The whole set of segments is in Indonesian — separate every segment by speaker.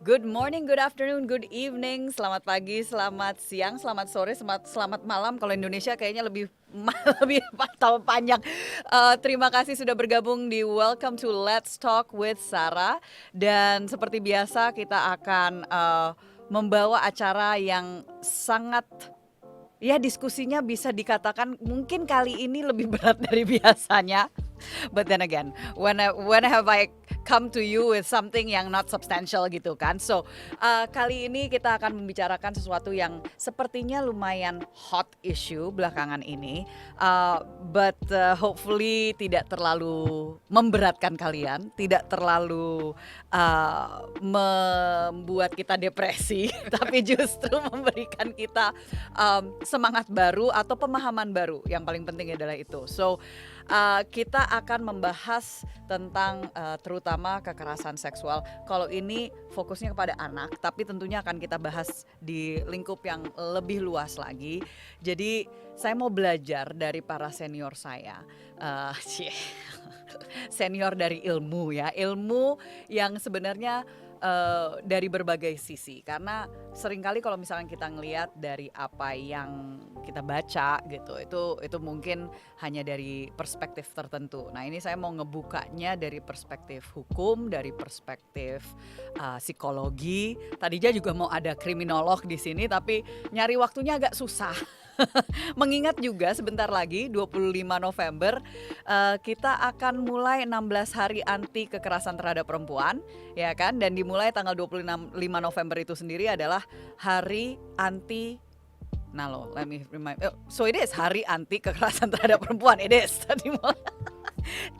Speaker 1: Good morning, good afternoon, good evening, selamat pagi, selamat siang, selamat sore, selamat malam. Kalau Indonesia kayaknya lebih lebih tahu panjang. Terima kasih sudah bergabung di Welcome to Let's Talk with Sarah. Dan seperti biasa kita akan membawa acara yang sangat, ya, diskusinya bisa dikatakan mungkin kali ini lebih berat dari biasanya. But then again, when have I come to you with something yang not substantial gitu kan? So kali ini kita akan membicarakan sesuatu yang sepertinya lumayan hot issue belakangan ini, but hopefully tidak terlalu memberatkan kalian, tidak terlalu membuat kita depresi, tapi justru memberikan kita semangat baru atau pemahaman baru. Yang paling penting adalah itu. So kita akan membahas tentang terutama kekerasan seksual. Kalau ini fokusnya kepada anak, tapi tentunya akan kita bahas di lingkup yang lebih luas lagi. Jadi saya mau belajar dari para senior saya, senior dari ilmu ya, ilmu yang sebenarnya dari berbagai sisi, karena seringkali kalau misalnya kita ngelihat dari apa yang kita baca gitu, itu mungkin hanya dari perspektif tertentu. Nah ini saya mau ngebukanya dari perspektif hukum, dari perspektif psikologi. Tadinya juga mau ada kriminolog di sini, tapi nyari waktunya agak susah. Mengingat juga sebentar lagi 25 November kita akan mulai 16 hari anti kekerasan terhadap perempuan, ya kan? Dan dimulai tanggal 25 November itu sendiri adalah hari anti. Nah lo, let me remind. So it is hari anti kekerasan terhadap perempuan. It is tadi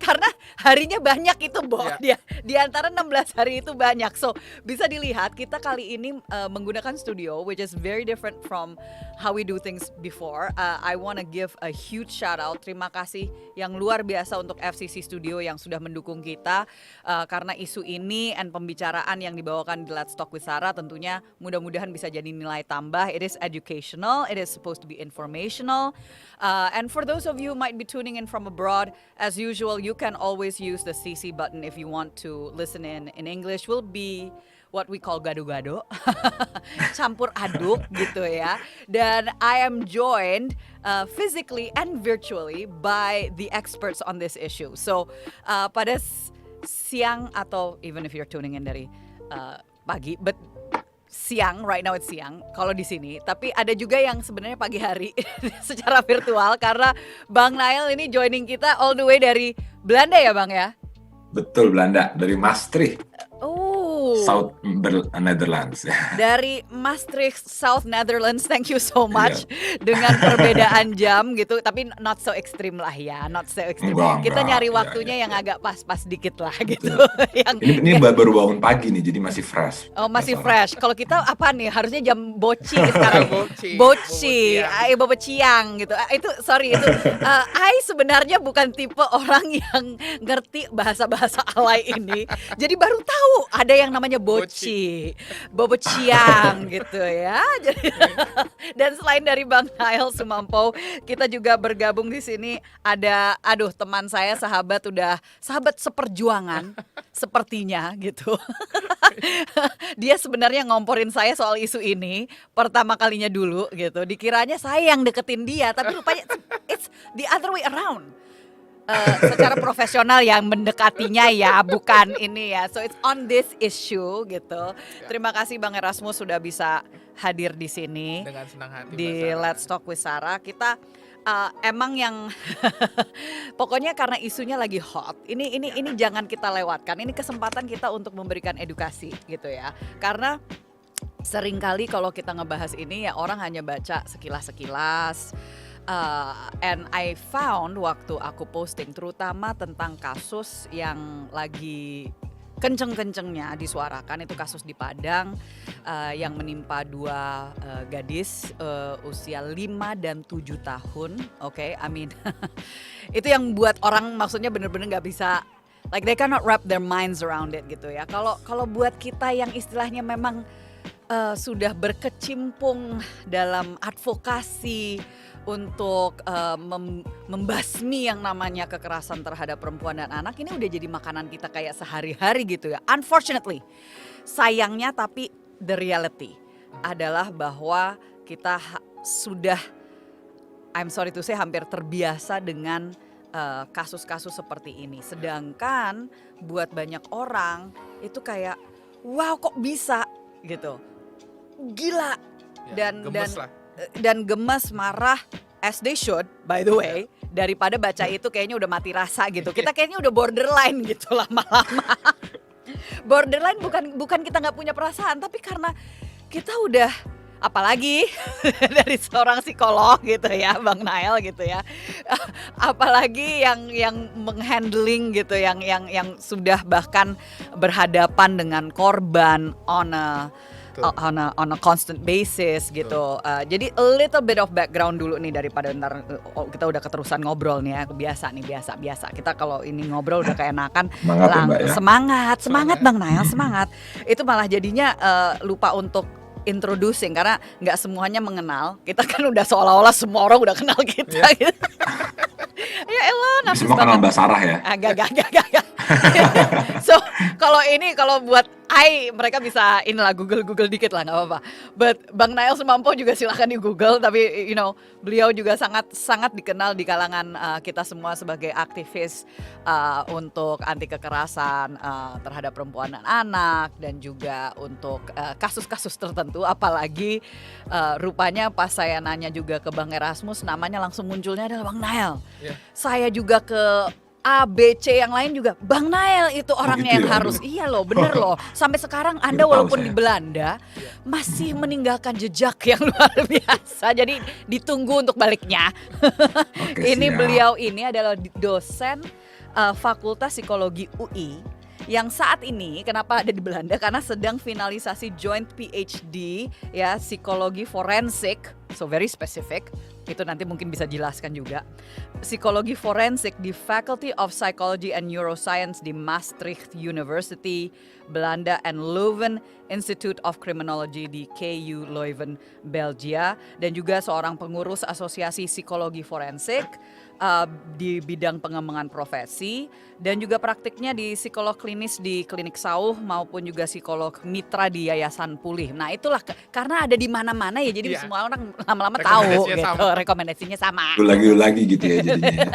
Speaker 1: karena harinya banyak itu, Bo.
Speaker 2: Ya.
Speaker 1: Di antara 16 hari itu banyak. So bisa dilihat kita kali ini menggunakan studio which is very different from how we do things before. I wanna give a huge shout out. Terima kasih yang luar biasa untuk FCC Studio yang sudah mendukung kita, karena isu ini dan pembicaraan yang dibawakan di Let's Talk with Sarah tentunya mudah-mudahan bisa jadi nilai tambah. It is educational, it is supposed to be informational. And for those of you who might be tuning in from abroad, as usual, you can always use the CC button if you want to listen in English. Will be what we call gado-gado, campur aduk gitu ya. Dan I am joined physically and virtually by the experts on this issue. So pada siang atau even if you're tuning in dari pagi, but siang, right now it's siang kalau di sini, tapi ada juga yang sebenarnya pagi hari secara virtual karena Bang Nail ini joining kita all the way dari Belanda ya Bang ya?
Speaker 2: Betul, Belanda, dari Maastricht,
Speaker 1: Oh,
Speaker 2: South Netherlands.
Speaker 1: dari Maastricht, South Netherlands. Thank you so much. Dengan perbedaan jam gitu, tapi not so extreme lah ya, not so extreme. Kita nyari waktunya yang agak pas-pas dikit lah gitu.
Speaker 2: Ini baru bangun pagi nih, jadi masih fresh.
Speaker 1: Oh masih fresh. Kalau kita apa nih? Harusnya jam boci sekarang. Boci, bobociang gitu. Itu sorry itu. I sebenarnya bukan tipe orang yang ngerti bahasa-bahasa alay ini. Jadi baru tahu ada yang namanya boci, bobociang gitu ya. Dan selain dari Bang Nail Sumampo, kita juga bergabung di sini ada teman saya, sahabat seperjuangan sepertinya gitu. Dia sebenarnya ngomporin saya soal isu ini pertama kalinya dulu gitu. Dikiranya saya yang deketin dia, tapi rupanya it's the other way around. Secara profesional yang mendekatinya ya, bukan ini ya. So it's on this issue gitu. Terima kasih Bang Erasmus sudah bisa hadir di sini.
Speaker 3: Dengan senang hati
Speaker 1: di Let's Talk with Sarah. Kita emang yang pokoknya karena isunya lagi hot. Ini jangan kita lewatkan. Ini kesempatan kita untuk memberikan edukasi gitu ya. Karena seringkali kalau kita ngebahas ini ya orang hanya baca sekilas-sekilas. And I found waktu aku posting terutama tentang kasus yang lagi kenceng-kencengnya disuarakan, itu kasus di Padang yang menimpa dua gadis usia 5 dan 7 tahun. Oke, I mean itu yang buat orang maksudnya bener-bener gak bisa, like they cannot wrap their minds around it gitu ya. Kalau buat kita yang istilahnya memang sudah berkecimpung dalam advokasi untuk membasmi yang namanya kekerasan terhadap perempuan dan anak, ini udah jadi makanan kita kayak sehari-hari gitu ya. Unfortunately, sayangnya tapi the reality adalah bahwa kita sudah, I'm sorry to say, hampir terbiasa dengan kasus-kasus seperti ini. Sedangkan buat banyak orang itu kayak wow kok bisa gitu, gila,
Speaker 3: Gemes lah.
Speaker 1: dan gemes, marah, as they should by the way, daripada baca itu kayaknya udah mati rasa gitu. Kita kayaknya udah borderline gitu lama-lama. Borderline bukan kita nggak punya perasaan, tapi karena kita udah, apalagi dari seorang psikolog gitu ya, Bang Nael gitu ya, apalagi yang menghandling gitu, yang sudah bahkan berhadapan dengan korban on a constant basis gitu. Jadi a little bit of background dulu nih daripada ntar kita udah keterusan ngobrol nih ya. Biasa. Kita kalau ini ngobrol udah keenakan.
Speaker 2: Semangat ya, Mbak, ya.
Speaker 1: Semangat Bang Nael, semangat. Itu malah jadinya lupa untuk introducing karena nggak semuanya mengenal. Kita kan udah seolah-olah semua orang udah kenal kita gitu. Ya elah, narsis
Speaker 2: Semua kenal
Speaker 1: banget.
Speaker 2: Mbak Sarah ya.
Speaker 1: Gak. So kalau buat mereka bisa inilah Google dikit lah, nggak apa-apa. But Bang Nael Sumampo juga silahkan di Google. Tapi beliau juga sangat dikenal di kalangan kita semua sebagai aktivis untuk anti kekerasan terhadap perempuan dan anak, dan juga untuk kasus-kasus tertentu. Apalagi rupanya pas saya nanya juga ke Bang Erasmus, namanya langsung munculnya adalah Bang Nael.
Speaker 3: Yeah.
Speaker 1: Saya juga ke A, B, C yang lain juga Bang Nael itu orangnya
Speaker 2: gitu
Speaker 1: yang
Speaker 2: ya?
Speaker 1: harus. Iya loh, bener loh. Sampai sekarang Anda
Speaker 2: Baru tahu
Speaker 1: walaupun
Speaker 2: saya.
Speaker 1: di Belanda masih meninggalkan jejak yang luar biasa. Jadi ditunggu untuk baliknya.
Speaker 2: Oke,
Speaker 1: Ini
Speaker 2: siap.
Speaker 1: beliau ini adalah dosen Fakultas Psikologi UI yang saat ini kenapa ada di Belanda, karena sedang finalisasi joint PhD ya, psikologi forensik, so very specific. Itu nanti mungkin bisa jelaskan juga. Psikologi forensik di Faculty of Psychology and Neuroscience di Maastricht University, Belanda, and Leuven Institute of Criminology di KU Leuven, Belgia, dan juga seorang pengurus Asosiasi Psikologi Forensik di bidang pengembangan profesi, dan juga praktiknya di psikolog klinis di Klinik Sauh maupun juga psikolog mitra di Yayasan Pulih. Nah itulah karena ada di mana-mana ya, jadi semua orang lama-lama tahu
Speaker 3: Rekomendasinya
Speaker 1: gitu.
Speaker 3: sama.
Speaker 1: Rekomendasinya sama.
Speaker 2: Lagi gitu ya jadinya. Ya.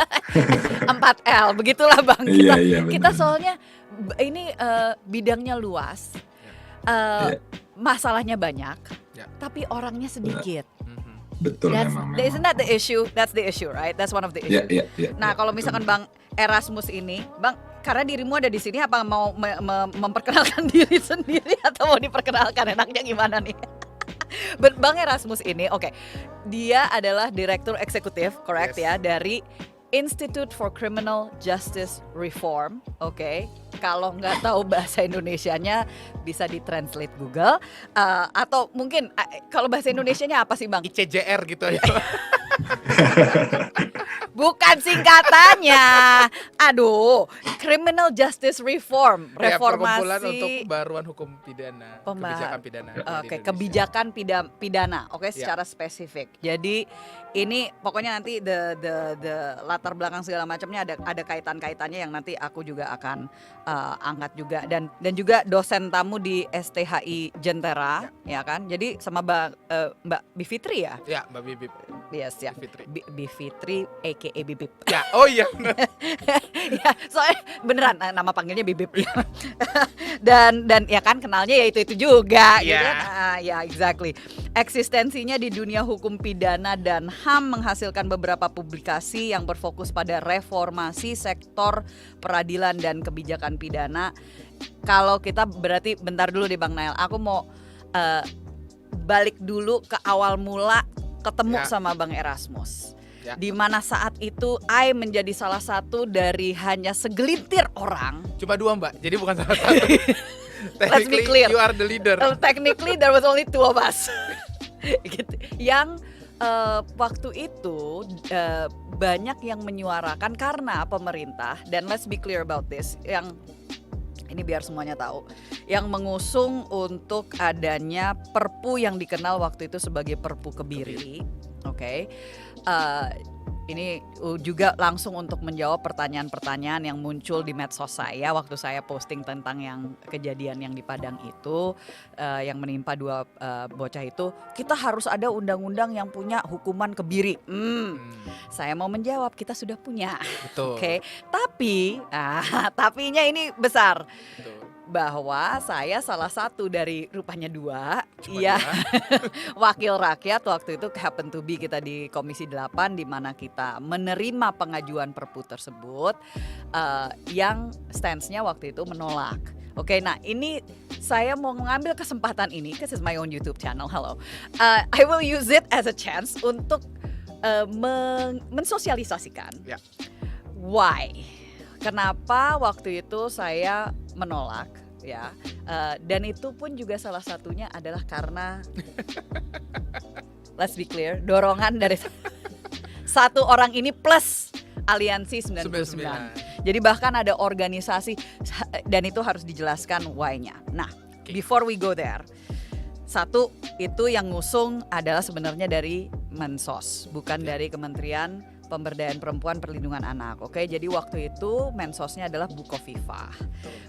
Speaker 1: 4L, begitulah Bang.
Speaker 2: Iya,
Speaker 1: Kita
Speaker 2: benar.
Speaker 1: soalnya ini bidangnya luas,
Speaker 2: Iya.
Speaker 1: masalahnya banyak,
Speaker 3: Ya.
Speaker 1: tapi orangnya sedikit.
Speaker 2: Betul memang.
Speaker 1: Isn't that the issue? That's the issue, right? That's one of the issues.
Speaker 2: Iya.
Speaker 1: Nah, kalau misalkan Bang Erasmus ini, Bang, karena dirimu ada di sini, apa mau memperkenalkan diri sendiri atau mau diperkenalkan? Enaknya gimana nih? Bang Erasmus ini, oke, dia adalah direktur eksekutif, correct
Speaker 3: Yes.
Speaker 1: ya, dari Institute for Criminal Justice Reform, oke. Kalau nggak tahu bahasa Indonesianya bisa ditranslate Google, atau mungkin kalau bahasa Indonesianya apa sih Bang?
Speaker 3: ICJR gitu ya.
Speaker 1: Bukan singkatannya. Aduh, Criminal Justice Reform,
Speaker 3: Ya, perkumpulan
Speaker 1: reformasi.
Speaker 3: untuk pembaruan hukum pidana, kebijakan pidana. di
Speaker 1: Oke,
Speaker 3: Indonesia.
Speaker 1: kebijakan pidana. Oke,
Speaker 3: Ya.
Speaker 1: secara spesifik. Jadi ini pokoknya nanti the latar belakang segala macamnya ada kaitan-kaitannya yang nanti aku juga akan angkat juga, dan juga dosen tamu di STHI Jentera, ya kan? Jadi sama Mbak Bivitri ya?
Speaker 3: Ya, Mbak Bibip.
Speaker 1: Yes ya.
Speaker 3: Bivitri.
Speaker 1: Bivitri aka Bibip.
Speaker 3: Ya, oh iya.
Speaker 1: Ya, soalnya beneran nama panggilnya Bibip. dan ya kan kenalnya ya itu juga gitu
Speaker 3: Iya.
Speaker 1: kan. Ya exactly. Eksistensinya di dunia hukum pidana dan HAM menghasilkan beberapa publikasi yang berfokus pada reformasi sektor peradilan dan kebijakan pidana. Kalau kita berarti bentar dulu deh Bang Nael, aku mau balik dulu ke awal mula ketemu
Speaker 3: Ya.
Speaker 1: sama Bang Erasmus.
Speaker 3: Ya.
Speaker 1: Di mana saat itu I menjadi salah satu dari hanya segelintir orang.
Speaker 3: Cuma 2, Mbak. Jadi bukan salah satu.
Speaker 1: Let's be
Speaker 3: Technically,
Speaker 1: clear.
Speaker 3: you are the leader.
Speaker 1: Technically there was only 2 of us. Gitu. Yang waktu itu banyak yang menyuarakan karena pemerintah, dan let's be clear about this, yang ini biar semuanya tahu, yang mengusung untuk adanya Perpu yang dikenal waktu itu sebagai Perpu Kebiri, oke. ini juga langsung untuk menjawab pertanyaan-pertanyaan yang muncul di medsos saya waktu saya posting tentang yang kejadian yang di Padang itu, yang menimpa 2 bocah itu. Kita harus ada undang-undang yang punya hukuman kebiri. Saya mau menjawab, kita sudah punya.
Speaker 3: Betul.
Speaker 1: Oke, tapi tapinya ini besar.
Speaker 3: Betul.
Speaker 1: Bahwa saya salah satu dari rupanya 2
Speaker 3: Cuma
Speaker 1: ya
Speaker 3: 2.
Speaker 1: wakil rakyat waktu itu happen to be kita di Komisi 8 di mana kita menerima pengajuan Perpu tersebut, yang stance-nya waktu itu menolak. Oke, nah ini saya mau mengambil kesempatan ini, this is my own YouTube channel, hello. I will use it as a chance untuk mensosialisasikan why. Kenapa waktu itu saya menolak ya, dan itu pun juga salah satunya adalah karena let's be clear, dorongan dari satu orang ini plus Aliansi 99. Jadi bahkan ada organisasi dan itu harus dijelaskan why-nya. Nah, before we go there, satu itu yang ngusung adalah sebenarnya dari Mensos, bukan dari Kementerian Pemberdayaan Perempuan Perlindungan Anak. Oke, jadi waktu itu mensosnya adalah Bukoviva.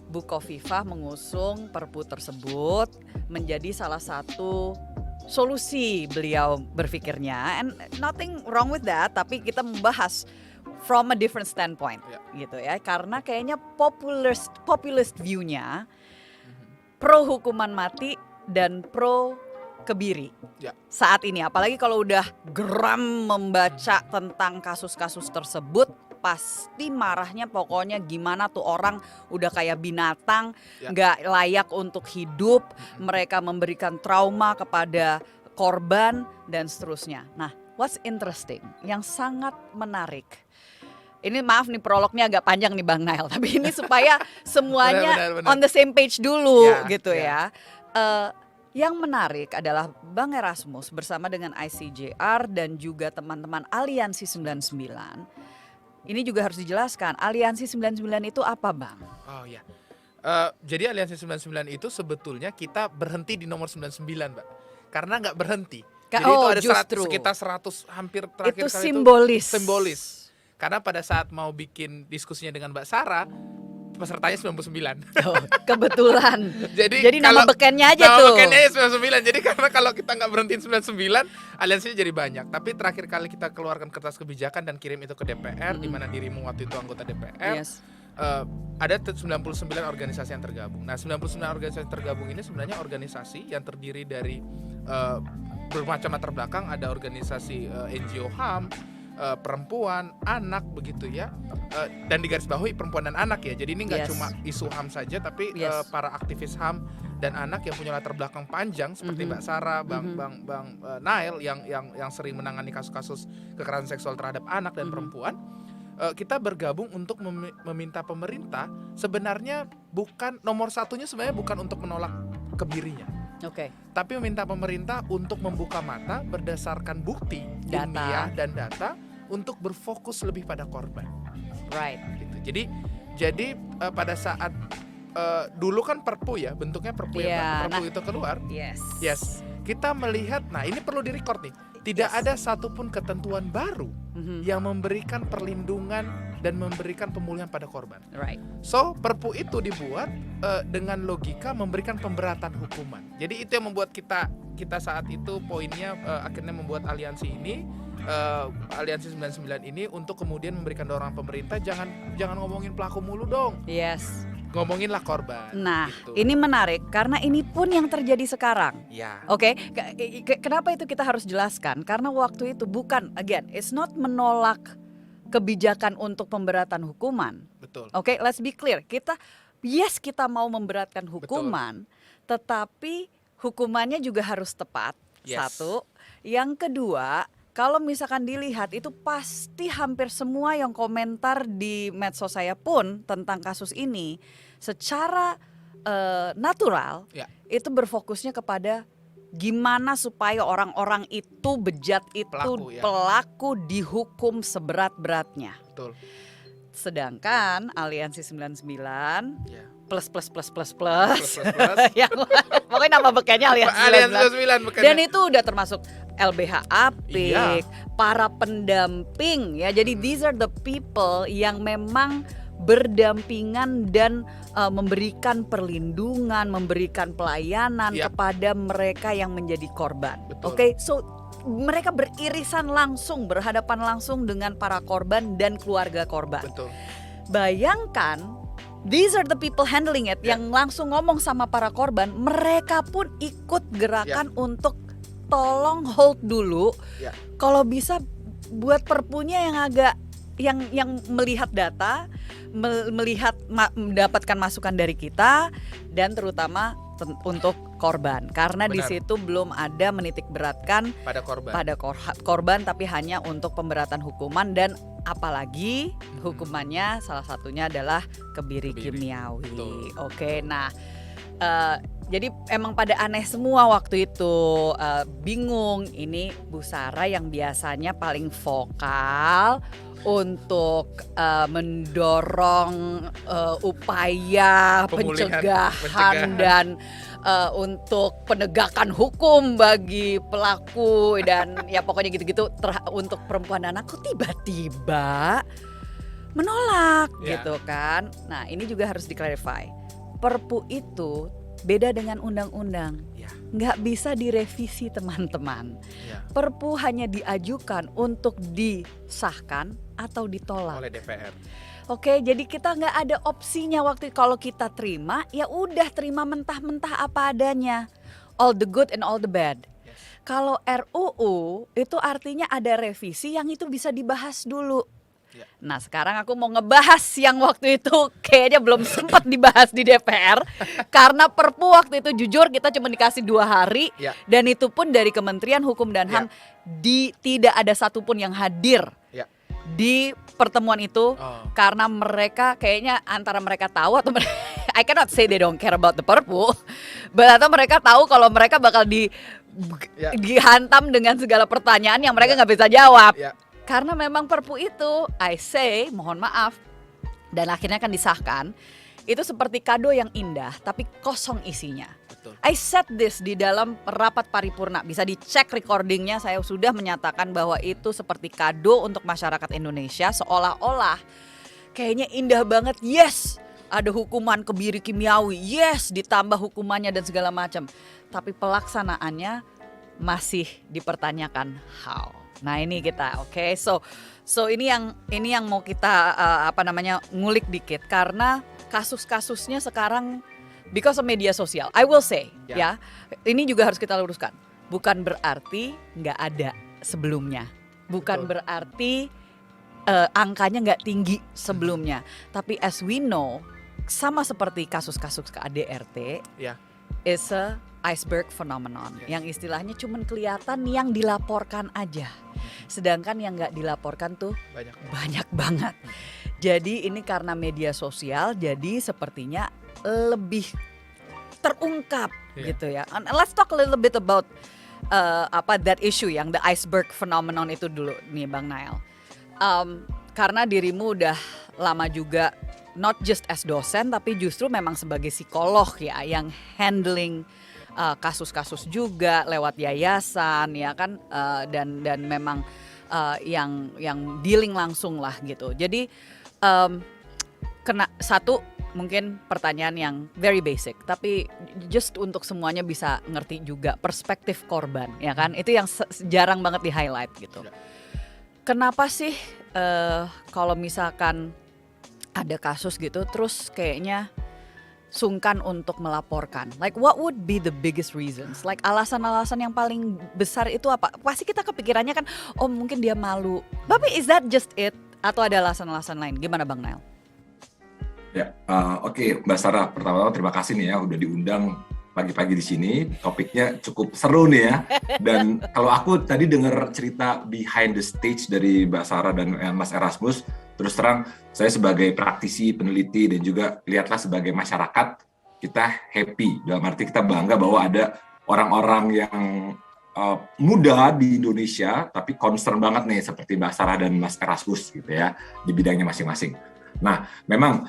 Speaker 1: Bukoviva mengusung perpu tersebut menjadi salah satu solusi beliau berpikirnya, and nothing wrong with that, tapi kita membahas from a different standpoint gitu ya, karena kayaknya populist view-nya pro hukuman mati dan pro kebiri saat ini, apalagi kalau udah geram membaca tentang kasus-kasus tersebut, pasti marahnya pokoknya gimana tuh orang udah kayak binatang, nggak layak untuk hidup, mereka memberikan trauma kepada korban dan seterusnya. Nah, what's interesting, yang sangat menarik, ini maaf nih prolognya agak panjang nih Bang Nail, tapi ini supaya semuanya benar. On the same page dulu gitu ya. Yang menarik adalah Bang Erasmus bersama dengan ICJR dan juga teman-teman Aliansi 99. Ini juga harus dijelaskan, Aliansi 99 itu apa Bang? Oh ya,
Speaker 3: jadi Aliansi 99 itu sebetulnya kita berhenti di nomor 99 Mbak. Karena nggak berhenti. Jadi itu ada sekitar 100 hampir terakhir
Speaker 1: itu
Speaker 3: kali
Speaker 1: simbolis.
Speaker 3: Itu simbolis. Karena pada saat mau bikin diskusinya dengan Mbak Sarah, pesertanya 99.
Speaker 1: Oh, kebetulan.
Speaker 3: Jadi
Speaker 1: nama bekennya aja
Speaker 3: nama
Speaker 1: tuh.
Speaker 3: Nama bekennya 99. Jadi karena kalau kita nggak berhentiin 99, aliansinya jadi banyak. Tapi terakhir kali kita keluarkan kertas kebijakan dan kirim itu ke DPR, di mana dirimu waktu itu anggota DPR.
Speaker 1: Yes.
Speaker 3: Ada 99 organisasi yang tergabung. Nah, 99 organisasi yang tergabung ini sebenarnya organisasi yang terdiri dari bermacam latar belakang. Ada organisasi NGO HAM, perempuan, anak begitu ya, dan digarisbawahi perempuan dan anak ya. Jadi ini nggak cuma isu HAM saja, tapi para aktivis HAM dan anak yang punya latar belakang panjang seperti Mbak Sarah, Bang Nail yang sering menangani kasus-kasus kekerasan seksual terhadap anak dan perempuan. Kita bergabung untuk meminta pemerintah sebenarnya bukan nomor satunya, sebenarnya bukan untuk menolak kebirinya. Tapi meminta pemerintah untuk membuka mata berdasarkan bukti, ilmiah dan data untuk berfokus lebih pada korban.
Speaker 1: Right.
Speaker 3: Gitu. Jadi pada saat dulu kan Perpu ya, bentuknya Perpu ya, Perpu itu keluar. Yes. Kita melihat, nah ini perlu direcord nih. Tidak ada satupun ketentuan baru yang memberikan perlindungan dan memberikan pemulihan pada korban.
Speaker 1: Right.
Speaker 3: So Perpu itu dibuat dengan logika memberikan pemberatan hukuman. Jadi itu yang membuat kita saat itu poinnya akhirnya membuat aliansi ini, Aliansi 99 ini untuk kemudian memberikan dorongan pemerintah, jangan ngomongin pelaku mulu dong.
Speaker 1: Yes.
Speaker 3: Ngomonginlah korban.
Speaker 1: Nah,
Speaker 3: gitu.
Speaker 1: Ini menarik karena ini pun yang terjadi sekarang.
Speaker 3: Ya.
Speaker 1: Oke, kenapa itu kita harus jelaskan? Karena waktu itu bukan, again, it's not menolak kebijakan untuk pemberatan hukuman.
Speaker 3: Betul.
Speaker 1: Oke, let's be clear. Kita mau memberatkan hukuman, tetapi hukumannya juga harus tepat. Satu. Yang kedua, kalau misalkan dilihat itu pasti hampir semua yang komentar di medsos saya pun tentang kasus ini secara natural itu berfokusnya kepada gimana supaya orang-orang itu bejat itu pelaku dihukum seberat-beratnya.
Speaker 3: Betul.
Speaker 1: Sedangkan Aliansi 99 plus yang pokoknya nama bekennya Aliansi 99
Speaker 3: bekennya.
Speaker 1: Dan itu udah termasuk LBH Apik, para pendamping ya. Jadi these are the people yang memang berdampingan dan memberikan perlindungan, memberikan pelayanan kepada mereka yang menjadi korban. Oke, so mereka beririsan langsung, berhadapan langsung dengan para korban dan keluarga korban.
Speaker 3: Betul.
Speaker 1: Bayangkan, these are the people handling it, yang langsung ngomong sama para korban, mereka pun ikut gerakan untuk tolong hold dulu. Kalau bisa buat perpunya yang agak yang melihat data, melihat mendapatkan masukan dari kita, dan terutama untuk korban, karena di situ belum ada menitik beratkan pada korban, tapi hanya untuk pemberatan hukuman, dan apalagi hukumannya salah satunya adalah kebiri kimiawi. Oke, nah jadi emang pada aneh semua waktu itu, bingung. Ini Bu Sarah yang biasanya paling vokal untuk mendorong upaya pencegahan dan untuk penegakan hukum bagi pelaku dan ya pokoknya gitu-gitu untuk perempuan dan anak, kok tiba-tiba menolak gitu kan. Nah, ini juga harus diklarify. Perpu itu beda dengan undang-undang, nggak bisa direvisi teman-teman. Perpu hanya diajukan untuk disahkan atau ditolak
Speaker 3: oleh DPR.
Speaker 1: Oke, jadi kita nggak ada opsinya waktu kalau kita terima, ya udah terima mentah-mentah apa adanya, all the good and all the bad. Kalau RUU itu artinya ada revisi yang itu bisa dibahas dulu. Nah, sekarang aku mau ngebahas yang waktu itu kayaknya belum sempat dibahas di DPR karena Perpu waktu itu jujur kita cuma dikasih 2 hari dan itu pun dari Kementerian Hukum dan HAM tidak ada satupun yang hadir di pertemuan itu karena mereka kayaknya antara mereka tahu atau I cannot say they don't care about the Perpu, atau mereka tahu kalau mereka bakal dihantam dengan segala pertanyaan yang mereka nggak bisa jawab. Karena memang Perpu itu, I say, mohon maaf, dan akhirnya kan disahkan, itu seperti kado yang indah tapi kosong isinya.
Speaker 3: Betul.
Speaker 1: I said this di dalam rapat paripurna, bisa dicek recordingnya, saya sudah menyatakan bahwa itu seperti kado untuk masyarakat Indonesia, seolah-olah kayaknya indah banget, yes, ada hukuman kebiri kimiawi, yes, ditambah hukumannya dan segala macam. Tapi pelaksanaannya masih dipertanyakan how. Nah ini kita, oke. So ini yang mau kita ngulik dikit karena kasus-kasusnya sekarang because of media sosial. I will say ya, ini juga harus kita luruskan. Bukan berarti nggak ada sebelumnya, bukan berarti angkanya nggak tinggi sebelumnya. Tapi as we know, sama seperti kasus-kasus KADRT, is a iceberg phenomenon, yang istilahnya cuman kelihatan yang dilaporkan aja, sedangkan yang nggak dilaporkan tuh banyak banget. Jadi ini karena media sosial, jadi sepertinya lebih terungkap gitu ya. And let's talk a little bit about that issue yang the iceberg phenomenon itu dulu nih Bang Nael. Karena dirimu udah lama juga not just as dosen tapi justru memang sebagai psikolog ya, yang handling kasus-kasus juga lewat yayasan ya kan, dan memang yang dealing langsung lah gitu. Jadi kena satu mungkin pertanyaan yang very basic tapi just untuk semuanya bisa ngerti juga perspektif korban ya kan, itu yang jarang banget di highlight gitu. Kenapa sih kalau misalkan ada kasus gitu terus kayaknya sungkan untuk melaporkan? Like what would be the biggest reasons? Like alasan-alasan yang paling besar itu apa? Pasti kita kepikirannya kan, oh mungkin dia malu. Tapi is that just it? Atau ada alasan-alasan lain? Gimana Bang Nael?
Speaker 2: Ya, oke, Mbak Sarah, pertama-tama terima kasih nih ya udah diundang pagi-pagi di sini. Topiknya cukup seru nih ya. Dan kalau aku tadi dengar cerita behind the stage dari Mbak Sarah dan Mas Erasmus, terus terang saya sebagai praktisi, peneliti dan juga lihatlah sebagai masyarakat, kita happy. Dalam arti kita bangga bahwa ada orang-orang yang muda di Indonesia tapi concern banget nih seperti Mbak Sarah dan Mas Erasmus gitu ya di bidangnya masing-masing. Nah, memang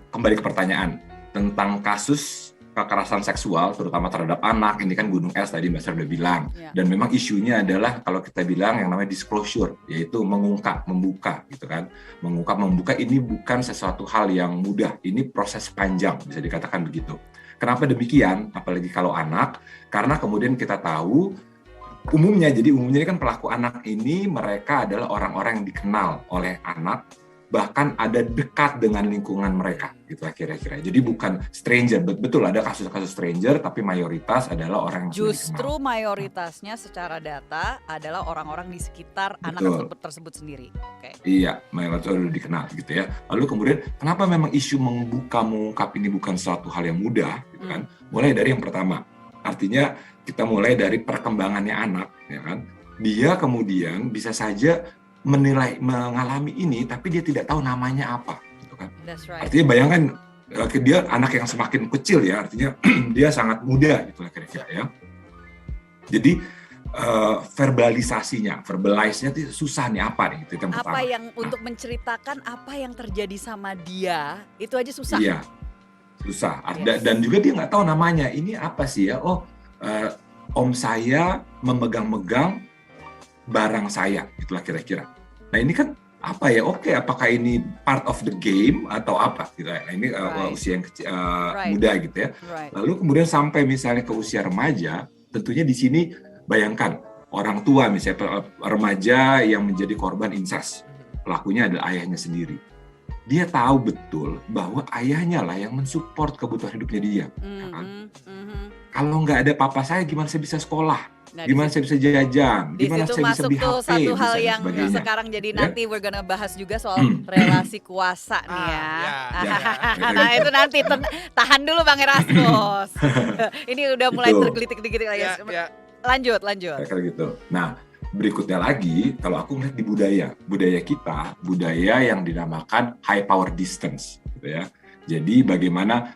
Speaker 2: kembali ke pertanyaan tentang kasus kekerasan seksual terutama terhadap anak, ini kan gunung es tadi Mbak Sarah udah bilang.
Speaker 1: Ya.
Speaker 2: Dan memang isunya adalah kalau kita bilang yang namanya disclosure, yaitu mengungkap, membuka gitu kan. Mengungkap, membuka ini bukan sesuatu hal yang mudah, ini proses panjang bisa dikatakan begitu. Kenapa demikian? Apalagi kalau anak, karena kemudian kita tahu umumnya ini kan pelaku anak ini mereka adalah orang-orang yang dikenal oleh anak, bahkan ada dekat dengan lingkungan mereka gitu lah kira-kira. Jadi bukan stranger, betul ada kasus-kasus stranger, tapi mayoritas adalah orang yang sudah
Speaker 1: Justru
Speaker 2: dikenal.
Speaker 1: mayoritasnya secara data adalah orang-orang di sekitar anak
Speaker 2: Betul.
Speaker 1: tersebut sendiri. Oke.
Speaker 2: Iya, mayoritas sudah dikenal gitu ya. Lalu kemudian kenapa memang isu mengungkap ini bukan suatu hal yang mudah gitu kan? Mulai dari yang pertama, artinya kita mulai dari perkembangannya anak ya kan. Dia kemudian bisa saja mengalami ini tapi dia tidak tahu namanya apa gitu kan.
Speaker 1: That's right.
Speaker 2: Artinya bayangkan dia anak yang semakin kecil ya, artinya dia sangat muda gitu lah kira-kira ya. Jadi verbalize-nya itu susah nih apa nih itu yang pertama.
Speaker 1: Apa yang untuk menceritakan apa yang terjadi sama dia itu aja susah.
Speaker 2: Iya, susah.
Speaker 1: Yes.
Speaker 2: Dan juga dia nggak tahu namanya. Ini apa sih ya? Oh, om saya memegang-megang barang saya, itulah kira-kira. Nah ini kan apa ya? Oke, apakah ini part of the game atau apa? Gitu. Nah, ini
Speaker 1: Right.
Speaker 2: usia yang kecil,
Speaker 1: Right.
Speaker 2: muda gitu ya.
Speaker 1: Right.
Speaker 2: Lalu kemudian sampai misalnya ke usia remaja, tentunya di sini bayangkan orang tua misalnya remaja yang menjadi korban incest, pelakunya adalah ayahnya sendiri. Dia tahu betul bahwa ayahnya lah yang mensupport kebutuhan hidupnya dia. Ya kan? Kalau nggak ada papa saya, gimana saya bisa sekolah?
Speaker 1: Nah,
Speaker 2: Gimana saya bisa jajan?
Speaker 1: di
Speaker 2: Gimana
Speaker 1: situ
Speaker 2: saya bisa
Speaker 1: masuk
Speaker 2: beli
Speaker 1: tuh
Speaker 2: HP?
Speaker 1: satu hal
Speaker 2: dan
Speaker 1: yang
Speaker 2: sebagainya.
Speaker 1: sekarang jadi
Speaker 2: Ya.
Speaker 1: nanti we're gonna bahas juga soal relasi kuasa nih ya.
Speaker 2: Ya.
Speaker 1: Nah itu nanti tahan dulu Bang Erasmus. Ini udah mulai
Speaker 2: Itu.
Speaker 1: tergelitik-gelitik lagi.
Speaker 3: Ya.
Speaker 1: Lanjut.
Speaker 2: Kayak gitu. Nah, berikutnya lagi, kalau aku melihat di budaya kita, budaya yang dinamakan high power distance, gitu ya. Jadi bagaimana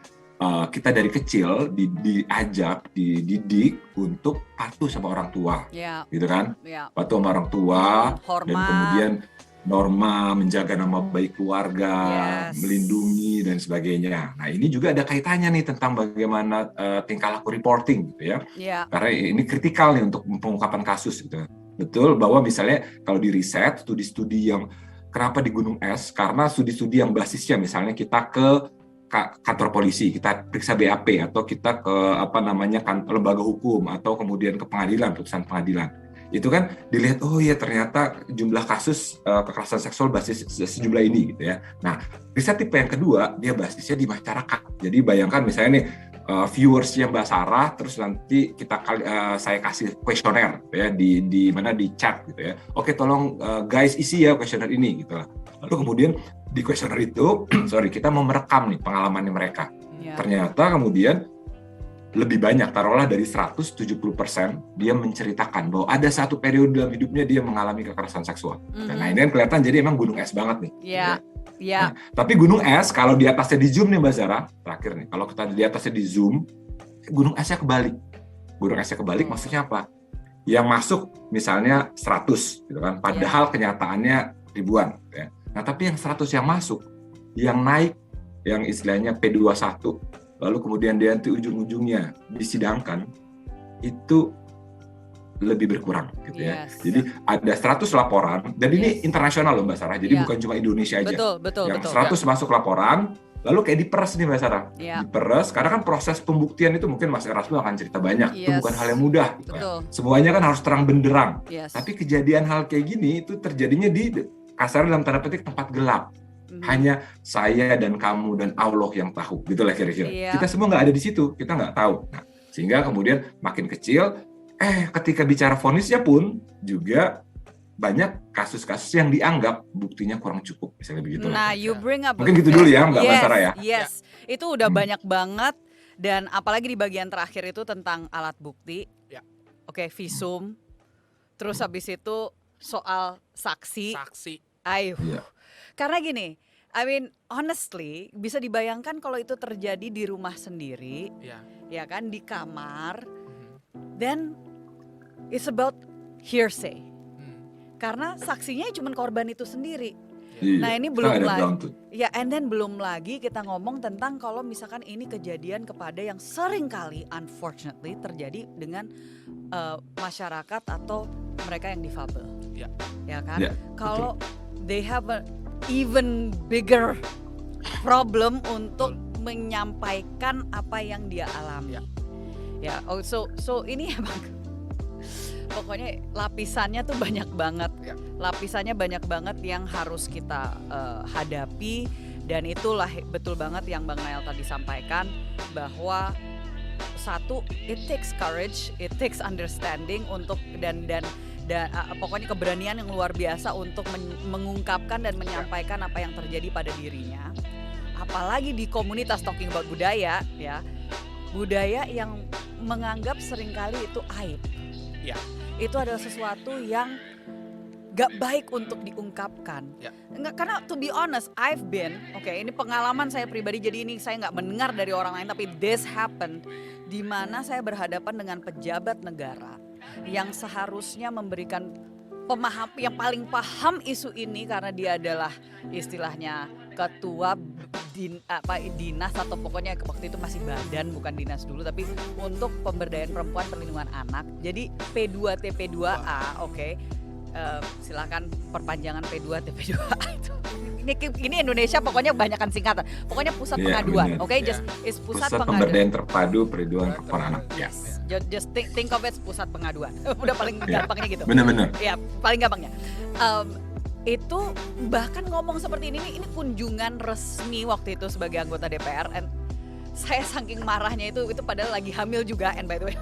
Speaker 2: kita dari kecil diajak, dididik untuk patuh sama orang tua,
Speaker 1: Ya,
Speaker 2: gitu kan?
Speaker 1: ya.
Speaker 2: Patuh sama orang tua, dan
Speaker 1: Hormat.
Speaker 2: kemudian norma, menjaga nama baik keluarga,
Speaker 1: Yes.
Speaker 2: melindungi dan sebagainya. Nah, ini juga ada kaitannya nih tentang bagaimana tingkah laku reporting, gitu ya.
Speaker 1: Ya.
Speaker 2: Karena ini kritikal nih untuk pengungkapan kasus gitu. Betul bahwa misalnya kalau di riset studi-studi yang kenapa di gunung es, karena studi-studi yang basisnya misalnya kita ke kantor polisi, kita periksa BAP atau kita ke lembaga hukum atau kemudian ke pengadilan, putusan pengadilan. Itu kan dilihat oh ya ternyata jumlah kasus kekerasan seksual basis sejumlah ini gitu ya. Nah, riset tipe yang kedua dia basisnya di masyarakat. Jadi bayangkan misalnya nih viewersnya Mbak Sarah, terus nanti saya kasih kuesioner ya di mana di chat gitu ya. Oke, tolong guys isi ya kuesioner ini gitu lah. Lalu kemudian di kuesioner itu kita mau merekam nih pengalamannya mereka.
Speaker 1: Ya.
Speaker 2: Ternyata kemudian lebih banyak, taruhlah dari 170% dia menceritakan bahwa ada satu periode dalam hidupnya dia mengalami kekerasan seksual. Nah ini kan kelihatan jadi emang gunung es banget nih.
Speaker 1: Ya. Ya.
Speaker 2: Nah, tapi gunung es kalau di atasnya di zoom nih Mbak Zara, terakhir nih, kalau kita di atasnya di zoom, gunung esnya kebalik. Gunung esnya kebalik maksudnya apa? Yang masuk misalnya 100 gitu kan, padahal kenyataannya ribuan. Gitu ya. Nah tapi yang 100 yang masuk, yang naik, yang istilahnya P21, lalu kemudian dia nanti ujung-ujungnya disidangkan, itu lebih berkurang gitu ya.
Speaker 1: Yes.
Speaker 2: Jadi ada 100 laporan, dan ini internasional loh Mbak Sarah, jadi bukan cuma Indonesia aja.
Speaker 1: Betul.
Speaker 2: Yang 100 masuk laporan, lalu kayak diperes nih Mbak Sarah.
Speaker 1: Ya.
Speaker 2: Diperes, karena kan proses pembuktian itu mungkin Mas Erasmus akan cerita banyak, itu
Speaker 1: Yes.
Speaker 2: bukan hal yang mudah. Gitu ya.
Speaker 1: Betul.
Speaker 2: Semuanya kan harus terang benderang.
Speaker 1: Yes.
Speaker 2: Tapi kejadian hal kayak gini itu terjadinya di kasarnya dalam tanda petik tempat gelap. Hanya saya dan kamu dan Allah yang tahu, gitulah kira-kira.
Speaker 1: Iya.
Speaker 2: Kita semua nggak ada di situ, kita nggak tahu. Nah, sehingga kemudian makin kecil, ketika bicara vonisnya pun juga banyak kasus-kasus yang dianggap buktinya kurang cukup, misalnya begitu.
Speaker 1: Nah, you bring up
Speaker 2: Mungkin gitu dulu ya, Mbak Basara ya.
Speaker 1: Yes, itu udah banyak banget, dan apalagi di bagian terakhir itu tentang alat bukti.
Speaker 3: Ya.
Speaker 1: Oke, visum. Terus habis itu soal saksi. Ayo.
Speaker 2: Iya.
Speaker 1: Karena gini, I mean honestly bisa dibayangkan kalau itu terjadi di rumah sendiri, ya kan, di kamar, then it's about hearsay. Karena saksinya cuma korban itu sendiri.
Speaker 2: Iya,
Speaker 1: Nah ini
Speaker 2: sekarang
Speaker 1: belum
Speaker 2: ada
Speaker 1: lagi,
Speaker 2: Brown tuh.
Speaker 1: ya and then belum lagi kita ngomong tentang kalau misalkan ini kejadian kepada yang sering kali unfortunately terjadi dengan masyarakat atau mereka yang difabel,
Speaker 3: Ya.
Speaker 1: ya kan?
Speaker 2: Ya,
Speaker 1: Kalau they have a even bigger problem untuk menyampaikan apa yang dia alami. Ya, so ini emang pokoknya lapisannya tuh banyak banget.
Speaker 3: Ya.
Speaker 1: Lapisannya banyak banget yang harus kita hadapi, dan itulah betul banget yang Bang Nael tadi sampaikan bahwa satu, it takes courage, it takes understanding untuk dan pokoknya keberanian yang luar biasa untuk mengungkapkan dan menyampaikan apa yang terjadi pada dirinya. Apalagi di komunitas talking about budaya, ya, budaya yang menganggap seringkali itu aib.
Speaker 3: Ya.
Speaker 1: Itu adalah sesuatu yang gak baik untuk diungkapkan.
Speaker 3: Ya.
Speaker 1: Enggak, karena to be honest, I've been, ini pengalaman saya pribadi, jadi ini saya nggak mendengar dari orang lain, tapi this happened, di mana saya berhadapan dengan pejabat negara yang seharusnya memberikan yang paling paham isu ini karena dia adalah istilahnya ketua dinas atau pokoknya waktu itu masih badan, bukan dinas dulu, tapi untuk pemberdayaan perempuan perlindungan anak. Jadi P2TP2A, silakan perpanjangan P2TP2A itu. Ini Indonesia pokoknya banyakan singkatan. Pokoknya pusat pengaduan, just is pusat
Speaker 2: pemberdayaan terpadu perlindungan perempuan anak.
Speaker 1: Yes. Just think of it pusat pengaduan. Udah paling gampangnya gitu.
Speaker 2: Benar-benar.
Speaker 1: Ya, paling gampangnya. Itu bahkan ngomong seperti ini kunjungan resmi waktu itu sebagai anggota DPR, and saya saking marahnya itu padahal lagi hamil juga, and by the way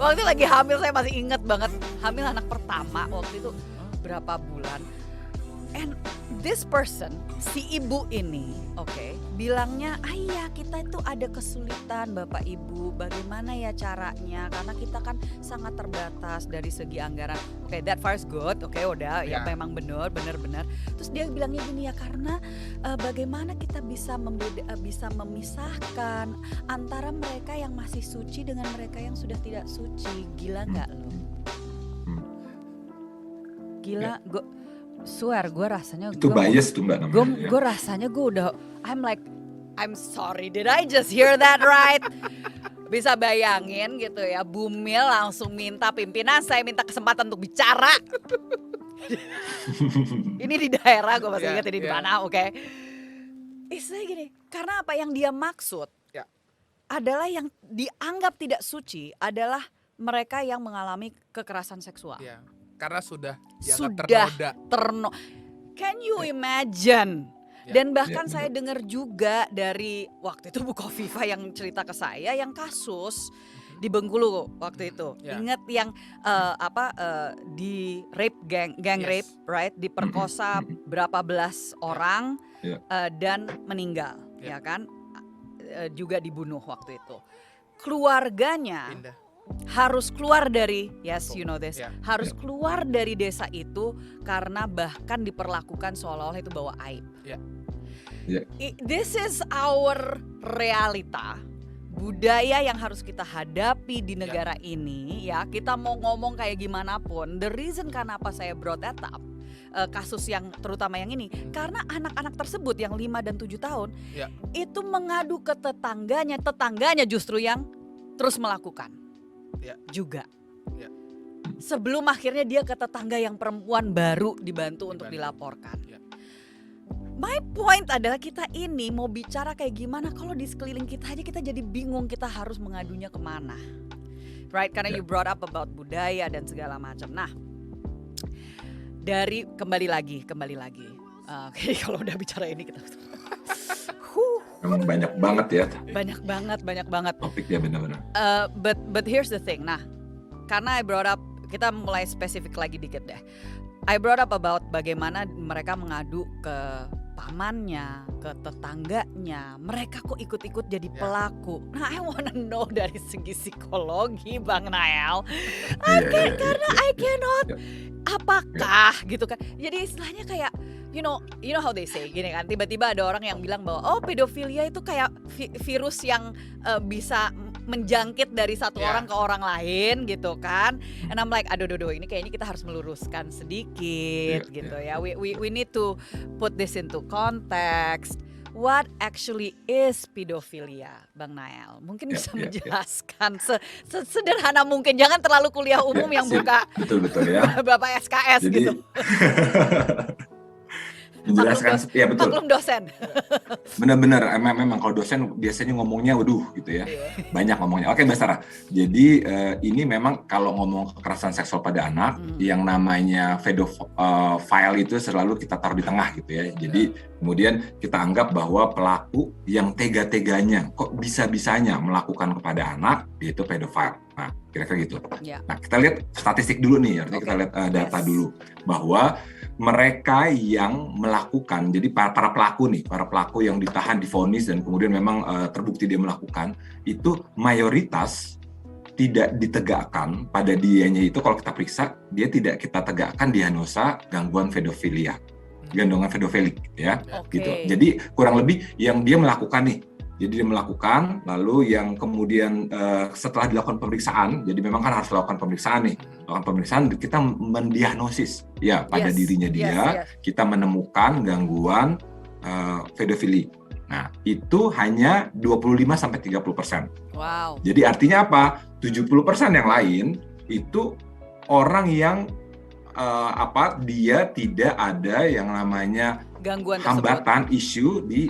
Speaker 1: waktu lagi hamil saya masih ingat banget, hamil anak pertama waktu itu berapa bulan, and this person, si ibu ini, bilangnya, iya kita itu ada kesulitan Bapak Ibu, bagaimana ya caranya, karena kita kan sangat terbatas dari segi anggaran. That far is good, udah, ya memang benar. Terus dia bilangnya gini, ya karena bagaimana kita bisa memisahkan antara mereka yang masih suci dengan mereka yang sudah tidak suci. Gila nggak lo? Gila, gue swear gue rasanya
Speaker 2: itu bias tuh Mbak namanya.
Speaker 1: Gue rasanya gue udah, I'm sorry, did I just hear that right? Bisa bayangin gitu ya, Bumil langsung minta pimpinan, saya minta kesempatan untuk bicara. Ini di daerah, gue masih ingat ini di mana, Istilahnya gini, karena apa yang dia maksud adalah yang dianggap tidak suci adalah mereka yang mengalami kekerasan seksual.
Speaker 3: Karena sudah
Speaker 1: ternoda. Can you imagine? Dan bahkan saya dengar juga dari waktu itu Bu Kofifa yang cerita ke saya yang kasus di Bengkulu waktu itu. Ingat yang di rape gang rape, right? Diperkosa berapa belas orang dan meninggal, ya kan? Juga dibunuh waktu itu. Keluarganya harus keluar dari, you know this, harus keluar dari desa itu karena bahkan diperlakukan seolah-olah itu bawa aib. This is our realita, budaya yang harus kita hadapi di negara ini, ya. Kita mau ngomong kayak gimana pun, the reason kenapa saya brought that up, kasus yang terutama yang ini, karena anak-anak tersebut yang 5 dan 7 tahun itu mengadu ke tetangganya justru yang terus melakukan juga. Sebelum akhirnya dia ke tetangga yang perempuan baru dibantu untuk dilaporkan. My point adalah kita ini mau bicara kayak gimana kalau di sekeliling kita aja kita jadi bingung kita harus mengadunya kemana, right? Karena you brought up about budaya dan segala macam. Nah, dari kembali lagi. Kalau udah bicara ini kita
Speaker 2: memang banyak banget ya.
Speaker 1: Banyak banget.
Speaker 2: Topiknya benar-benar.
Speaker 1: But here's the thing. Nah, karena I brought up, kita mulai spesifik lagi dikit deh. I brought up about bagaimana mereka mengadu ke pamannya, ke tetangganya. Mereka kok ikut-ikut jadi pelaku. Nah, I wanna know dari segi psikologi, Bang Nael. Karena I cannot. Apakah gitu kan? Jadi istilahnya kayak you know how they say gini kan, tiba-tiba ada orang yang bilang bahwa pedofilia itu kayak virus yang bisa menjangkit dari satu
Speaker 3: Ya.
Speaker 1: orang ke orang lain gitu kan. And I'm like, aduh ini kayaknya kita harus meluruskan sedikit
Speaker 2: Iya,
Speaker 1: gitu ya. We need to put this into context. What actually is pedophilia, Bang Nael? Mungkin
Speaker 2: Ya,
Speaker 1: bisa
Speaker 2: ya, ya.
Speaker 1: menjelaskan sesederhana mungkin. Jangan terlalu kuliah umum yang
Speaker 2: Sip.
Speaker 1: buka
Speaker 2: Betul ya.
Speaker 1: Bapak SKS
Speaker 2: Jadi
Speaker 1: gitu.
Speaker 2: menjelaskan, ya betul.
Speaker 1: Maklum dosen.
Speaker 2: Benar-benar memang kalau dosen biasanya ngomongnya waduh gitu ya. Banyak ngomongnya. Oke Mbak Sarah. Jadi ini memang kalau ngomong kekerasan seksual pada anak yang namanya pedophile itu selalu kita taruh di tengah gitu ya. Jadi kemudian kita anggap bahwa pelaku yang tega-teganya kok bisa-bisanya melakukan kepada anak yaitu pedophile. Nah, kira-kira gitu.
Speaker 1: Ya.
Speaker 2: Nah, kita lihat statistik dulu nih, artinya kita lihat data dulu bahwa mereka yang melakukan, jadi para pelaku yang ditahan, divonis dan kemudian memang terbukti dia melakukan, itu mayoritas tidak ditegakkan pada dianya itu. Kalau kita periksa, dia tidak kita tegakkan diagnosa gangguan pedofilia, gangguan pedofilik ya, gitu. Jadi kurang lebih yang dia melakukan nih. Jadi dia melakukan, lalu yang kemudian setelah dilakukan pemeriksaan, jadi memang kan harus lakukan pemeriksaan nih. Lakukan pemeriksaan, kita mendiagnosis ya pada dirinya dia, kita menemukan gangguan pedofili. Nah, itu hanya 25-30%.
Speaker 1: Wow.
Speaker 2: Jadi artinya apa? 70% yang lain itu orang yang dia tidak ada yang namanya
Speaker 1: Gangguan
Speaker 2: hambatan isu di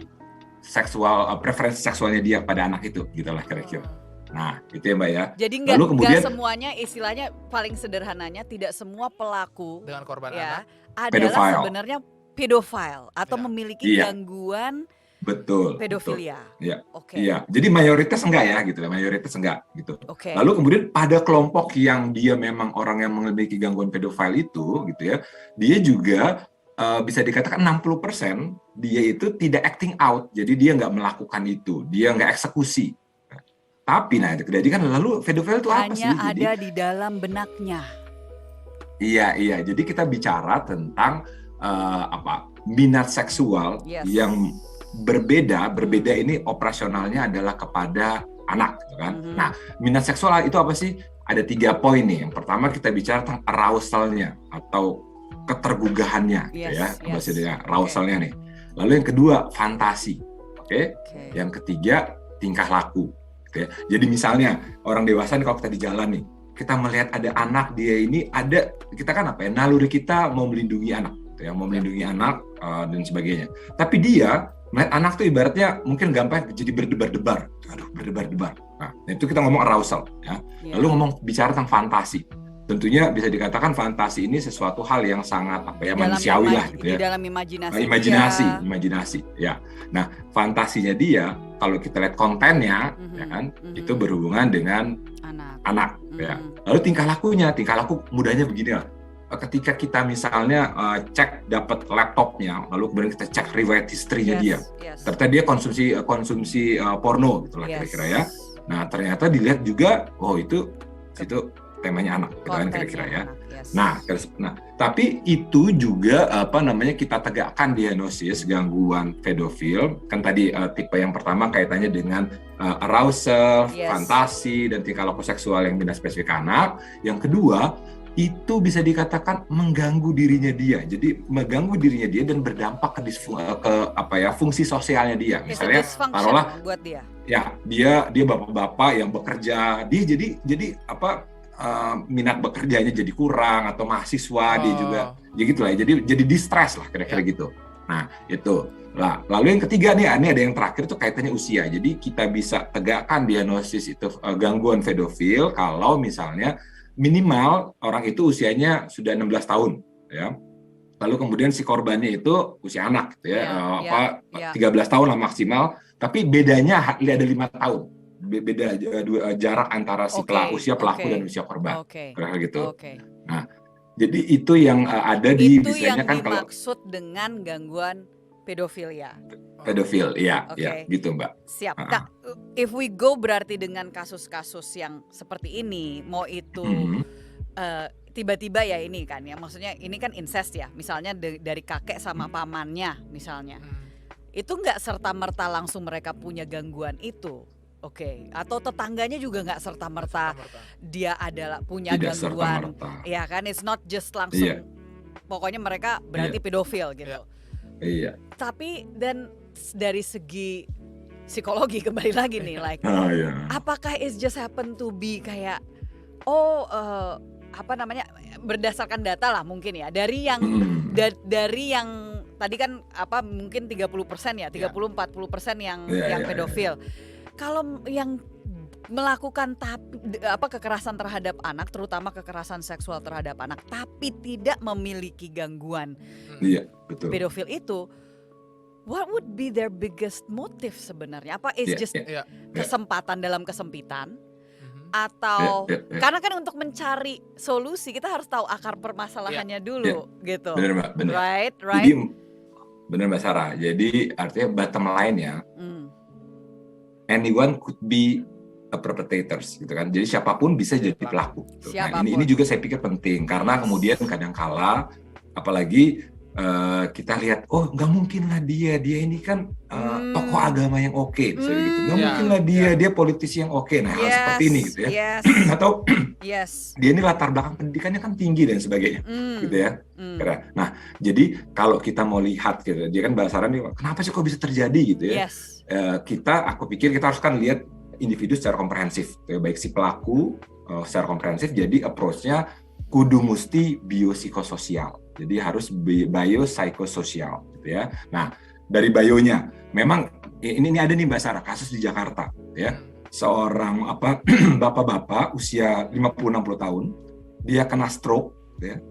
Speaker 2: seksual, preferensi seksualnya dia pada anak itu, gitulah kira-kira. Nah, itu ya Mbak ya.
Speaker 1: Jadi nggak semuanya, istilahnya paling sederhananya tidak semua pelaku
Speaker 3: dengan korban
Speaker 1: ya
Speaker 3: anak
Speaker 1: adalah
Speaker 2: pedophile.
Speaker 1: sebenarnya pedofile atau memiliki gangguan pedofilia.
Speaker 2: Iya.
Speaker 1: Oke.
Speaker 2: Iya. Jadi mayoritas enggak ya gitu, mayoritas enggak gitu.
Speaker 1: Oke.
Speaker 2: Lalu kemudian pada kelompok yang dia memang orang yang memiliki gangguan pedofile itu gitu ya, dia juga bisa dikatakan 60% dia itu tidak acting out, jadi dia nggak melakukan itu, dia nggak eksekusi. Tapi nah, jadi kan lalu pedofil itu apa sih?
Speaker 1: Hanya ada di dalam benaknya.
Speaker 2: Iya. Jadi kita bicara tentang minat seksual yang berbeda ini operasionalnya adalah kepada anak, gitu kan? Nah, minat seksual itu apa sih? Ada 3 poin nih. Yang pertama kita bicara tentang arousalnya atau ketergugahannya, bahasa dia arausalnya nih. Lalu yang kedua fantasi, Yang ketiga tingkah laku. Jadi misalnya orang dewasa nih, kalau kita di jalan nih, kita melihat ada anak dia ini ada, kita kan naluri kita mau melindungi anak, mau melindungi anak dan sebagainya. Tapi dia melihat anak tuh ibaratnya mungkin gampang jadi berdebar-debar, berdebar-debar. Nah, itu kita ngomong arousal, ya. Lalu ngomong bicara tentang fantasi. Tentunya bisa dikatakan fantasi ini sesuatu hal yang sangat manusiawi lah gitu ya.
Speaker 1: Di dalam imajinasi.
Speaker 2: Imajinasi ya. Nah, fantasinya dia kalau kita lihat kontennya ya kan, itu berhubungan dengan anak ya. Lalu tingkah laku mudahnya begini lah. Ketika kita misalnya cek dapat laptopnya, lalu kemudian kita cek riwayat history-nya dia. Ternyata dia konsumsi porno gitu lah kira-kira ya. Nah, ternyata dilihat juga itu temanya anak, gitu kan kira-kira ya. Nah, tapi itu juga kita tegakkan diagnosis gangguan pedofil. Kan tadi tipe yang pertama kaitannya dengan arousal, fantasi dan tingkah laku seksual yang beda spesifik anak. Yang kedua, itu bisa dikatakan mengganggu dirinya dia. Jadi mengganggu dirinya dia dan berdampak ke fungsi sosialnya dia. Misalnya taruhlah
Speaker 1: buat dia.
Speaker 2: Ya, dia bapak-bapak yang bekerja, dia jadi minat bekerjanya jadi kurang, atau mahasiswa dia juga ya gitu lah, jadi di-stress lah kira-kira gitu. Nah itu lah. Lalu yang ketiga nih, ini ada yang terakhir tuh kaitannya usia. Jadi kita bisa tegakkan diagnosis itu gangguan pedofil kalau misalnya minimal orang itu usianya sudah 16 tahun ya. Lalu kemudian si korbannya itu usia anak gitu ya, 13 tahun lah maksimal, tapi bedanya ada 5 tahun. Beda jarak antara si usia pelaku dan usia korban, kayak gitu. Nah, jadi itu yang ada di misalnya kan kalau
Speaker 1: dimaksud dengan gangguan pedofilia.
Speaker 2: Pedofil, ya, gitu Mbak.
Speaker 1: Siap. Nah, if we go berarti dengan kasus-kasus yang seperti ini, mau itu tiba-tiba ya ini kan ya, maksudnya ini kan incest ya, misalnya dari kakek sama pamannya misalnya, itu nggak serta-merta langsung mereka punya gangguan itu. Oke. Atau tetangganya juga nggak serta-merta
Speaker 3: serta-merta.
Speaker 1: dia adalah punya
Speaker 2: Tidak
Speaker 1: gangguan,
Speaker 2: serta-merta.
Speaker 1: ya kan? It's not just
Speaker 2: Iya,
Speaker 1: langsung pokoknya mereka berarti
Speaker 2: iya,
Speaker 1: pedofil gitu.
Speaker 2: iya.
Speaker 1: Tapi dan dari segi psikologi kembali lagi nih, like
Speaker 2: Iya.
Speaker 1: apakah it just happen to be kayak oh apa namanya berdasarkan data lah mungkin ya dari yang
Speaker 2: Mm.
Speaker 1: dari yang tadi kan apa mungkin 30% ya 30-40% yang
Speaker 2: Iya,
Speaker 1: yang
Speaker 2: iya,
Speaker 1: pedofil. Kalau yang melakukan apa kekerasan terhadap anak, terutama kekerasan seksual terhadap anak, tapi tidak memiliki gangguan
Speaker 2: Iya, betul.
Speaker 1: pedofil itu, what would be their biggest motive sebenarnya? Apa is
Speaker 2: Iya,
Speaker 1: just
Speaker 3: Iya.
Speaker 1: kesempatan dalam kesempitan?
Speaker 3: Mhm.
Speaker 1: Atau
Speaker 2: Iya, iya.
Speaker 1: karena kan untuk mencari solusi kita harus tahu akar permasalahannya dulu gitu.
Speaker 2: Benar Mbak, benar.
Speaker 1: Right?
Speaker 2: Jadi benar Mbak Sarah. Jadi artinya bottom line-nya
Speaker 1: Hmm.
Speaker 2: anyone could be a perpetrators gitu kan. Jadi siapapun bisa jadi pelaku. Gitu. Nah,
Speaker 1: Siapapun.
Speaker 2: ini juga saya pikir penting karena kemudian kadang-kala apalagi kita lihat oh nggak mungkin lah dia ini kan tokoh agama yang oke misalnya gitu. Nggak
Speaker 3: Ya,
Speaker 2: mungkin lah dia politisi yang oke. Nah, hal seperti ini gitu ya.
Speaker 1: Yes.
Speaker 2: Atau
Speaker 1: Yes.
Speaker 2: dia ini latar belakang pendidikannya kan tinggi dan sebagainya gitu ya. Nah, jadi kalau kita mau lihat gitu, dia kan bahasan nih, kenapa sih kok bisa terjadi gitu ya?
Speaker 1: Yes.
Speaker 2: Aku pikir kita harus kan lihat individu secara komprehensif, gitu ya. Baik si pelaku secara komprehensif, jadi approach-nya kudu mesti biopsikososial, jadi harus biopsikososial, gitu ya. Nah, dari bionya, memang ini ada nih Mbak Sarah, kasus di Jakarta, ya, seorang bapak-bapak usia 50-60 tahun, dia kena stroke, ya.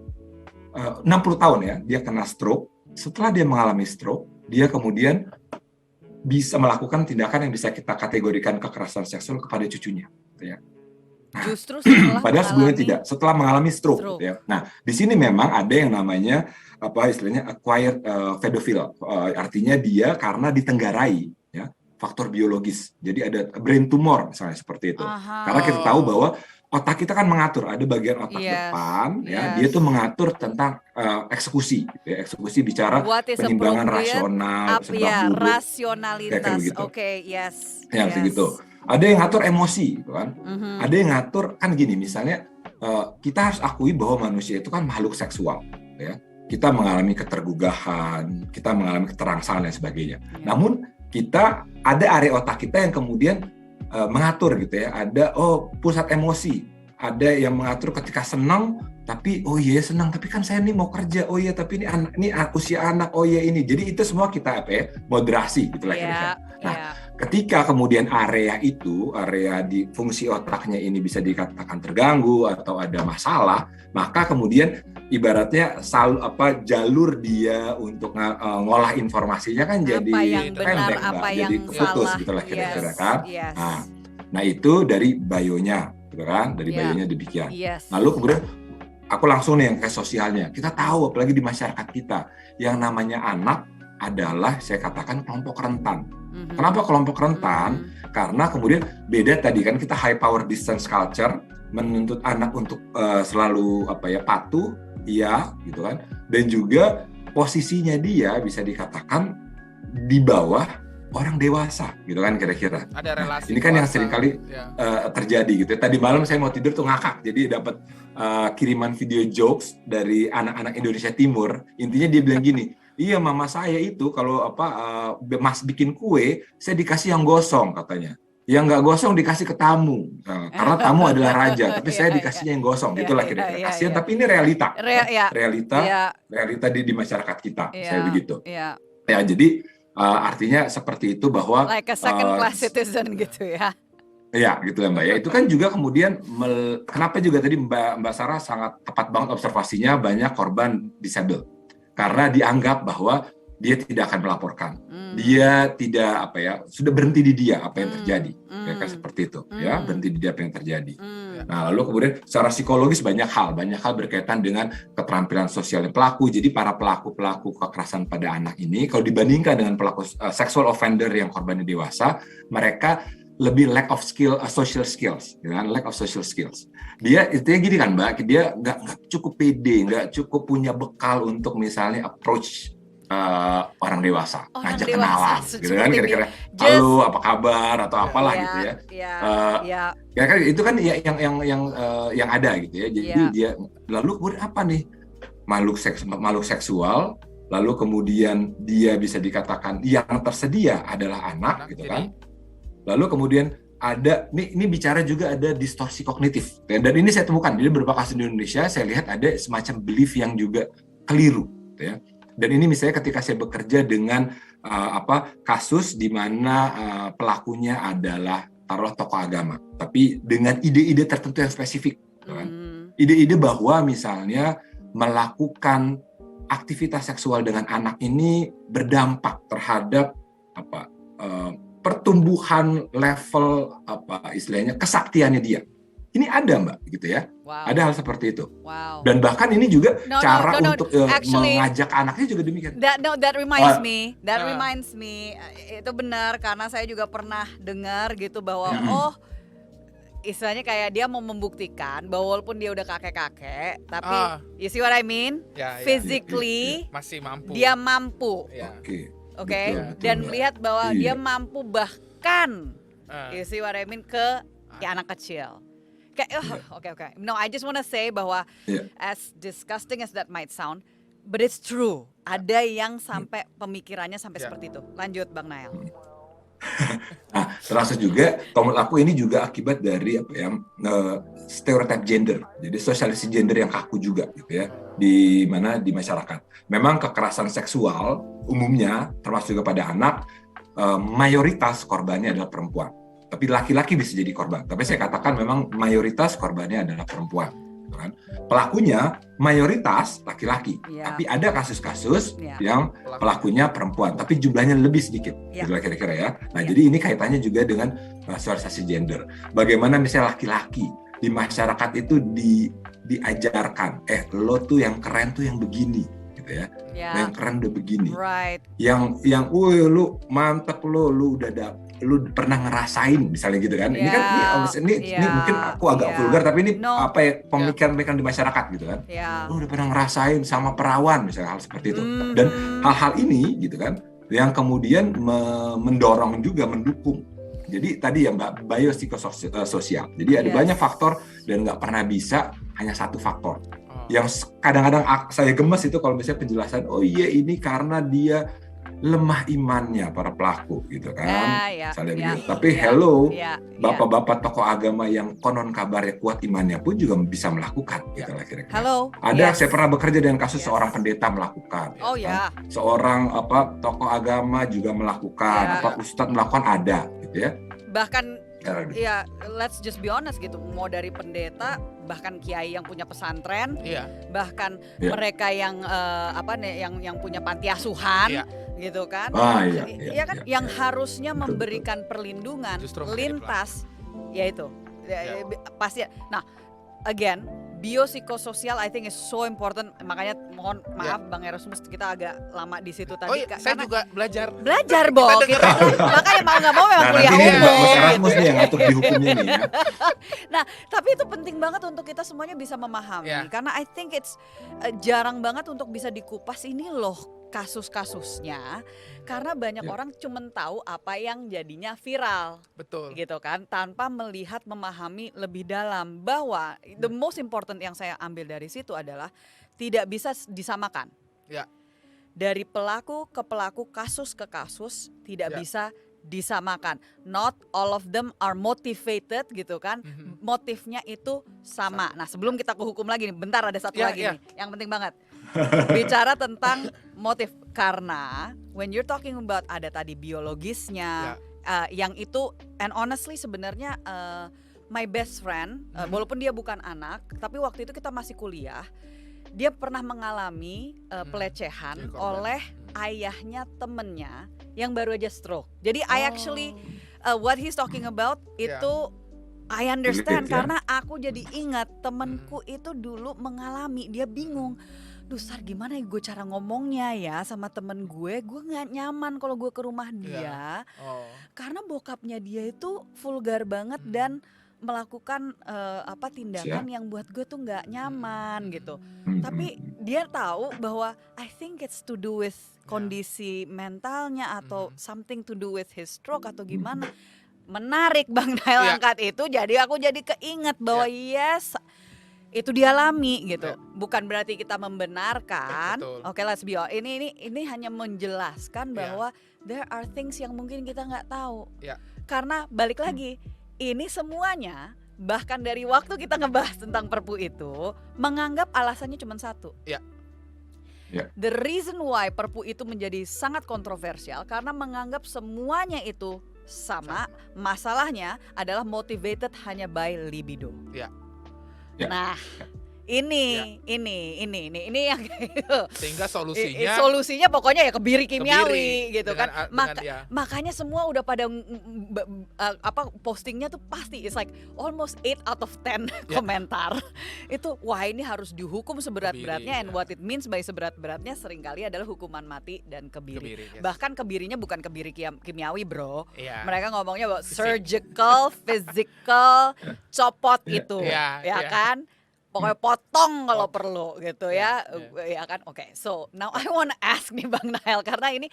Speaker 2: 60 tahun ya, dia kena stroke. Setelah dia mengalami stroke, dia kemudian bisa melakukan tindakan yang bisa kita kategorikan kekerasan seksual kepada cucunya, gitu ya.
Speaker 1: Justru setelah
Speaker 2: Padahal sebelumnya tidak, setelah mengalami stroke. Gitu ya. Nah, di sini memang ada yang namanya istilahnya acquired pedophile, artinya dia karena ditenggarai, ya, faktor biologis. Jadi ada brain tumor misalnya seperti itu. Karena kita tahu bahwa otak kita kan mengatur, ada bagian otak depan, ya, dia tuh mengatur tentang eksekusi, gitu ya. Eksekusi bicara penimbangan rasional,
Speaker 1: rasionalitas, oke, yes.
Speaker 2: Ya, begitu. Ada yang ngatur emosi, gitu kan. Ada yang ngatur kan gini, misalnya kita harus akui bahwa manusia itu kan makhluk seksual, ya. Kita mengalami ketergugahan, kita mengalami keterangsangan dan sebagainya. Namun kita ada area otak kita yang kemudian mengatur gitu ya. Ada pusat emosi, ada yang mengatur ketika senang, tapi senang, tapi kan saya nih mau kerja, tapi ini usia anak, ini. Jadi itu semua kita moderasi gitulah kira-kira. Nah, ketika kemudian area di fungsi otaknya ini bisa dikatakan terganggu atau ada masalah, maka kemudian ibaratnya jalur dia untuk ngolah informasinya kan jadi pendek, jadi keputus gitulah kira-kira kan. Nah, itu dari bionya, gitu kan? Dari bionya demikian. Lalu kemudian aku langsung nih yang ke sosialnya. Kita tahu apalagi di masyarakat kita yang namanya anak adalah saya katakan kelompok rentan. Kenapa kelompok rentan? Karena kemudian beda tadi kan kita high power distance culture menuntut anak untuk selalu patuh, iya gitu kan. Dan juga posisinya dia bisa dikatakan di bawah orang dewasa gitu kan kira-kira.
Speaker 3: Ada relasi.
Speaker 2: Ini kan yang seringkali terjadi gitu. Tadi malam saya mau tidur tuh ngakak. Jadi dapat kiriman video jokes dari anak-anak Indonesia Timur. Intinya dia bilang gini, iya mama saya itu kalau mas bikin kue, saya dikasih yang gosong katanya. Yang nggak gosong dikasih ke tamu, karena tamu adalah raja, tapi saya dikasihnya yang gosong. Itulah kira-kira kasihan, tapi ini realita, realita di masyarakat kita, saya begitu. Ya, jadi artinya seperti itu bahwa
Speaker 1: like a second class citizen gitu ya.
Speaker 2: Ya, gitu ya Mbak. Ya, itu kan juga kemudian kenapa juga tadi Mbak Sarah sangat tepat banget observasinya banyak korban disable. Karena dianggap bahwa dia tidak akan melaporkan. Dia tidak sudah berhenti di dia apa yang terjadi. Ya kan seperti itu, ya, berhenti di dia apa yang terjadi. Nah, lalu kemudian secara psikologis banyak hal berkaitan dengan keterampilan sosial pelaku. Jadi para pelaku kekerasan pada anak ini kalau dibandingkan dengan pelaku sexual offender yang korbannya dewasa, mereka lebih lack of social skills, lack of social skills. Dia itu gini kan Mbak, dia nggak cukup pede, nggak cukup punya bekal untuk misalnya approach orang dewasa,
Speaker 1: Orang
Speaker 2: ngajak
Speaker 1: dewasa,
Speaker 2: kenalan, gitu kan
Speaker 1: seperti
Speaker 2: kira-kira,
Speaker 1: just
Speaker 2: halo apa kabar atau apalah
Speaker 1: ya,
Speaker 2: gitu ya.
Speaker 1: ya,
Speaker 2: Eh,
Speaker 1: ya,
Speaker 2: Ya kan itu kan yang ada gitu ya. Jadi
Speaker 1: ya.
Speaker 2: dia lalu kemudian apa nih? Makhluk seksual, lalu kemudian dia bisa dikatakan yang tersedia adalah anak gitu
Speaker 3: jadi
Speaker 2: kan. Lalu kemudian ada ini bicara juga ada distorsi kognitif. Dan ini saya temukan di beberapa kasus di Indonesia, saya lihat ada semacam belief yang juga keliru gitu ya. Dan ini misalnya ketika saya bekerja dengan kasus di mana pelakunya adalah taruhlah tokoh agama, tapi dengan ide-ide tertentu yang spesifik, gitu kan. Ide-ide bahwa misalnya melakukan aktivitas seksual dengan anak ini berdampak terhadap pertumbuhan level istilahnya kesaktiannya dia. Ini ada Mbak, gitu ya.
Speaker 1: Wow.
Speaker 2: Ada hal seperti itu.
Speaker 1: Wow.
Speaker 2: Dan bahkan ini juga cara
Speaker 1: No.
Speaker 2: untuk
Speaker 1: Actually,
Speaker 2: mengajak anaknya juga demikian.
Speaker 1: That reminds me. That reminds me. Itu benar karena saya juga pernah dengar gitu bahwa istilahnya kayak dia mau membuktikan bahwa walaupun dia udah kakek-kakek, tapi you see what I mean? Physically
Speaker 3: masih mampu.
Speaker 1: dia mampu. Oke. Dan melihat bahwa dia mampu bahkan you see what I mean ke anak kecil. Kayak oke. No, I just wanna say bahwa as disgusting as that might sound, but it's true. Ada yang sampai pemikirannya sampai seperti itu. Lanjut Bang Nael.
Speaker 2: Nah, termasuk juga kalau menurut aku ini juga akibat dari stereotip gender. Jadi sosialisasi gender yang kaku juga gitu ya di masyarakat. Memang kekerasan seksual umumnya termasuk juga pada anak mayoritas korbannya adalah perempuan. Tapi laki-laki bisa jadi korban. Tapi saya katakan memang mayoritas korbannya adalah perempuan. Gitu kan. Pelakunya mayoritas laki-laki. Tapi ada kasus-kasus yang pelakunya perempuan. Tapi jumlahnya lebih sedikit. Gitu kira-kira ya. Nah jadi ini kaitannya juga dengan sosialisasi gender. Bagaimana misalnya laki-laki di masyarakat itu diajarkan. Lo tuh yang keren tuh yang begini. Gitu ya. Yang keren udah begini.
Speaker 1: Right.
Speaker 2: Yang lu mantep lu udah lu pernah ngerasain misalnya gitu kan. Ini kan ini mungkin aku agak vulgar tapi ini pemikiran di masyarakat gitu kan. Lu udah pernah ngerasain sama perawan misalnya hal seperti itu. Dan hal-hal ini gitu kan yang kemudian mendorong juga mendukung. Jadi tadi ya Mbak biopsikososial. Jadi ada banyak faktor dan nggak pernah bisa hanya satu faktor. Yang kadang-kadang saya gemes itu kalau misalnya penjelasan ini karena dia lemah imannya para pelaku gitu kan. Tapi bapak-bapak tokoh agama yang konon kabarnya kuat imannya pun juga bisa melakukan gitu lah kira-kira. Saya pernah bekerja dengan kasus seorang pendeta melakukan. Seorang tokoh agama juga melakukan, ustadz melakukan ada gitu ya.
Speaker 1: Bahkan let's just be honest gitu, mau dari pendeta bahkan kiai yang punya pesantren, bahkan mereka yang yang punya panti asuhan, gitu kan, yang harusnya memberikan perlindungan lintas, yaitu pasti. Nah, again, biopsikososial I think is so important. Makanya mohon maaf Bang Erasmus kita agak lama di situ tadi.
Speaker 3: Saya juga belajar
Speaker 1: Bo. Makanya mau nggak mau memang kuliah umum.
Speaker 2: Mas Erasmus nih yang ngatur di hukumnya nih ya.
Speaker 1: Nah, tapi itu penting banget untuk kita semuanya bisa memahami. Karena I think it's jarang banget untuk bisa dikupas ini loh kasus-kasusnya, karena banyak orang cuma tahu apa yang jadinya viral.
Speaker 3: Betul.
Speaker 1: Gitu kan, tanpa melihat, memahami lebih dalam bahwa the most important yang saya ambil dari situ adalah tidak bisa disamakan. Dari pelaku ke pelaku, kasus ke kasus tidak bisa disamakan. Not all of them are motivated gitu kan. Motifnya itu sama. Nah, sebelum kita ke hukum lagi nih, bentar ada satu lagi nih yang penting banget. Bicara tentang motif, karena when you're talking about ada tadi biologisnya, yang itu and honestly sebenarnya my best friend, walaupun dia bukan anak, tapi waktu itu kita masih kuliah, dia pernah mengalami pelecehan oleh ayahnya temennya yang baru aja stroke. Jadi I actually what he's talking about itu I understand karena aku jadi ingat temenku itu dulu mengalami, dia bingung. Duh Sar, gimana ya gue cara ngomongnya ya sama temen gue gak nyaman kalau gue ke rumah dia. Karena bokapnya dia itu vulgar banget dan melakukan tindakan yang buat gue tuh nggak nyaman gitu.
Speaker 2: Hmm,
Speaker 1: Tapi dia tahu bahwa I think it's to do with kondisi mentalnya atau something to do with his stroke atau gimana. Menarik Bang Nail
Speaker 3: Iya.
Speaker 1: angkat itu, jadi aku jadi keinget bahwa yes, itu dialami gitu.
Speaker 3: Iya.
Speaker 1: Bukan berarti kita membenarkan.
Speaker 3: Betul.
Speaker 1: Oke, let's be honest. Ini hanya menjelaskan
Speaker 3: Iya.
Speaker 1: bahwa there are things yang mungkin kita nggak tahu.
Speaker 3: Iya.
Speaker 1: Karena balik lagi, ini semuanya bahkan dari waktu kita ngebahas tentang Perpu itu menganggap alasannya cuma satu.
Speaker 3: Iya.
Speaker 2: Ya.
Speaker 1: The reason why Perpu itu menjadi sangat kontroversial karena menganggap semuanya itu sama. Masalahnya adalah motivated hanya by libido.
Speaker 3: Ya.
Speaker 2: Ya.
Speaker 1: Nah, ini yang
Speaker 3: Sehingga solusinya
Speaker 1: solusinya pokoknya ya kebiri kimiawi
Speaker 3: kebiri
Speaker 1: gitu
Speaker 3: dengan-
Speaker 1: kan.
Speaker 3: dengan dia.
Speaker 1: Makanya semua udah pada postingnya tuh pasti it's like almost 8 out of 10
Speaker 3: Ya.
Speaker 1: komentar. Itu wah ini harus dihukum seberat-beratnya,
Speaker 3: Kebiri,
Speaker 1: and
Speaker 3: ya.
Speaker 1: what it means by seberat-beratnya seringkali adalah hukuman mati dan kebiri.
Speaker 3: Kebiri, yes.
Speaker 1: Bahkan kebirinya bukan kebiri kimiawi, bro.
Speaker 3: Iya.
Speaker 1: Mereka ngomongnya about
Speaker 3: Fisik.
Speaker 1: surgical, physical, copot
Speaker 2: Iya.
Speaker 1: itu,
Speaker 3: Iya,
Speaker 1: ya
Speaker 3: iya.
Speaker 1: kan? Pokoknya potong kalau perlu gitu ya,
Speaker 3: Iya,
Speaker 1: ya kan? Oke, so now I wanna ask nih Bang Nael karena ini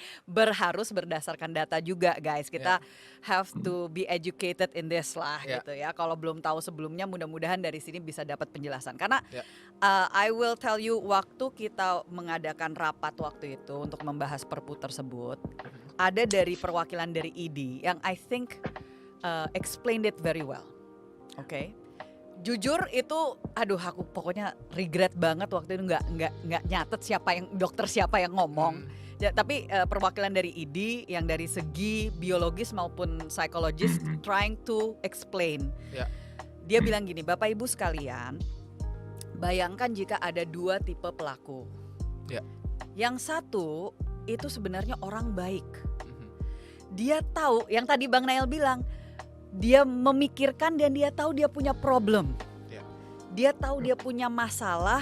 Speaker 1: harus berdasarkan data juga guys. Kita have to be educated in this lah
Speaker 3: Iya.
Speaker 1: gitu ya. Kalau belum tahu sebelumnya, mudah-mudahan dari sini bisa dapat penjelasan. Karena
Speaker 3: Iya.
Speaker 1: I will tell you waktu kita mengadakan rapat waktu itu untuk membahas Perpu tersebut, ada dari perwakilan dari ID yang I think explained it very well. Oke. Jujur itu, aduh aku pokoknya regret banget waktu itu nggak nyatet dokter siapa yang ngomong. Ya, tapi perwakilan dari ID yang dari segi biologis maupun psikologis trying to explain.
Speaker 3: Ya.
Speaker 1: Dia bilang gini, Bapak Ibu sekalian, bayangkan jika ada 2 tipe pelaku.
Speaker 3: Ya.
Speaker 1: Yang satu itu sebenarnya orang baik.
Speaker 3: Mhm.
Speaker 1: Dia tahu, yang tadi Bang Nael bilang, dia memikirkan dan dia tahu dia punya problem.
Speaker 3: Ya.
Speaker 1: Dia tahu dia punya masalah,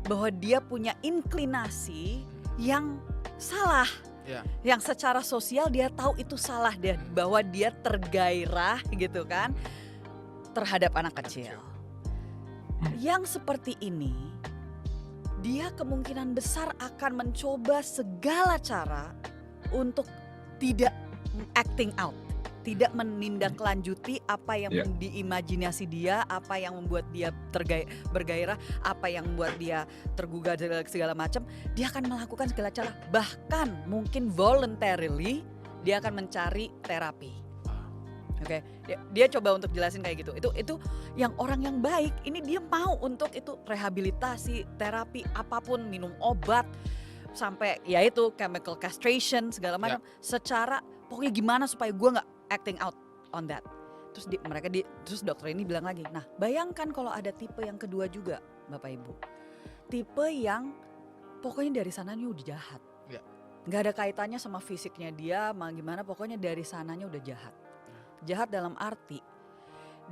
Speaker 1: bahwa dia punya inklinasi yang salah.
Speaker 3: Ya.
Speaker 1: Yang secara sosial dia tahu itu salah, dan bahwa dia tergairah gitu kan terhadap anak kecil. Yang seperti ini, dia kemungkinan besar akan mencoba segala cara untuk tidak acting out, tidak menindaklanjuti apa yang
Speaker 2: Ya.
Speaker 1: diimajinasi dia, apa yang membuat dia bergairah, apa yang membuat dia tergugah segala macam. Dia akan melakukan segala cara, bahkan mungkin voluntarily dia akan mencari terapi. Oke, dia coba untuk jelasin kayak gitu. Itu yang orang yang baik. Ini dia mau untuk itu rehabilitasi, terapi, apapun, minum obat, sampai ya itu chemical castration segala macam. Secara pokoknya gimana supaya gue nggak acting out on that. Terus terus dokter ini bilang lagi, nah bayangkan kalau ada tipe yang kedua juga, Bapak Ibu. Tipe yang pokoknya dari sananya udah jahat.
Speaker 3: Ya.
Speaker 1: Nggak ada kaitannya sama fisiknya dia, gimana, pokoknya dari sananya udah jahat. Jahat dalam arti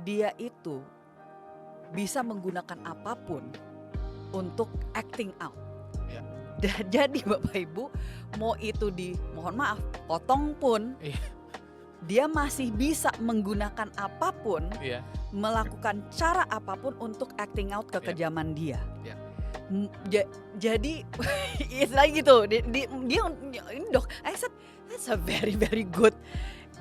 Speaker 1: dia itu bisa menggunakan apapun untuk acting out.
Speaker 3: Ya.
Speaker 1: Jadi Bapak Ibu, mau itu mohon maaf, potong pun,
Speaker 3: Iya.
Speaker 1: dia masih bisa menggunakan apapun,
Speaker 3: Iya.
Speaker 1: melakukan cara apapun untuk acting out kekejaman dia.
Speaker 3: Iya.
Speaker 1: Jadi istilah gitu, dia ini dok, I said that's a very very good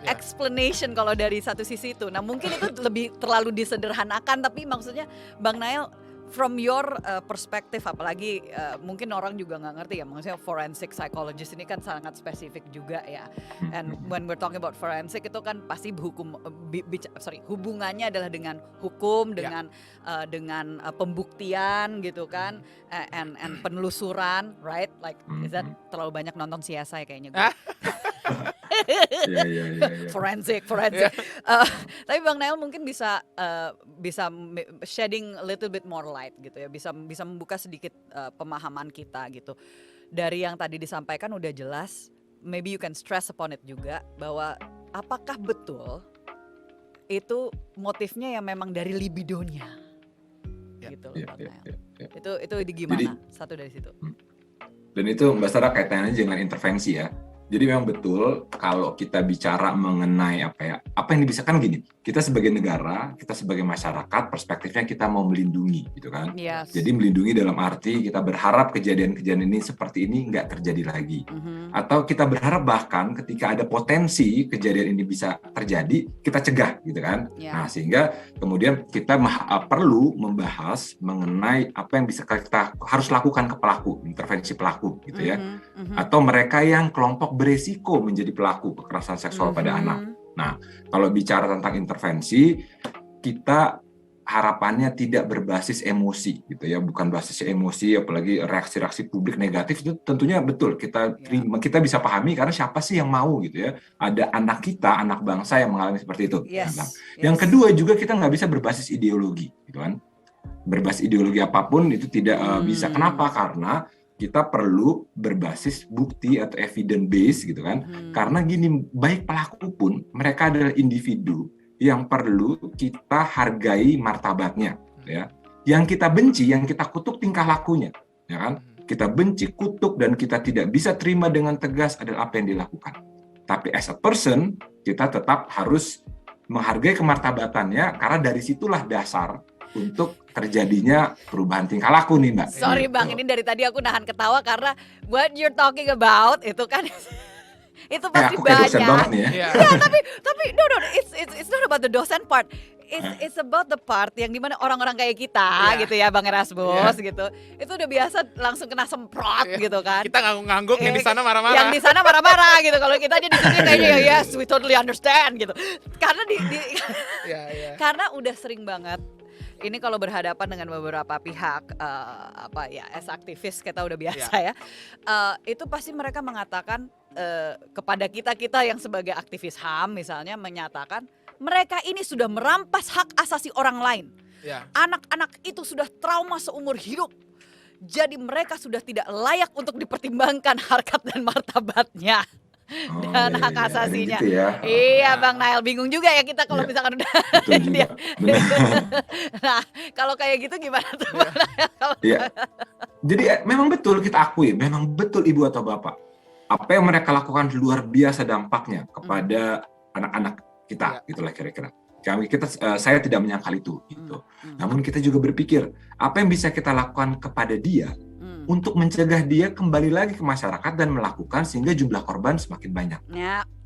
Speaker 3: Ya.
Speaker 1: explanation kalau dari satu sisi itu. Nah mungkin itu lebih terlalu disederhanakan, tapi maksudnya Bang Nael, from your perspective, apalagi mungkin orang juga nggak ngerti ya, maksudnya forensic psychologist ini kan sangat spesifik juga ya. And when we're talking about forensic itu kan pasti hubungannya adalah dengan hukum, dengan pembuktian gitu kan, and penelusuran, right? Like is that terlalu banyak nonton CSI kayaknya gue.
Speaker 2: Iya.
Speaker 1: Forensik. Tapi Bang Nael mungkin bisa shedding a little bit more light gitu ya, bisa membuka sedikit pemahaman kita gitu. Dari yang tadi disampaikan udah jelas, maybe you can stress upon it juga, bahwa apakah betul itu motifnya yang memang dari libidonya, gitu loh Bang Nael. Itu gimana? Satu dari situ.
Speaker 2: Dan itu Mbak Sarah kaitannya dengan intervensi ya. Jadi memang betul kalau kita bicara mengenai apa yang dibisakan gini, kita sebagai negara, kita sebagai masyarakat, perspektifnya kita mau melindungi, gitu kan.
Speaker 1: Yes.
Speaker 2: Jadi melindungi dalam arti kita berharap kejadian-kejadian ini seperti ini nggak terjadi lagi. Atau kita berharap bahkan ketika ada potensi kejadian ini bisa terjadi, kita cegah, gitu kan. Nah, sehingga kemudian kita perlu membahas mengenai apa yang bisa kita harus lakukan ke pelaku, intervensi pelaku, gitu ya. Atau mereka yang kelompok beresiko menjadi pelaku kekerasan seksual pada anak. Nah, kalau bicara tentang intervensi, kita harapannya tidak berbasis emosi, gitu ya, bukan basis emosi, apalagi reaksi-reaksi publik negatif itu tentunya betul kita terima, kita bisa pahami karena siapa sih yang mau, gitu ya, ada anak kita, anak bangsa yang mengalami seperti itu. Yang kedua juga kita nggak bisa berbasis ideologi, gitu kan, berbasis ideologi apapun itu tidak bisa. Kenapa? Karena kita perlu berbasis bukti atau evidence base, gitu kan. Karena gini, baik pelaku pun mereka adalah individu yang perlu kita hargai martabatnya, ya. Yang kita benci, yang kita kutuk tingkah lakunya, ya kan. Kita benci, kutuk, dan kita tidak bisa terima dengan tegas adalah apa yang dilakukan. Tapi as a person, kita tetap harus menghargai kemartabatannya karena dari situlah dasar untuk terjadinya perubahan tingkah laku nih, Mbak.
Speaker 1: Sorry Bang, ini dari tadi aku nahan ketawa karena what you're talking about itu kan itu pasti
Speaker 2: aku kayak dosen
Speaker 1: banyak.
Speaker 2: banget nih ya.
Speaker 1: Yeah, tapi no, it's not about the dosen part. It's about the part yang dimana orang-orang kayak kita gitu ya, Bang Erasmus gitu. Itu udah biasa langsung kena semprot gitu kan.
Speaker 3: Kita ngangguk-ngangguk, yang di sana marah-marah.
Speaker 1: Yang di sana marah-marah gitu. Kalau kita aja di sini kayaknya yes, we totally understand gitu. Karena karena udah sering banget. Ini kalau berhadapan dengan beberapa pihak as aktivis kita udah biasa ya. Itu pasti mereka mengatakan kepada kita yang sebagai aktivis HAM misalnya menyatakan mereka ini sudah merampas hak asasi orang lain. Anak-anak itu sudah trauma seumur hidup. Jadi mereka sudah tidak layak untuk dipertimbangkan harkat dan martabatnya. Dan hak asasinya.
Speaker 2: Gitu ya.
Speaker 1: Iya Bang Nael, bingung juga ya kita kalau misalkan udah Nah, kalau kayak gitu gimana tuh Bang Nael?
Speaker 2: Jadi memang betul kita akui, memang betul Ibu atau Bapak, apa yang mereka lakukan luar biasa dampaknya kepada anak-anak kita, gitulah kira-kira. Saya tidak menyangkal itu, gitu. Namun kita juga berpikir apa yang bisa kita lakukan kepada dia untuk mencegah dia kembali lagi ke masyarakat dan melakukan sehingga jumlah korban semakin banyak.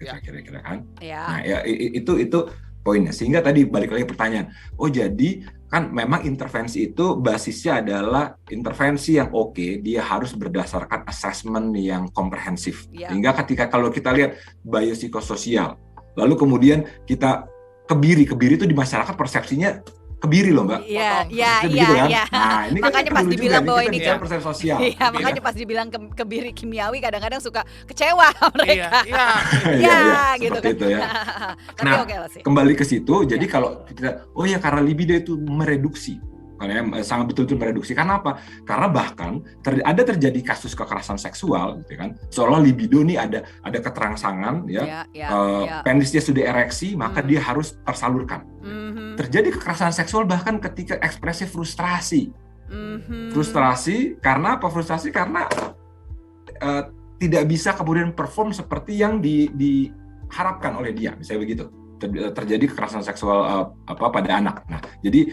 Speaker 2: Kira-kira kan. Nah, itu poinnya. Sehingga tadi balik lagi pertanyaan. Oh, jadi kan memang intervensi itu basisnya adalah intervensi yang oke, dia harus berdasarkan assessment yang komprehensif. Sehingga kalau kita lihat biopsikososial, lalu kemudian kita kebiri itu di masyarakat persepsinya kebiri loh Mbak.
Speaker 1: Iya. Nah, ini makanya pas dibilang bahwa ini
Speaker 2: kan persepsi sosial.
Speaker 1: Iya, makanya pas dibilang kebiri kimiawi kadang-kadang suka kecewa mereka. Gitu kan.
Speaker 2: Itu ya. Nah, kembali ke situ. Jadi kalau kita karena libido itu mereduksi. Karena sangat betul-betul mereduksi. Karena apa? Karena bahkan ada terjadi kasus kekerasan seksual, gitu kan? Seolah libido nih ada keterangsangan, penisnya sudah ereksi, maka dia harus tersalurkan. Terjadi kekerasan seksual bahkan ketika ekspresi frustrasi. Frustrasi karena apa? Frustrasi karena tidak bisa kemudian perform seperti yang diharapkan oleh dia, misalnya begitu. Terjadi kekerasan seksual pada anak. Nah, jadi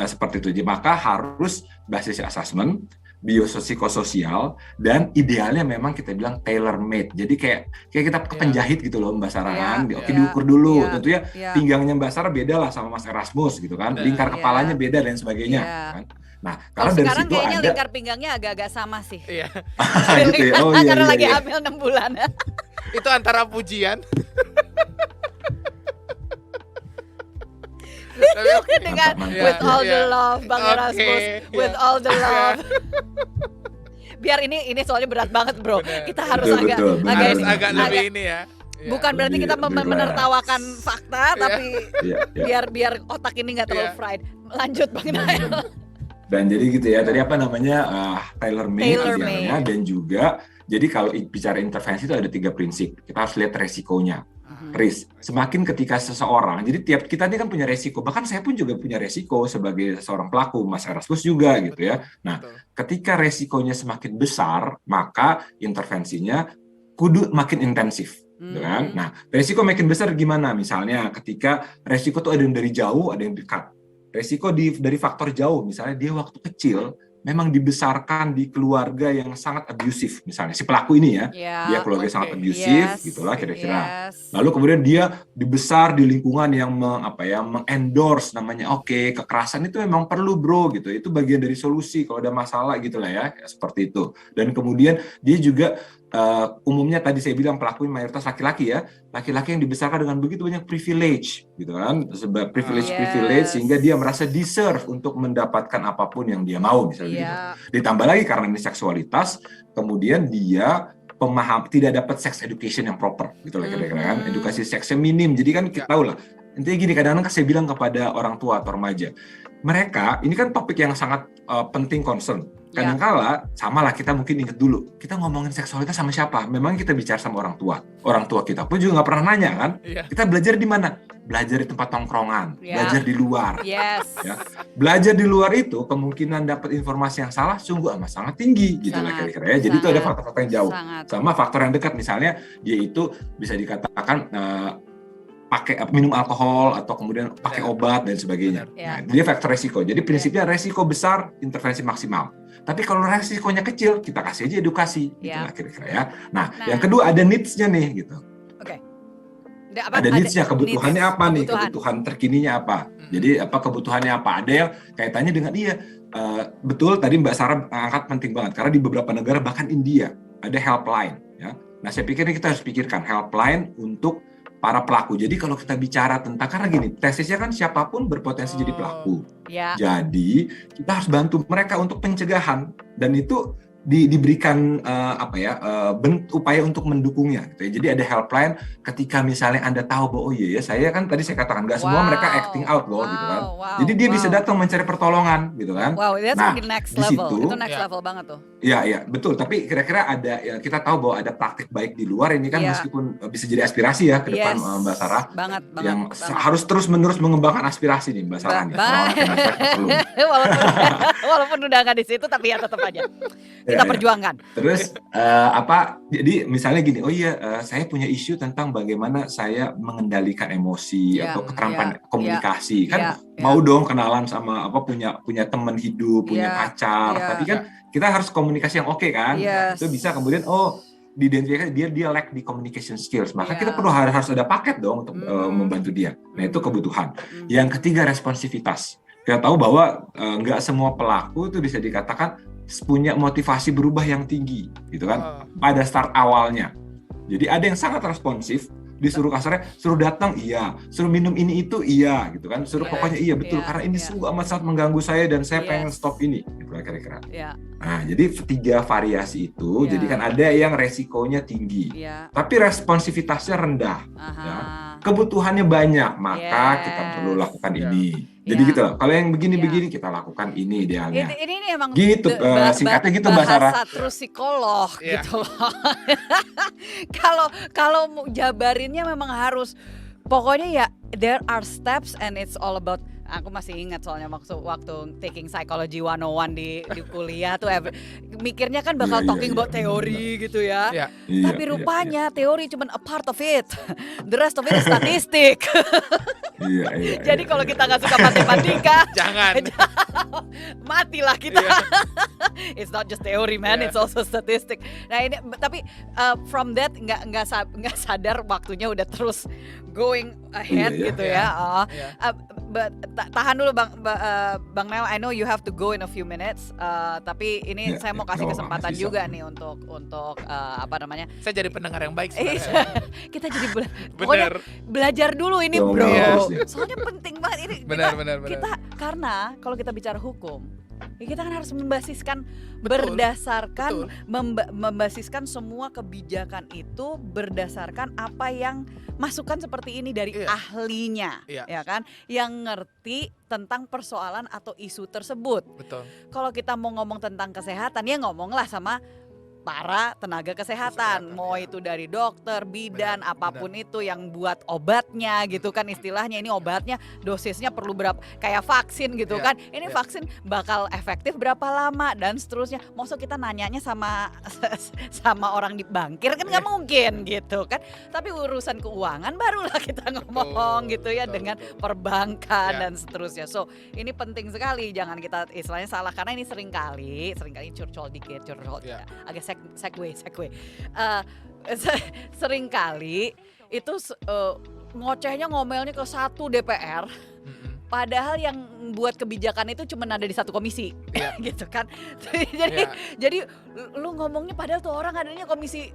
Speaker 2: seperti itu. Maka harus basis assessment, biopsikososial, dan idealnya memang kita bilang tailor made. Jadi kayak kita ke penjahit gitu loh Mbak Sarah kan. Diukur dulu. Tentunya pinggangnya Mbak Sarah beda lah sama Mas Erasmus gitu kan. Lingkar kepalanya beda dan sebagainya. Kan? Nah,
Speaker 1: kalau sekarang kayaknya lingkar pinggangnya agak-agak sama sih.
Speaker 2: Gitu ya?
Speaker 1: Karena lagi hamil 6 bulan.
Speaker 3: Itu antara pujian.
Speaker 1: Dengan with all the love Bang Erasmus, with all the love. Biar ini soalnya berat banget bro. Kita harus agak
Speaker 3: lebih ini ya.
Speaker 1: Bukan berarti kita menertawakan fakta, tapi biar otak ini nggak terlalu fried. Lanjut Bang Nael.
Speaker 2: Dan jadi gitu ya. Tadi apa namanya tailor made idealnya, dan juga jadi kalau bicara intervensi itu ada 3 prinsip. Kita harus lihat resikonya. Risk. Semakin ketika seseorang, jadi tiap kita ini kan punya resiko, bahkan saya pun juga punya resiko sebagai seorang pelaku, Mas Erasmus juga gitu ya. Nah, ketika resikonya semakin besar, maka intervensinya kudu makin intensif. Gitu kan? Nah, resiko makin besar gimana? Misalnya ketika resiko tuh ada yang dari jauh, ada yang dekat. Resiko dari faktor jauh, misalnya dia waktu kecil memang dibesarkan di keluarga yang sangat abusive, misalnya si pelaku ini ya, dia keluarga sangat abusive, gitulah kira-kira. Lalu kemudian dia dibesar di lingkungan yang mengendorse namanya kekerasan itu memang perlu bro gitu, itu bagian dari solusi kalau ada masalah gitulah ya, seperti itu. Dan kemudian dia juga umumnya tadi saya bilang pelaku mayoritas laki-laki ya, laki-laki yang dibesarkan dengan begitu banyak privilege gitu kan, sebab privilege sehingga dia merasa deserve untuk mendapatkan apapun yang dia mau misalnya gitu. Ditambah lagi karena ini seksualitas, kemudian dia tidak dapat sex education yang proper gitu lah kira-kira kan, edukasi seksnya minim. Jadi kan kita tahu lah, intinya gini, kadang-kadang saya bilang kepada orang tua atau remaja, mereka ini kan topik yang sangat penting, concern. Kadang-kala sama lah, kita mungkin ingat dulu, kita ngomongin seksualitas sama siapa? Memang kita bicara sama orang tua. Orang tua kita pun juga nggak pernah nanya kan? Kita belajar di mana? Belajar di tempat tongkrongan, belajar di luar. Ya. Belajar di luar itu kemungkinan dapat informasi yang salah sungguh amat sangat tinggi gitu lah kira-kira ya. Jadi itu ada faktor-faktor yang jauh. Sama faktor yang dekat, misalnya dia itu bisa dikatakan pakai minum alkohol atau kemudian pakai obat dan sebagainya. Nah, dia faktor resiko. Jadi prinsipnya resiko besar, intervensi maksimal. Tapi kalau resikonya kecil, kita kasih aja edukasi, gitulah kira-kira ya. Nah, yang kedua ada needs-nya nih, gitu. Ada needs-nya, kebutuhannya apa nih? Kebutuhan terkininya apa? Jadi kebutuhannya apa? Ada yang kaitannya dengan betul tadi Mbak Sarah angkat penting banget karena di beberapa negara bahkan India ada helpline ya. Nah, saya pikir ini kita harus pikirkan helpline untuk para pelaku. Jadi kalau kita bicara tentang, karena gini, tesisnya kan siapapun berpotensi jadi pelaku. Jadi kita harus bantu mereka untuk pencegahan, dan itu diberikan upaya untuk mendukungnya gitu ya. Jadi ada helpline ketika misalnya Anda tahu bahwa saya kan tadi saya katakan nggak semua mereka acting out loh gitu kan. Jadi dia bisa datang mencari pertolongan gitu kan.
Speaker 1: Nah, next level. Itu next level banget tuh.
Speaker 2: Iya, betul. Tapi kira-kira ada kita tahu bahwa ada praktik baik di luar ini kan, meskipun bisa jadi aspirasi ya ke depan Mbak Sarah.
Speaker 1: Banget.
Speaker 2: Harus terus-menerus mengembangkan aspirasi nih Mbak Sarah nih.
Speaker 1: Walaupun udah nggak di situ tapi ya tetap aja. Kita perjuangkan.
Speaker 2: Terus jadi misalnya gini, saya punya isu tentang bagaimana saya mengendalikan emosi atau keterampilan komunikasi. Kan mau dong kenalan sama punya teman hidup, punya pacar, tapi kan kita harus komunikasi yang oke kan. Itu bisa kemudian diidentifikasi dia lack di communication skills. Maka kita perlu harus ada paket dong untuk membantu dia. Nah, itu kebutuhan. Yang ketiga, responsivitas. Kita tahu bahwa nggak semua pelaku itu bisa dikatakan punya motivasi berubah yang tinggi, gitu kan? Pada start awalnya. Jadi ada yang sangat responsif, disuruh kasarnya, suruh datang iya, suruh minum ini itu iya, gitu kan? Suruh pokoknya iya betul, karena ini sungguh amat sangat mengganggu saya dan saya pengen stop ini, gitu lah kira-kira. Nah, jadi 3 variasi itu, jadi kan ada yang resikonya tinggi, tapi responsivitasnya rendah. Ya. Kebutuhannya banyak, maka kita perlu lakukan ini. Jadi gitu loh. Kalau yang begini-begini kita lakukan ini idealnya.
Speaker 1: Ini emang
Speaker 2: gitu singkatnya gitu Mbak Sarah.
Speaker 1: Bahasa terus psikolog gitu loh. Kalau jabarinnya memang harus, pokoknya ya there are steps and it's all about. Aku masih ingat soalnya waktu taking psychology 101 di kuliah tuh mikirnya kan bakal talking about teori gitu ya. Tapi rupanya teori cuma a part of it. The rest of it is statistik. Jadi kalau kita nggak suka matematika, jangan. Matilah kita. It's not just theory man, it's also statistik. Nah ini tapi from that nggak sadar waktunya udah terus going ahead gitu ya. Tahan dulu Bang Nel, I know you have to go in a few minutes. Tapi ini saya mau kasih kesempatan juga nih untuk
Speaker 3: Saya jadi pendengar yang baik sebenarnya.
Speaker 1: Kita jadi pokoknya belajar dulu ini bro. Soalnya penting banget ini.
Speaker 3: Benar.
Speaker 1: Kita karena kalau kita bicara hukum, kita kan harus membasiskan membasiskan semua kebijakan itu berdasarkan apa yang masukan seperti ini dari ahlinya, ya kan, yang ngerti tentang persoalan atau isu tersebut.
Speaker 3: Betul.
Speaker 1: Kalau kita mau ngomong tentang kesehatan, ya ngomonglah sama para tenaga kesehatan, mau
Speaker 3: ya.
Speaker 1: itu dari dokter, bidan,
Speaker 3: Benar,
Speaker 1: apapun itu yang buat obatnya gitu kan istilahnya, ini obatnya dosisnya perlu berapa, kayak vaksin gitu
Speaker 3: Iya,
Speaker 1: kan, ini
Speaker 3: iya.
Speaker 1: vaksin bakal efektif berapa lama dan seterusnya. Maksud kita nanyanya sama sama orang di bankir kan nggak
Speaker 3: Iya.
Speaker 1: mungkin gitu kan, tapi urusan keuangan barulah kita ngomong gitu ya,
Speaker 3: betul,
Speaker 1: dengan
Speaker 3: betul.
Speaker 1: perbankan
Speaker 3: Ya.
Speaker 1: dan seterusnya. So ini penting sekali, jangan kita istilahnya salah, karena ini seringkali curcol dikit,
Speaker 3: Ya.
Speaker 1: agak segue. Seringkali itu ngocehnya ngomelnya ke satu DPR,
Speaker 3: Mm-mm.
Speaker 1: padahal yang buat kebijakan itu cuma ada di satu komisi,
Speaker 3: Iya.
Speaker 1: gitu kan. Jadi
Speaker 3: Iya.
Speaker 1: jadi lu ngomongnya padahal tuh orang adanya komisi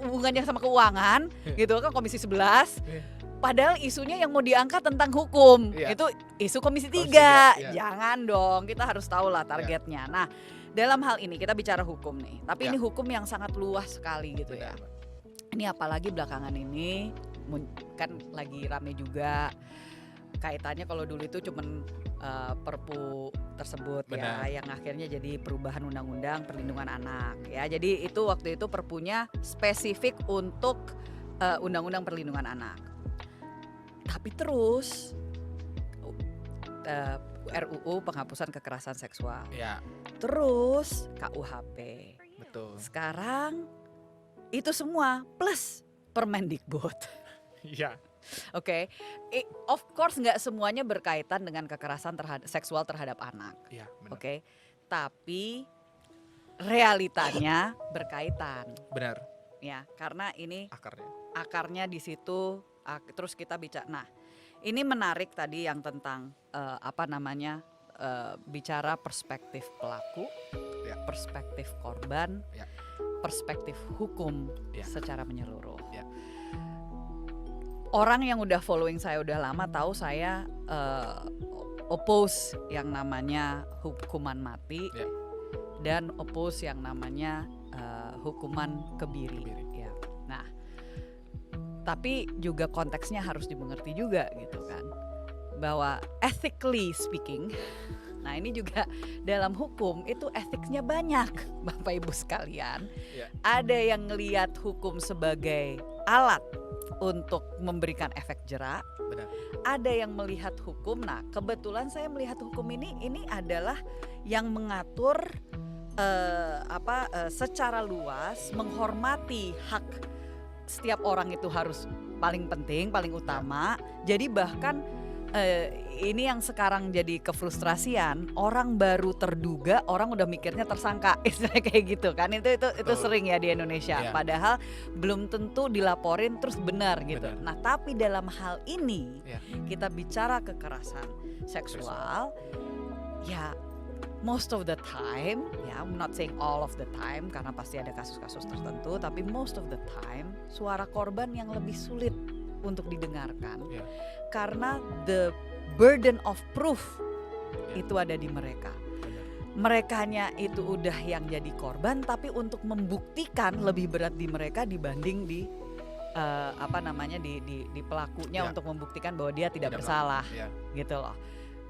Speaker 1: hubungannya sama keuangan, gitu kan, komisi 11.
Speaker 3: Iya.
Speaker 1: Padahal isunya yang mau diangkat tentang hukum,
Speaker 3: Iya.
Speaker 1: itu isu komisi
Speaker 3: Komisi
Speaker 1: 3.
Speaker 3: 3, iya.
Speaker 1: Jangan dong, kita harus tahu lah targetnya. Nah, dalam hal ini kita bicara hukum nih, tapi
Speaker 3: Ya.
Speaker 1: ini hukum yang sangat luas sekali gitu ya.
Speaker 3: Benar.
Speaker 1: Ini apalagi belakangan ini kan lagi rame juga kaitannya, kalau dulu itu cuman perpu tersebut
Speaker 3: Benar.
Speaker 1: ya, yang akhirnya jadi perubahan undang-undang perlindungan anak ya. Jadi itu waktu itu perpunya spesifik untuk undang-undang perlindungan anak. Tapi terus RUU penghapusan kekerasan seksual,
Speaker 3: Ya,
Speaker 1: terus KUHP.
Speaker 3: betul.
Speaker 1: Sekarang itu semua plus Permendikbud.
Speaker 3: Iya.
Speaker 1: Oke, of course nggak semuanya berkaitan dengan kekerasan seksual terhadap anak.
Speaker 3: Iya, benar.
Speaker 1: Oke, tapi realitanya berkaitan
Speaker 3: Benar,
Speaker 1: ya, karena ini
Speaker 3: akarnya.
Speaker 1: akarnya di situ. Terus kita bicara, nah ini menarik tadi yang tentang bicara perspektif pelaku,
Speaker 3: Ya.
Speaker 1: perspektif korban,
Speaker 3: Ya.
Speaker 1: perspektif hukum
Speaker 3: Ya.
Speaker 1: secara menyeluruh.
Speaker 3: Ya.
Speaker 1: Orang yang udah following saya udah lama tahu saya oppose yang namanya hukuman mati,
Speaker 3: Ya.
Speaker 1: dan oppose yang namanya hukuman kebiri.
Speaker 3: Kebiri.
Speaker 1: Ya. Nah, tapi juga konteksnya harus dimengerti juga gitu kan, bahwa ethically speaking, nah ini juga dalam hukum itu etiknya banyak, Bapak Ibu sekalian.
Speaker 3: Ya.
Speaker 1: Ada yang ngelihat hukum sebagai alat untuk memberikan efek jerak,
Speaker 3: Benar.
Speaker 1: ada yang melihat hukum. Nah, kebetulan saya melihat hukum ini adalah yang mengatur secara luas, menghormati hak setiap orang itu harus paling penting, paling utama. Jadi bahkan ini yang sekarang jadi kefrustrasian, orang baru terduga, orang udah mikirnya tersangka, istilahnya kayak gitu kan. Itu
Speaker 3: Betul.
Speaker 1: sering ya di Indonesia.
Speaker 3: Iya.
Speaker 1: Padahal belum tentu dilaporin terus benar gitu.
Speaker 3: Benar.
Speaker 1: Nah, tapi dalam hal ini
Speaker 3: Iya.
Speaker 1: kita bicara kekerasan seksual, ya most of the time, ya I'm not saying all of the time karena pasti ada kasus-kasus tertentu, tapi most of the time suara korban yang lebih sulit untuk didengarkan,
Speaker 3: Ya.
Speaker 1: karena the burden of proof
Speaker 3: Ya.
Speaker 1: itu ada di mereka.
Speaker 3: Benar.
Speaker 1: Merekanya itu udah yang jadi korban, tapi untuk membuktikan lebih berat di mereka dibanding di di pelakunya,
Speaker 3: Ya.
Speaker 1: untuk membuktikan bahwa dia tidak
Speaker 3: Tidak
Speaker 1: bersalah,
Speaker 3: Ya.
Speaker 1: gitu loh.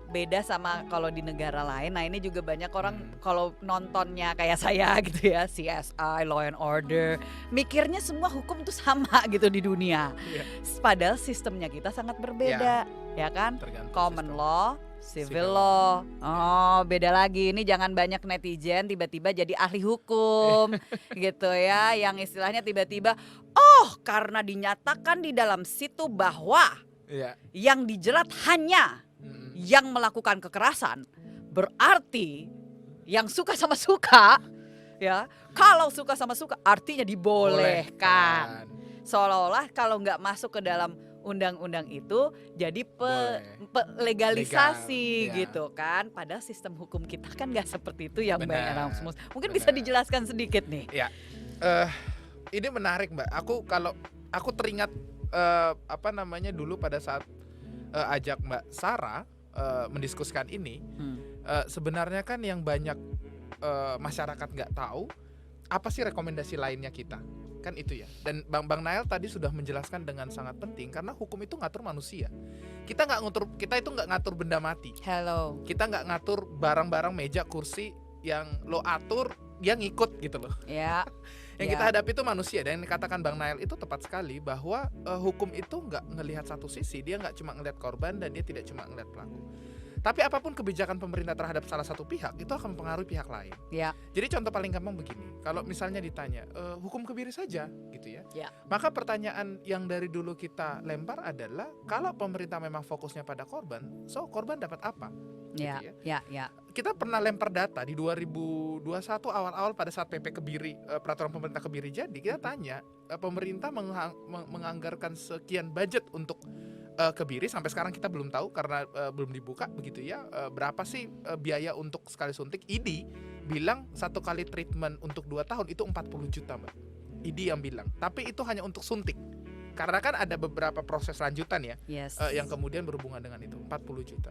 Speaker 1: Beda sama kalau di negara lain. Nah, ini juga banyak orang
Speaker 3: Hmm.
Speaker 1: kalau nontonnya kayak saya gitu ya, CSI, Law and Order, mikirnya semua hukum itu sama gitu di dunia.
Speaker 3: Iya.
Speaker 1: Padahal sistemnya kita sangat berbeda, ya kan?
Speaker 3: Tergantung
Speaker 1: Common
Speaker 3: sistem.
Speaker 1: law, civil
Speaker 3: Civil
Speaker 1: law. Oh, beda lagi. Ini jangan banyak netizen tiba-tiba jadi ahli hukum gitu ya, yang istilahnya tiba-tiba, oh karena dinyatakan di dalam situ bahwa
Speaker 3: Iya.
Speaker 1: yang dijerat hanya
Speaker 3: Mm-mm.
Speaker 1: yang melakukan kekerasan, berarti yang suka sama suka, ya. Kalau suka sama suka artinya dibolehkan. Seolah-olah kalau nggak masuk ke dalam undang-undang itu jadi legalisasi.
Speaker 3: Legal, ya.
Speaker 1: Gitu kan. Padahal sistem hukum kita kan nggak seperti itu yang Mbak
Speaker 3: Benar,
Speaker 1: Erasmus. Mungkin bisa
Speaker 3: benar.
Speaker 1: dijelaskan sedikit nih.
Speaker 3: Ini menarik, Mbak. Aku teringat dulu pada saat ajak Mbak Sarah mendiskusikan ini, sebenarnya kan yang banyak masyarakat nggak tahu apa sih rekomendasi lainnya kita, kan itu ya. Dan Bang Nael tadi sudah menjelaskan dengan sangat penting, karena hukum itu ngatur manusia. Kita itu nggak ngatur benda mati.
Speaker 1: Hello.
Speaker 3: Kita nggak ngatur barang-barang, meja, kursi yang lo atur dia ngikut gitu loh.
Speaker 1: Ya.
Speaker 3: Yang kita hadapi itu manusia, dan yang dikatakan Bang Nail itu tepat sekali bahwa hukum itu nggak ngelihat satu sisi, dia nggak cuma ngelihat korban dan dia tidak cuma ngelihat pelaku. Tapi apapun kebijakan pemerintah terhadap salah satu pihak itu akan mempengaruhi pihak lain.
Speaker 1: Ya.
Speaker 3: Jadi contoh paling gampang begini, kalau misalnya ditanya hukum kebiri saja gitu ya,
Speaker 1: Ya.
Speaker 3: maka pertanyaan yang dari dulu kita lempar adalah kalau pemerintah memang fokusnya pada korban, so korban dapat apa?
Speaker 1: Ya.
Speaker 3: Gitu
Speaker 1: Ya.
Speaker 3: Kita pernah lempar data di 2021 awal-awal pada saat PP Kebiri, peraturan pemerintah Kebiri jadi, kita tanya pemerintah menganggarkan sekian budget untuk Kebiri, sampai sekarang kita belum tahu karena belum dibuka begitu ya, berapa sih biaya untuk sekali suntik. ID bilang satu kali treatment untuk 2 tahun itu 40 juta Mbak, ID yang bilang, tapi itu hanya untuk suntik karena kan ada beberapa proses lanjutan ya.
Speaker 1: Yes.
Speaker 3: Yang kemudian berhubungan dengan itu 40 juta.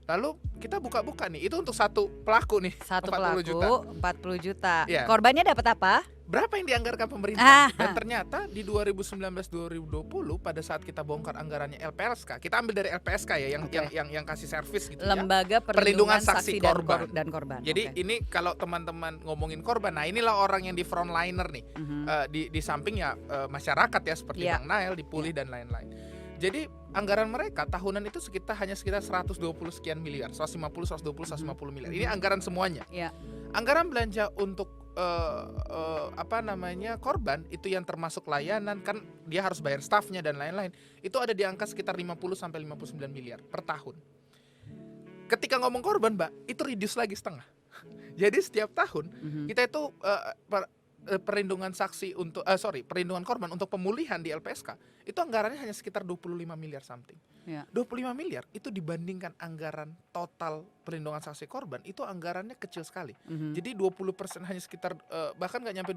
Speaker 3: Lalu kita buka-buka nih, itu untuk satu pelaku nih,
Speaker 1: Satu
Speaker 3: 40
Speaker 1: pelaku
Speaker 3: juta.
Speaker 1: 40 juta.
Speaker 3: Iya.
Speaker 1: Korbannya dapat apa?
Speaker 3: Berapa yang dianggarkan pemerintah?
Speaker 1: Ah.
Speaker 3: Dan ternyata di 2019-2020 pada saat kita bongkar anggarannya LPSK, kita ambil dari LPSK ya, yang kasih servis gitu ya.
Speaker 1: Lembaga
Speaker 3: Perlindungan
Speaker 1: Perlindungan
Speaker 3: Saksi
Speaker 1: Saksi
Speaker 3: Korban.
Speaker 1: dan Korban.
Speaker 3: Jadi
Speaker 1: Oke.
Speaker 3: ini kalau teman-teman ngomongin korban, nah inilah orang yang di frontliner nih.
Speaker 1: Mhm.
Speaker 3: Di samping ya masyarakat ya seperti
Speaker 1: Iya.
Speaker 3: Bang Nail, Dipuli dan lain-lain. Jadi anggaran mereka tahunan itu hanya sekitar 120 sekian miliar, 150, 120, 150 miliar. Ini anggaran semuanya.
Speaker 1: Iya.
Speaker 3: Anggaran belanja untuk korban itu yang termasuk layanan, kan dia harus bayar stafnya dan lain-lain. Itu ada di angka sekitar 50 sampai 59 miliar per tahun. Ketika ngomong korban, Mbak, itu reduce lagi setengah. Jadi setiap tahun
Speaker 1: Mhm.
Speaker 3: kita itu perlindungan saksi untuk perlindungan korban untuk pemulihan di LPSK itu anggarannya hanya sekitar 25 miliar something.
Speaker 1: Ya.
Speaker 3: 25 miliar itu dibandingkan anggaran total perlindungan saksi korban itu anggarannya kecil sekali.
Speaker 1: Mhm.
Speaker 3: Jadi 20% hanya sekitar bahkan nggak nyampe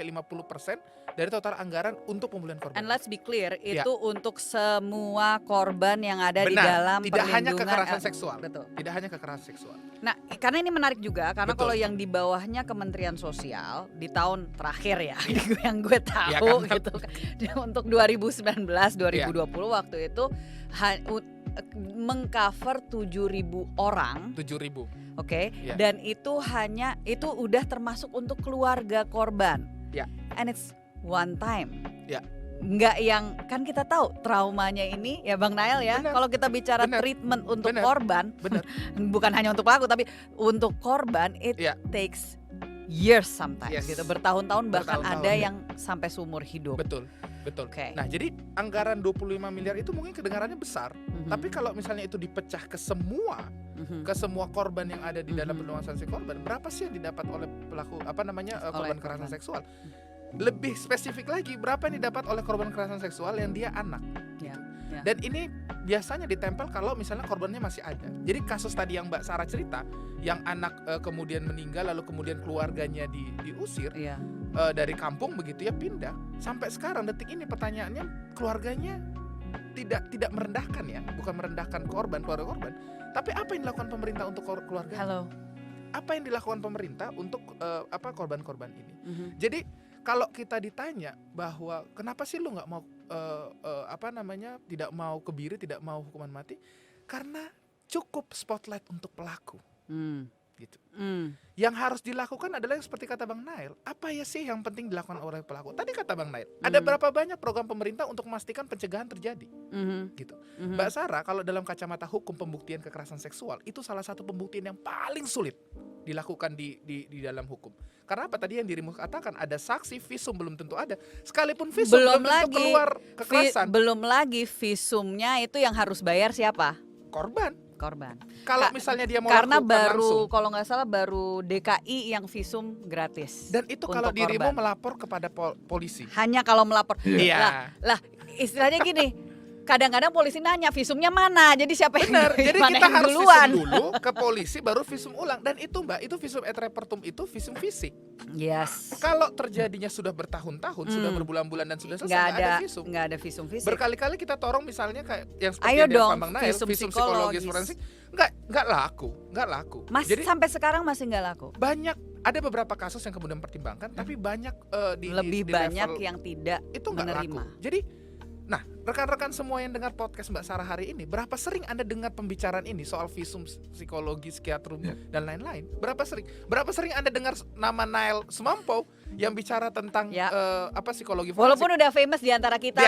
Speaker 3: 50% dari total anggaran untuk pemulihan korban.
Speaker 1: And let's be clear,
Speaker 3: Ya.
Speaker 1: itu untuk semua korban yang ada di
Speaker 3: Benar,
Speaker 1: dalam
Speaker 3: tidak hanya
Speaker 1: perlindungan
Speaker 3: kekerasan seksual.
Speaker 1: Betul.
Speaker 3: Tidak hanya kekerasan seksual.
Speaker 1: Nah, karena ini menarik juga karena
Speaker 3: Betul.
Speaker 1: kalau yang di bawahnya Kementerian Sosial di tahun terakhir ya, yang gue tahu
Speaker 3: Iya kan?
Speaker 1: gitu kan. Untuk 2019 2020 waktu itu mengcover 7.000 orang,
Speaker 3: 7.000.
Speaker 1: oke?
Speaker 3: Iya.
Speaker 1: Dan itu udah termasuk untuk keluarga korban.
Speaker 3: Ya.
Speaker 1: And it's one time.
Speaker 3: Ya.
Speaker 1: Nggak yang, kan kita tahu traumanya ini ya Bang Nail ya.
Speaker 3: Benar.
Speaker 1: Kalau kita bicara
Speaker 3: Benar.
Speaker 1: treatment untuk
Speaker 3: Benar.
Speaker 1: korban,
Speaker 3: Benar.
Speaker 1: bukan hanya untuk pelaku tapi untuk korban it
Speaker 3: Ya.
Speaker 1: takes years sometimes
Speaker 3: Yes.
Speaker 1: gitu, bertahun-tahun bahkan
Speaker 3: Bertahun-tahun,
Speaker 1: ada
Speaker 3: ya.
Speaker 1: yang sampai seumur hidup.
Speaker 3: Betul.
Speaker 1: Oke.
Speaker 3: Nah, jadi anggaran 25 miliar itu mungkin kedengarannya besar,
Speaker 1: Mhm.
Speaker 3: tapi kalau misalnya itu dipecah ke semua
Speaker 1: Mhm.
Speaker 3: korban yang ada di dalam
Speaker 1: Mhm.
Speaker 3: perlindungan saksi korban, berapa sih yang didapat oleh pelaku korban kekerasan
Speaker 1: korban.
Speaker 3: seksual? Lebih spesifik lagi, berapa yang didapat oleh korban kekerasan seksual yang dia anak?
Speaker 1: Ya,
Speaker 3: gitu.
Speaker 1: ya.
Speaker 3: Dan ini biasanya ditempel kalau misalnya korbannya masih ada. Jadi kasus tadi yang Mbak Sarah cerita, yang anak kemudian meninggal lalu kemudian keluarganya diusir
Speaker 1: Iya.
Speaker 3: dari kampung begitu ya, pindah. Sampai sekarang detik ini pertanyaannya, keluarganya tidak merendahkan ya, bukan merendahkan keluarga korban, tapi apa yang dilakukan pemerintah untuk keluarga?
Speaker 1: Halo.
Speaker 3: Apa yang dilakukan pemerintah untuk korban-korban ini?
Speaker 1: Mhm.
Speaker 3: Jadi kalau kita ditanya bahwa kenapa sih lu nggak mau tidak mau kebiri, tidak mau hukuman mati, karena cukup spotlight untuk pelaku.
Speaker 1: Hmm.
Speaker 3: Gitu.
Speaker 1: Hmm.
Speaker 3: Yang harus dilakukan adalah yang seperti kata Bang Nail, apa ya sih yang penting dilakukan oleh pelaku? Tadi kata Bang Nail, ada berapa banyak program pemerintah untuk memastikan pencegahan terjadi?
Speaker 1: Mhm.
Speaker 3: Gitu.
Speaker 1: Mhm.
Speaker 3: Mbak Sarah, kalau dalam kacamata hukum pembuktian kekerasan seksual, itu salah satu pembuktian yang paling sulit dilakukan di dalam hukum. Karena apa tadi yang dirimu katakan, ada saksi, visum belum tentu ada. Sekalipun visum belum tentu keluar kekerasan.
Speaker 1: Belum lagi visumnya itu yang harus bayar siapa?
Speaker 3: Korban. Kalau misalnya dia mau
Speaker 1: Karena
Speaker 3: lakukan langsung.
Speaker 1: kalau nggak salah baru DKI yang visum gratis.
Speaker 3: Dan itu kalau
Speaker 1: untuk
Speaker 3: dirimu
Speaker 1: korban.
Speaker 3: melapor kepada polisi.
Speaker 1: Hanya kalau melapor.
Speaker 3: Iya.
Speaker 1: Lah istilahnya gini. Kadang-kadang polisi nanya visumnya mana, jadi siapa yang
Speaker 3: Benar, jadi
Speaker 1: mana
Speaker 3: kita
Speaker 1: yang
Speaker 3: harus
Speaker 1: duluan?
Speaker 3: visum dulu ke polisi baru visum ulang. Dan itu Mbak, itu visum et repertum itu visum fisik.
Speaker 1: Yes.
Speaker 3: Kalau terjadinya sudah bertahun-tahun, sudah berbulan-bulan dan sudah selesai, nggak ada visum.
Speaker 1: Nggak ada visum fisik.
Speaker 3: Berkali-kali kita torong misalnya kayak yang seperti
Speaker 1: Ayo
Speaker 3: yang
Speaker 1: dong,
Speaker 3: Bang Nail,
Speaker 1: visum
Speaker 3: visum
Speaker 1: psikologis.
Speaker 3: psikologis forensik, nggak laku.
Speaker 1: Jadi sampai sekarang masih nggak laku.
Speaker 3: Banyak, ada beberapa kasus yang kemudian mempertimbangkan, tapi banyak
Speaker 1: Lebih
Speaker 3: di
Speaker 1: banyak
Speaker 3: level
Speaker 1: yang tidak
Speaker 3: itu nggak
Speaker 1: menerima.
Speaker 3: laku. Jadi, nah rekan-rekan semua yang dengar podcast Mbak Sarah hari ini, berapa sering Anda dengar pembicaraan ini soal visum, psikologi, psikiatrum, dan lain-lain? Berapa sering Anda dengar nama Nael Sumampo yang bicara tentang psikologi forensik?
Speaker 1: Walaupun udah famous di antara kita,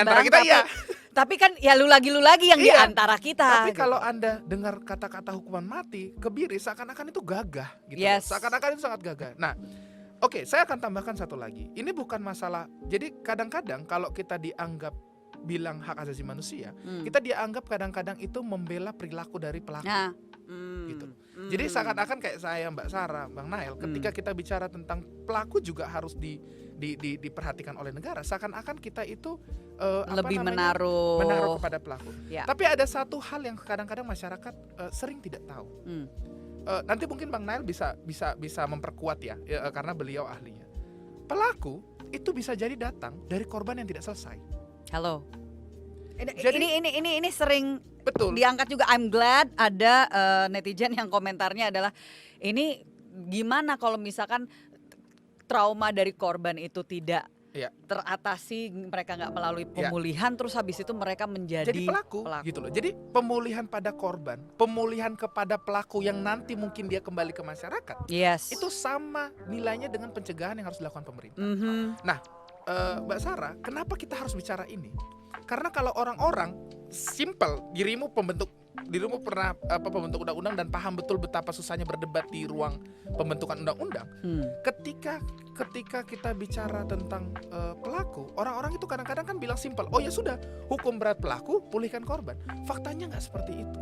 Speaker 1: tapi kan ya lu lagi yang di antara kita.
Speaker 3: Tapi kalau Anda dengar kata-kata hukuman mati, kebiri, seakan-akan itu gagah gitu. Seakan-akan itu sangat gagah. Nah, oke, saya akan tambahkan satu lagi. Ini bukan masalah. Jadi kadang-kadang kalau kita dianggap bilang hak asasi manusia, kita dianggap kadang-kadang itu membela perilaku dari pelaku. Gitu. Jadi seakan-akan kayak saya, Mbak Sarah, Bang Nael, ketika kita bicara tentang pelaku juga harus diperhatikan oleh negara. Seakan-akan kita itu
Speaker 1: lebih menaruh
Speaker 3: kepada pelaku. Tapi ada satu hal yang kadang-kadang masyarakat sering tidak tahu. Nanti mungkin Bang Nael bisa memperkuat ya, karena beliau ahlinya. Pelaku itu bisa jadi datang dari korban yang tidak selesai.
Speaker 1: Halo.
Speaker 3: Jadi,
Speaker 1: ini sering
Speaker 3: betul
Speaker 1: diangkat juga. I'm glad ada netizen yang komentarnya adalah ini gimana kalau misalkan trauma dari korban itu tidak teratasi, mereka nggak melalui pemulihan, terus habis itu mereka menjadi
Speaker 3: pelaku gitu loh. Jadi pemulihan pada korban, pemulihan kepada pelaku yang nanti mungkin dia kembali ke masyarakat, itu sama nilainya dengan pencegahan yang harus dilakukan pemerintah. Nah, Mbak Sarah, kenapa kita harus bicara ini? Karena kalau orang-orang simple, dirimu pernah pembentuk undang-undang dan paham betul betapa susahnya berdebat di ruang pembentukan undang-undang. Ketika kita bicara tentang pelaku, orang-orang itu kadang-kadang kan bilang simple, oh ya sudah, hukum berat pelaku, pulihkan korban. Faktanya nggak seperti itu.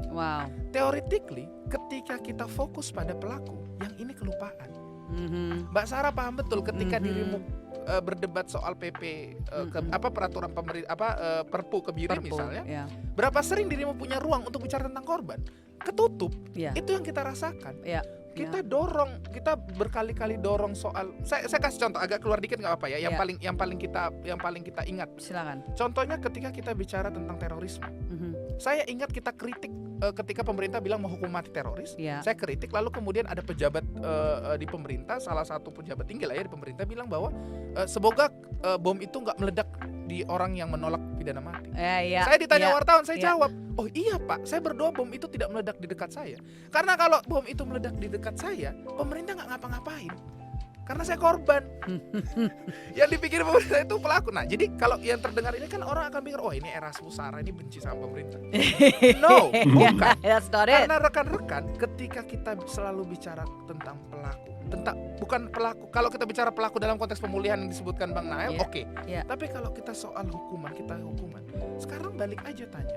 Speaker 3: Theoretically, ketika kita fokus pada pelaku, yang ini kelupaan. Mbak Sarah paham betul ketika dirimu berdebat soal PP peraturan pemerintah Perpu Kebiri misalnya, berapa sering dirimu punya ruang untuk bicara tentang korban? Ketutup. Itu yang kita rasakan. Kita berkali-kali dorong soal. Saya kasih contoh agak keluar dikit nggak apa ya? Yang paling kita ingat.
Speaker 1: Silakan.
Speaker 3: Contohnya ketika kita bicara tentang terorisme. Saya ingat kita kritik ketika pemerintah bilang mau hukum mati teroris. Saya kritik, lalu kemudian ada pejabat di pemerintah, salah satu pejabat tinggi lah ya di pemerintah bilang bahwa semoga bom itu nggak meledak di orang yang menolak pidana mati. Saya ditanya wartawan, saya jawab, oh iya Pak, saya berdoa bom itu tidak meledak di dekat saya. Karena kalau bom itu meledak di dekat saya, pemerintah nggak ngapa-ngapain. Karena saya korban. Yang dipikir pemerintah itu pelaku. Nah, jadi kalau yang terdengar ini kan orang akan pikir, oh ini Erasmus Sarah ini benci sama pemerintah. No, bukan. Karena rekan-rekan, ketika kita selalu bicara tentang pelaku, bukan pelaku. Kalau kita bicara pelaku dalam konteks pemulihan yang disebutkan Bang Nael, oke. Tapi kalau kita soal hukuman, sekarang balik aja tanya,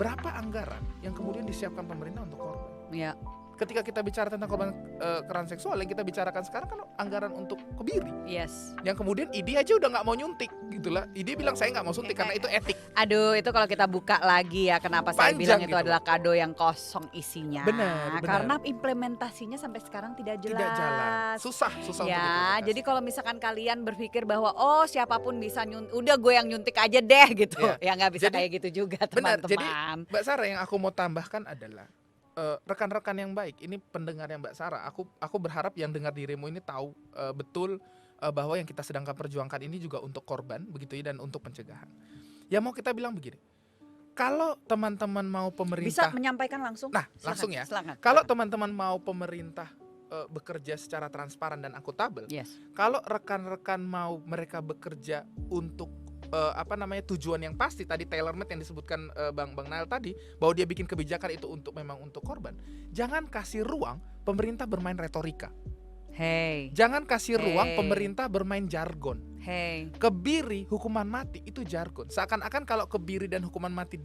Speaker 3: berapa anggaran yang kemudian disiapkan pemerintah untuk korban? Ketika kita bicara tentang korban kekerasan seksual, yang kita bicarakan sekarang kan anggaran untuk kebiri. Yang kemudian ID aja udah nggak mau nyuntik, gitulah. ID bilang saya nggak mau suntik karena itu etik.
Speaker 1: Aduh, itu kalau kita buka lagi ya, kenapa saya bilang itu adalah kado yang kosong isinya.
Speaker 3: Benar.
Speaker 1: Karena implementasinya sampai sekarang tidak jelas.
Speaker 3: Tidak jalan. Susah
Speaker 1: ya. Jadi kalau misalkan kalian berpikir bahwa siapapun bisa udah gue yang nyuntik aja deh gitu, ya nggak bisa kayak gitu juga, teman-teman.
Speaker 3: Jadi Mbak Sarah, yang aku mau tambahkan adalah rekan-rekan yang baik, ini pendengar yang Mbak Sarah, aku berharap yang dengar dirimu ini tahu betul bahwa yang kita sedangkan perjuangkan ini juga untuk korban, begitu ya, dan untuk pencegahan. Ya mau kita bilang begini, kalau teman-teman mau pemerintah
Speaker 1: bisa menyampaikan langsung.
Speaker 3: Nah, silakan, langsung ya.
Speaker 1: Silakan.
Speaker 3: Kalau teman-teman mau pemerintah bekerja secara transparan dan akuntabel, kalau rekan-rekan mau mereka bekerja untuk tujuan yang pasti, tadi tailor made yang disebutkan Bang Nael tadi, bahwa dia bikin kebijakan itu memang untuk korban. Jangan kasih ruang pemerintah bermain retorika. Jangan kasih ruang pemerintah bermain jargon. Kebiri, hukuman mati itu jargon. Seakan-akan kalau kebiri dan hukuman mati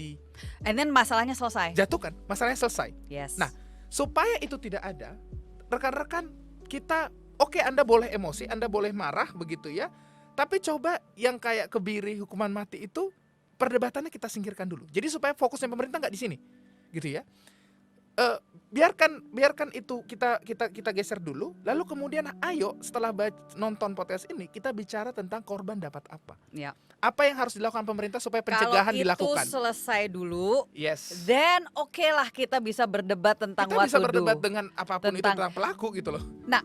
Speaker 1: and then masalahnya selesai.
Speaker 3: Jatuhkan, masalahnya selesai. Nah, supaya itu tidak ada, rekan-rekan kita, oke, Anda boleh emosi, Anda boleh marah, begitu ya. Tapi coba yang kayak kebiri, hukuman mati itu perdebatannya kita singkirkan dulu. Jadi supaya fokusnya pemerintah nggak di sini, gitu ya. biarkan itu kita geser dulu, lalu kemudian ayo setelah nonton podcast ini kita bicara tentang korban dapat apa.
Speaker 1: Ya.
Speaker 3: Apa yang harus dilakukan pemerintah supaya
Speaker 1: Kalau
Speaker 3: pencegahan
Speaker 1: itu
Speaker 3: dilakukan.
Speaker 1: selesai dulu,
Speaker 3: Yes.
Speaker 1: then oke lah kita bisa berdebat tentang
Speaker 3: Kita
Speaker 1: what
Speaker 3: bisa
Speaker 1: to
Speaker 3: berdebat
Speaker 1: do.
Speaker 3: dengan apapun itu
Speaker 1: Tentang-
Speaker 3: tentang pelaku gitu loh.
Speaker 1: Nah,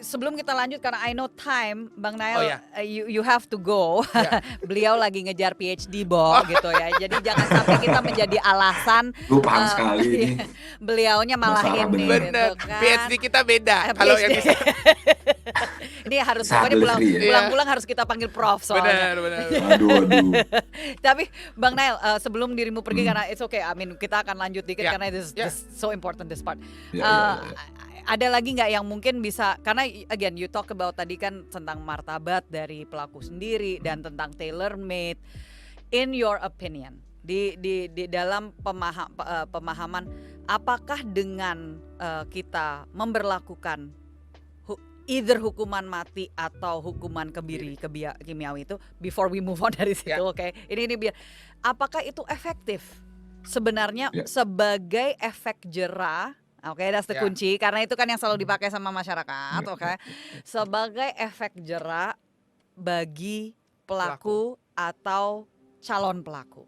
Speaker 1: sebelum kita lanjut karena I know time, Bang Nail,
Speaker 3: Oh, ya.
Speaker 1: you have to go.
Speaker 3: Ya.
Speaker 1: Beliau lagi ngejar PhD gitu ya. Jadi jangan sampai kita menjadi alasan
Speaker 2: Gue paham
Speaker 1: eh,
Speaker 2: sekali
Speaker 1: iya,
Speaker 2: nih.
Speaker 1: beliaunya malah
Speaker 2: Sarah
Speaker 1: ini
Speaker 2: bener.
Speaker 3: Bener.
Speaker 1: gitu kan.
Speaker 3: PhD kita beda.
Speaker 1: Eh,
Speaker 3: Kalau yang
Speaker 1: PhD.
Speaker 3: bisa.
Speaker 1: Ini harus
Speaker 2: Saat
Speaker 1: pokoknya
Speaker 2: delivery ya.
Speaker 1: pulang-pulang harus kita panggil prof soalnya.
Speaker 3: Benar.
Speaker 2: Aduh.
Speaker 1: Tapi Bang Nail, sebelum dirimu pergi karena it's okay, I mean kita akan lanjut dikit
Speaker 3: Ya,
Speaker 1: karena this
Speaker 3: ya.
Speaker 1: so important this part.
Speaker 2: Ya.
Speaker 1: Ada lagi nggak yang mungkin bisa, karena again you talk about tadi kan tentang martabat dari pelaku sendiri dan tentang tailor made. In your opinion, di dalam pemahaman, apakah dengan kita memberlakukan either hukuman mati atau hukuman kebiri kimiawi itu, before we move on dari situ,
Speaker 3: Ya.
Speaker 1: oke? Ini biar, apakah itu efektif sebenarnya
Speaker 2: Ya.
Speaker 1: sebagai efek jerah? Oke, that's the
Speaker 3: Ya.
Speaker 1: kunci karena itu kan yang selalu dipakai sama masyarakat, oke? Sebagai efek jerah bagi pelaku atau calon pelaku.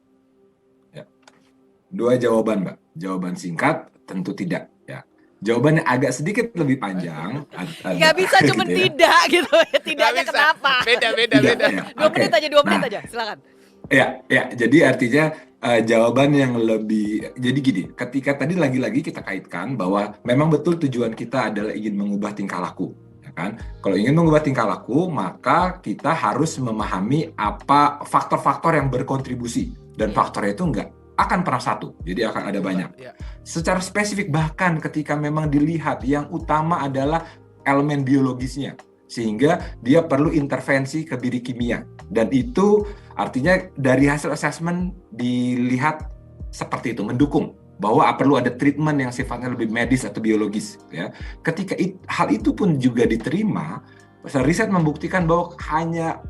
Speaker 2: Dua jawaban, Mbak. Jawaban singkat tentu tidak. Ya. Jawabannya agak sedikit lebih panjang.
Speaker 1: Nggak bisa cuma
Speaker 2: gitu ya.
Speaker 1: tidak gitu. Tidaknya
Speaker 3: Nggak bisa.
Speaker 1: kenapa?
Speaker 3: Beda.
Speaker 2: Tidak, ya.
Speaker 1: 2 menit
Speaker 2: Oke.
Speaker 1: aja, 2 menit
Speaker 2: Nah,
Speaker 1: aja, silakan.
Speaker 2: Ya, jadi artinya jawaban yang lebih, jadi gini, ketika tadi lagi-lagi kita kaitkan bahwa memang betul tujuan kita adalah ingin mengubah tingkah laku, ya kan? Kalau ingin mengubah tingkah laku, maka kita harus memahami apa faktor-faktor yang berkontribusi, dan faktornya itu nggak akan pernah satu, jadi akan ada banyak.
Speaker 3: Ya.
Speaker 2: Secara spesifik bahkan ketika memang dilihat yang utama adalah elemen biologisnya, sehingga dia perlu intervensi kebiri kimia, dan itu artinya dari hasil assessment dilihat seperti itu, mendukung bahwa perlu ada treatment yang sifatnya lebih medis atau biologis, ya. Ketika hal itu pun juga diterima, riset membuktikan bahwa hanya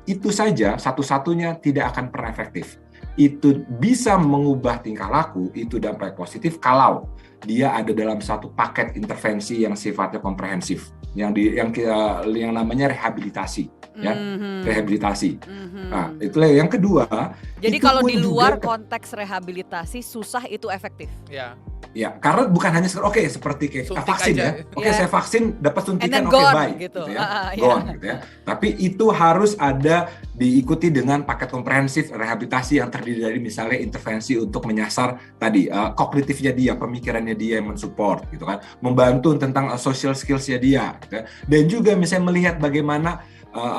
Speaker 2: itu saja satu-satunya tidak akan pernah efektif. Itu bisa mengubah tingkah laku, itu dampak positif kalau dia ada dalam satu paket intervensi yang sifatnya komprehensif, yang namanya rehabilitasi, ya, rehabilitasi. Nah, itulah yang kedua.
Speaker 1: Jadi
Speaker 2: itu
Speaker 1: kalau
Speaker 2: pun
Speaker 1: di luar
Speaker 2: juga-
Speaker 1: konteks rehabilitasi susah itu efektif.
Speaker 3: Ya.
Speaker 2: Ya, karena bukan hanya seperti kayak
Speaker 3: Suntik
Speaker 2: vaksin
Speaker 3: aja.
Speaker 2: ya. Oke,
Speaker 1: Ya.
Speaker 2: saya vaksin dapat
Speaker 1: And then
Speaker 2: suntikan, oke,
Speaker 1: gone,
Speaker 2: bye
Speaker 1: gitu.
Speaker 2: ya.
Speaker 1: Iya.
Speaker 2: Gone gitu ya. Tapi itu harus ada diikuti dengan paket komprehensif rehabilitasi yang terdiri dari misalnya intervensi untuk menyasar tadi kognitifnya dia, pemikirannya dia yang mensupport gitu kan. Membantu tentang social skills-nya dia gitu ya. Dan juga misalnya melihat bagaimana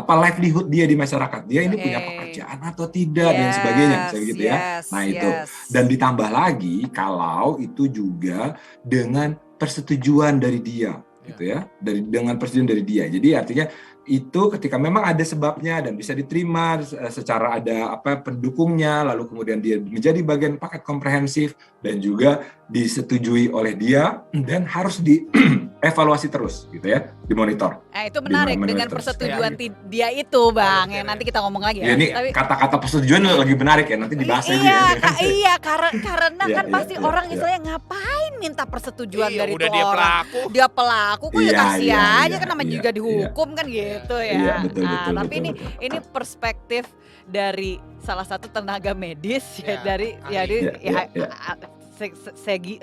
Speaker 2: livelihood dia di masyarakat. Dia ini punya
Speaker 1: Oke.
Speaker 2: pekerjaan atau tidak dan sebagainya, misalnya gitu ya. Nah, itu. Dan ditambah lagi kalau itu juga dengan persetujuan dari dia, gitu ya, dengan persetujuan dari dia. Jadi artinya itu ketika memang ada sebabnya dan bisa diterima secara ada pendukungnya, lalu kemudian dia menjadi bagian paket komprehensif dan juga disetujui oleh dia dan harus dievaluasi terus, gitu ya, dimonitor.
Speaker 1: Itu menarik dengan persetujuan dia itu, Bang. Yang nanti kita ngomong lagi ya.
Speaker 2: Ini kata-kata persetujuan lagi menarik ya, nanti dibahas lagi ya.
Speaker 1: Iya, karena kan pasti orang
Speaker 2: iya.
Speaker 1: istilahnya ngapain minta persetujuan dari
Speaker 3: udah
Speaker 1: itu
Speaker 3: dia
Speaker 1: orang.
Speaker 3: pelaku.
Speaker 1: Dia pelaku, kok ya kasih aja kan namanya
Speaker 2: iya,
Speaker 1: juga dihukum kan gitu ya.
Speaker 2: Iya, betul, betul,
Speaker 1: tapi
Speaker 2: betul.
Speaker 1: ini perspektif dari salah satu tenaga medis ya,
Speaker 3: Ya,
Speaker 1: dari
Speaker 2: Iya.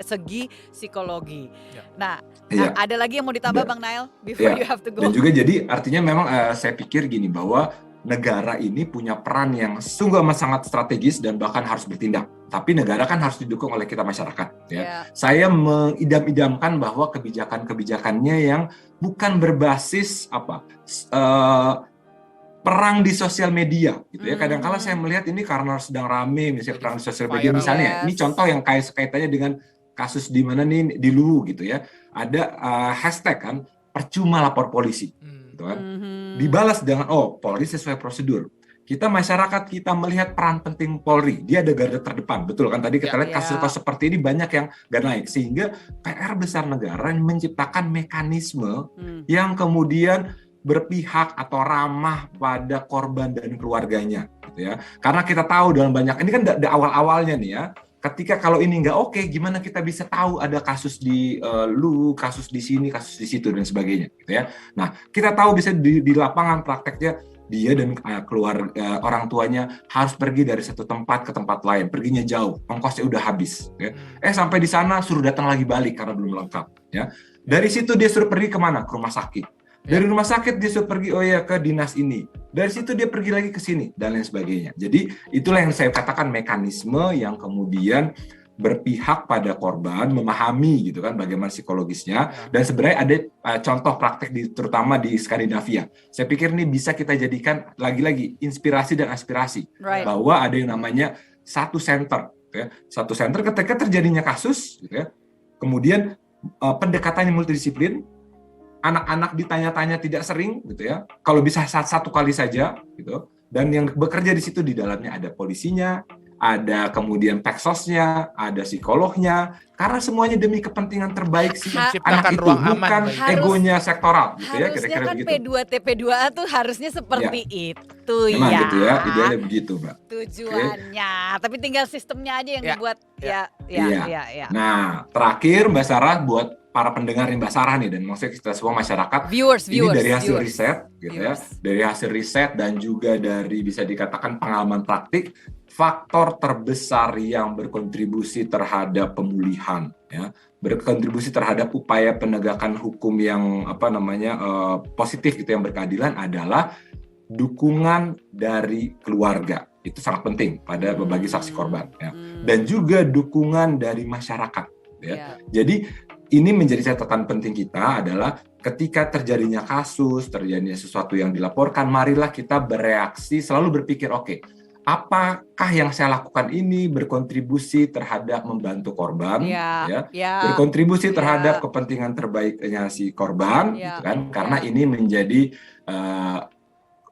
Speaker 1: segi psikologi.
Speaker 3: Ya.
Speaker 1: Nah,
Speaker 2: Iya.
Speaker 1: ada lagi yang mau ditambah
Speaker 2: Iya.
Speaker 1: Bang Nail before
Speaker 2: Iya.
Speaker 1: you have to go.
Speaker 2: Dan juga jadi artinya memang saya pikir gini bahwa negara ini punya peran yang sungguh amat sangat strategis dan bahkan harus bertindak. Tapi negara kan harus didukung oleh kita masyarakat. Ya.
Speaker 1: Ya.
Speaker 2: Saya mengidam-idamkan bahwa kebijakan-kebijakannya yang bukan berbasis perang di sosial media, gitu ya. Kadang-kala saya melihat ini karena sedang rame, misalnya perang di sosial media,
Speaker 3: Viral.
Speaker 2: misalnya.
Speaker 1: Yes.
Speaker 2: Ini contoh yang kaitannya dengan kasus di mana nih di Luwu, gitu ya. Ada hashtag kan, percuma lapor polisi, gitu kan. Dibalas dengan Polri sesuai prosedur. Kita masyarakat kita melihat peran penting Polri, dia ada garda terdepan, betul kan? Tadi kita lihat kasus-kasus seperti ini banyak yang nggak naik, sehingga PR besar negara menciptakan mekanisme yang kemudian berpihak atau ramah pada korban dan keluarganya, gitu ya. Karena kita tahu dalam banyak ini kan awal-awalnya nih ya, ketika kalau ini nggak oke, gimana kita bisa tahu ada kasus di kasus di sini, kasus di situ dan sebagainya, gitu ya. Nah, kita tahu bisa di lapangan prakteknya dia dan orang tuanya harus pergi dari satu tempat ke tempat lain, perginya jauh, ongkosnya udah habis. Ya. Sampai di sana suruh datang lagi balik karena belum lengkap. Ya. Dari situ dia suruh pergi kemana? Ke rumah sakit. Dari rumah sakit dia suruh pergi ke dinas ini. Dari situ dia pergi lagi ke sini dan lain sebagainya. Jadi itulah yang saya katakan mekanisme yang kemudian berpihak pada korban, memahami gitu kan bagaimana psikologisnya, dan sebenarnya ada contoh praktek terutama di Skandinavia. Saya pikir ini bisa kita jadikan lagi-lagi inspirasi dan aspirasi, bahwa ada yang namanya satu center, ya. Satu center ketika terjadinya kasus, gitu ya. Kemudian pendekatannya multidisiplin, anak-anak ditanya-tanya tidak sering, gitu ya. Kalau bisa satu kali saja, gitu. Dan yang bekerja di situ di dalamnya ada polisinya, ada kemudian peksosnya, ada psikolognya, karena semuanya demi kepentingan terbaik si anak itu, bukan egonya sektoral, gitu ya, kira-kira
Speaker 1: kan
Speaker 2: begitu.
Speaker 1: P2T-P2A tuh harusnya seperti itu.
Speaker 2: Memang gitu ya, idealnya begitu, Mbak.
Speaker 1: Tujuannya, tapi tinggal sistemnya aja yang dibuat. Ya.
Speaker 2: Nah, terakhir Mbak Sarah, buat para pendengar Mbak Sarah nih, dan maksudnya kita semua masyarakat, ini dari hasil riset, gitu ya, dari hasil riset dan juga dari bisa dikatakan pengalaman praktik, faktor terbesar yang berkontribusi terhadap pemulihan, ya, berkontribusi terhadap upaya penegakan hukum yang positif, gitu, yang berkeadilan adalah dukungan dari keluarga. Itu sangat penting pada bagi saksi korban, ya, dan juga dukungan dari masyarakat, ya. Jadi ini menjadi catatan penting kita adalah ketika terjadinya kasus, terjadinya sesuatu yang dilaporkan, marilah kita bereaksi, selalu berpikir, oke, apakah yang saya lakukan ini berkontribusi terhadap membantu korban, berkontribusi terhadap kepentingan terbaiknya si korban, gitu kan? Karena ini menjadi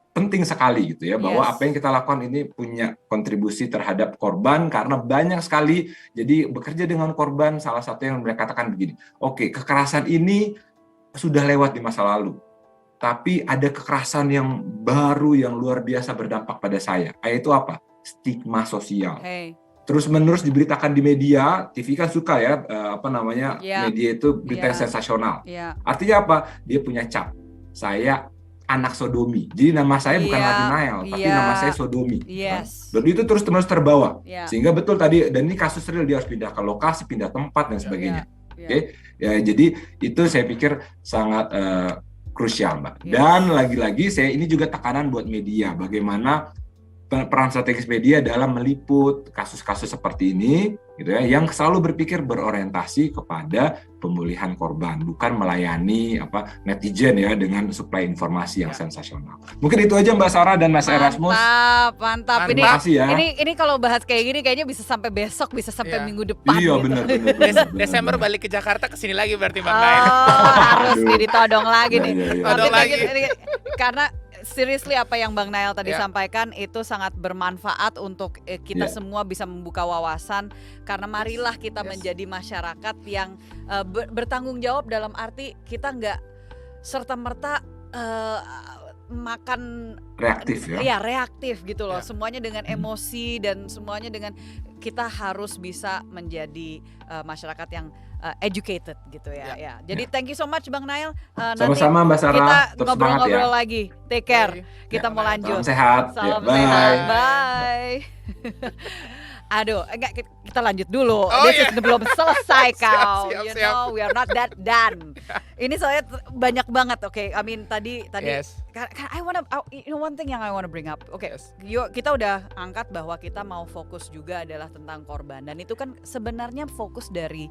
Speaker 2: penting sekali, gitu ya, bahwa apa yang kita lakukan ini punya kontribusi terhadap korban, karena banyak sekali jadi bekerja dengan korban. Salah satu yang mereka katakan begini, oke, kekerasan ini sudah lewat di masa lalu, tapi ada kekerasan yang baru yang luar biasa berdampak pada saya. Itu apa? Stigma sosial. Terus-menerus diberitakan di media, TV kan suka ya, media itu berita yang sensasional. Artinya apa? Dia punya cap, saya anak sodomi. Jadi nama saya bukan lagi Nael, tapi nama saya sodomi. Dan itu terus-menerus terbawa. Sehingga betul tadi, dan ini kasus real, dia harus pindah ke lokasi, pindah tempat dan sebagainya. Oke? Ya, jadi itu saya pikir sangat krusial, Mbak. Dan lagi-lagi ini juga tekanan buat media, bagaimana peran strategis media dalam meliput kasus-kasus seperti ini, gitu ya, yang selalu berpikir berorientasi kepada pemulihan korban, bukan melayani netizen ya dengan suplai informasi yang sensasional. Mungkin itu aja Mbak Sarah dan Mas Erasmus.
Speaker 1: Mantap.
Speaker 2: Terima kasih ya.
Speaker 1: Ini kalau bahas kayak gini kayaknya bisa sampai besok, bisa sampai minggu depan.
Speaker 2: Iya,
Speaker 1: gitu.
Speaker 2: benar.
Speaker 3: Desember balik ke Jakarta, kesini lagi berarti Bang Nail.
Speaker 1: Harus ditodong lagi nih.
Speaker 3: Todong lagi.
Speaker 1: Karena seriously apa yang Bang Nail tadi sampaikan itu sangat bermanfaat untuk kita semua bisa membuka wawasan, karena marilah kita menjadi masyarakat yang bertanggung jawab, dalam arti kita nggak serta-merta makan reaktif reaktif gitu loh. Semuanya dengan emosi dan semuanya dengan, kita harus bisa menjadi masyarakat yang educated gitu ya. Jadi thank you so much Bang Nail.
Speaker 2: Sama-sama Mbak Sarah.
Speaker 1: Kita
Speaker 2: Terus
Speaker 1: ngobrol-ngobrol lagi. Take care. Kita mau lanjut.
Speaker 2: Salam sehat.
Speaker 1: Salam
Speaker 2: bye.
Speaker 1: sehat. Bye. Aduh, enggak, kita lanjut dulu. This is belum selesai kau.
Speaker 3: Siap.
Speaker 1: Know, we are not that done. Ini soalnya banyak banget. Oke, I mean tadi one thing yang I wanna bring up. Oke, kita udah angkat bahwa kita mau fokus juga adalah tentang korban, dan itu kan sebenarnya fokus dari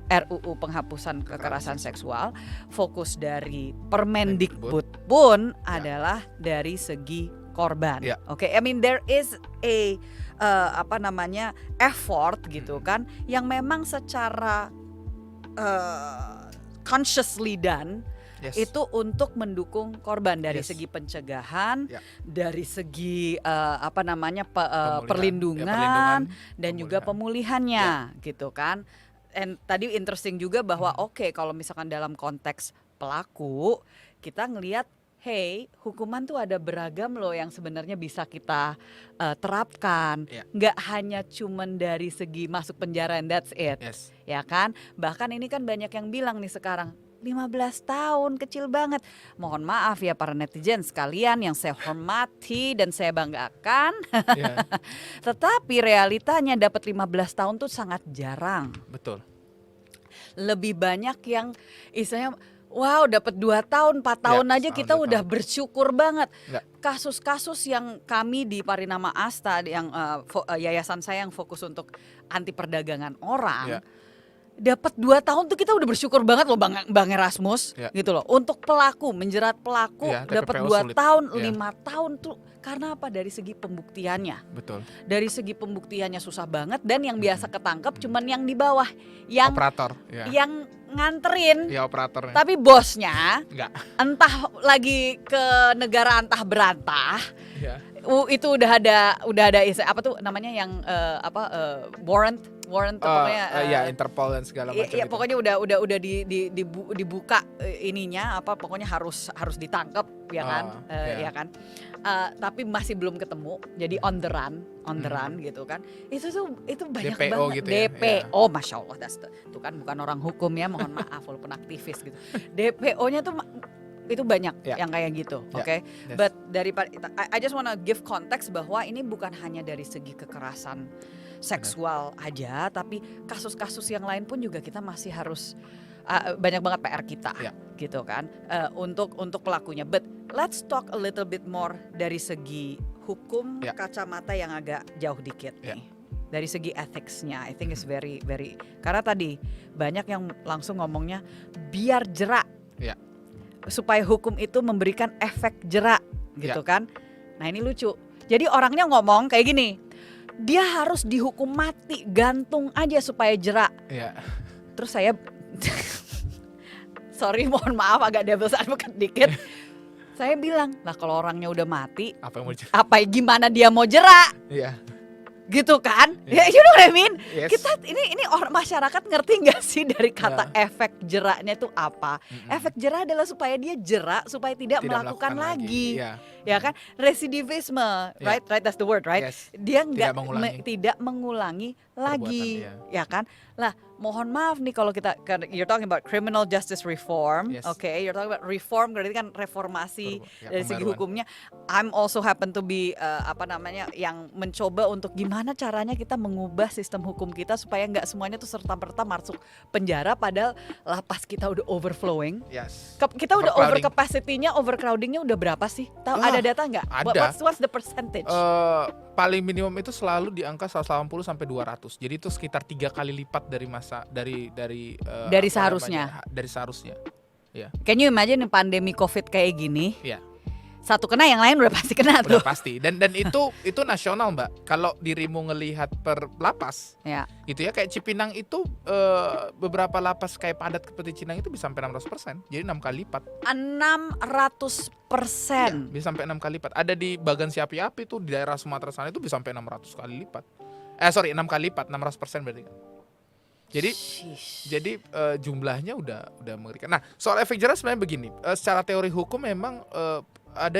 Speaker 1: RUU penghapusan kekerasan seksual, fokus dari Permendikbud pun adalah dari segi korban. Oke, I mean there is a effort gitu kan, yang memang secara consciously done itu untuk mendukung korban dari segi pencegahan, dari segi perlindungan dan juga pemulihannya gitu kan. And tadi interesting juga bahwa kalau misalkan dalam konteks pelaku, kita ngelihat hey, hukuman tuh ada beragam loh yang sebenarnya bisa kita terapkan.
Speaker 3: Iya.
Speaker 1: Nggak hanya cuman dari segi masuk penjara and that's it.
Speaker 3: Yes.
Speaker 1: Ya kan? Bahkan ini kan banyak yang bilang nih sekarang 15 tahun, kecil banget. Mohon maaf ya para netizen sekalian yang saya hormati dan saya banggakan.
Speaker 3: Iya,
Speaker 1: Tetapi realitanya dapat 15 tahun tuh sangat jarang.
Speaker 3: betul.
Speaker 1: Lebih banyak yang istilahnya wow dapat 2 tahun, 4 tahun aja
Speaker 3: setahun,
Speaker 1: kita
Speaker 3: 2
Speaker 1: udah
Speaker 3: tahun.
Speaker 1: bersyukur banget.
Speaker 3: Enggak.
Speaker 1: Kasus-kasus yang kami di Parinama Asta yang yayasan saya yang fokus untuk anti perdagangan orang.
Speaker 3: Ya.
Speaker 1: Dapat 2 tahun tuh kita udah bersyukur banget loh Bang Erasmus
Speaker 3: Ya.
Speaker 1: gitu loh. Untuk pelaku, menjerat pelaku
Speaker 3: Ya,
Speaker 1: dapat
Speaker 3: TPPO
Speaker 1: 2
Speaker 3: sulit.
Speaker 1: tahun,
Speaker 3: Ya.
Speaker 1: 5 tahun tuh karena apa? Dari segi pembuktiannya.
Speaker 3: Betul.
Speaker 1: Dari segi pembuktiannya susah banget dan yang biasa ketangkep cuman yang di bawah, yang
Speaker 3: Operator. Ya.
Speaker 1: yang nganterin.
Speaker 3: Ya, operatornya.
Speaker 1: Tapi bosnya
Speaker 3: Enggak.
Speaker 1: entah lagi ke negara antah berantah,
Speaker 3: Ya.
Speaker 1: itu udah ada apa tuh namanya yang warrant tuh pokoknya
Speaker 3: Ya, Interpol dan segala macam.
Speaker 1: iya,
Speaker 3: itu.
Speaker 1: pokoknya udah dibuka ininya apa pokoknya harus ditangkap ya kan
Speaker 3: Iya.
Speaker 1: ya kan. Tapi masih belum ketemu jadi on the run gitu kan. Itu banyak
Speaker 3: DPO
Speaker 1: banget
Speaker 3: gitu ya,
Speaker 1: DPO Masya Allah itu kan bukan orang hukum ya, mohon maaf walaupun aktivis gitu. DPO-nya tuh itu banyak
Speaker 3: Ya.
Speaker 1: yang kayak gitu,
Speaker 3: Ya.
Speaker 1: oke.
Speaker 3: Yes.
Speaker 1: But I just wanna give context bahwa ini bukan hanya dari segi kekerasan seksual aja, tapi kasus-kasus yang lain pun juga kita masih harus banyak banget PR kita,
Speaker 3: Ya.
Speaker 1: gitu kan, untuk pelakunya. But let's talk a little bit more dari segi hukum
Speaker 3: Ya.
Speaker 1: kacamata yang agak jauh dikit
Speaker 3: Ya.
Speaker 1: nih. Dari segi ethics-nya, I think is very karena tadi banyak yang langsung ngomongnya biar jerak,
Speaker 3: Ya.
Speaker 1: supaya hukum itu memberikan efek jerak, gitu
Speaker 3: Ya.
Speaker 1: kan. Nah ini lucu. Jadi orangnya ngomong kayak gini. Dia harus dihukum mati, gantung aja supaya jerak.
Speaker 3: Ya.
Speaker 1: Terus saya sorry mohon maaf agak devil's advocate dikit. Saya bilang, lah kalau orangnya udah mati,
Speaker 3: Apa yang mau jadi?
Speaker 1: gimana dia mau jerak?
Speaker 3: Iya.
Speaker 1: Gitu kan?
Speaker 3: Iya.
Speaker 1: Ya, you know what I mean?
Speaker 3: Yes.
Speaker 1: Kita ini orang masyarakat ngerti nggak sih dari kata efek jeraknya itu apa? Efek jerak adalah supaya dia jerak supaya tidak melakukan lagi.
Speaker 3: Iya.
Speaker 1: Ya kan, residivisme, right, that's the word, right?
Speaker 3: Yes.
Speaker 1: Dia nggak
Speaker 3: Tidak mengulangi.
Speaker 1: tidak mengulangi lagi,
Speaker 3: Perbuatan,
Speaker 1: ya kan? Lah, mohon maaf nih kalau you're talking about criminal justice reform,
Speaker 3: Yes.
Speaker 1: okay? You're talking about reform, berarti kan reformasi
Speaker 3: Ya,
Speaker 1: dari segi
Speaker 3: pembaruan.
Speaker 1: hukumnya. I'm also happen to be yang mencoba untuk gimana caranya kita mengubah sistem hukum kita supaya nggak semuanya tuh serta-merta masuk penjara, padahal lapas kita udah overflowing.
Speaker 3: Yes.
Speaker 1: Kita udah
Speaker 3: Overcrowding.
Speaker 1: over capacity-nya, overcrowding-nya udah berapa sih? Ada data nggak?
Speaker 3: ada.
Speaker 1: What's the percentage?
Speaker 3: Paling minimum itu selalu di angka 180 sampai 200. Jadi itu sekitar 3 kali lipat dari masa dari
Speaker 1: seharusnya.
Speaker 3: Dari seharusnya.
Speaker 1: Can you imagine pandemi COVID kayak gini?
Speaker 3: Iya.
Speaker 1: Satu kena yang lain udah pasti kena tuh.
Speaker 3: Udah pasti. Dan itu nasional, Mbak. Kalau dirimu ngelihat per lapas,
Speaker 1: Ya.
Speaker 3: gitu ya, kayak Cipinang itu beberapa lapas kayak padat seperti Cinang itu bisa sampai 600%. Jadi 6 kali lipat.
Speaker 1: 600%.
Speaker 3: Bisa sampai 6 kali lipat. Ada di Bagan Siapi-Api tuh di daerah Sumatera sana itu bisa sampai 600 kali lipat. 6 kali lipat, 600% berarti kan. Jadi jumlahnya udah mengerikan. Nah, soal efek jerah sebenarnya begini. Secara teori hukum memang ada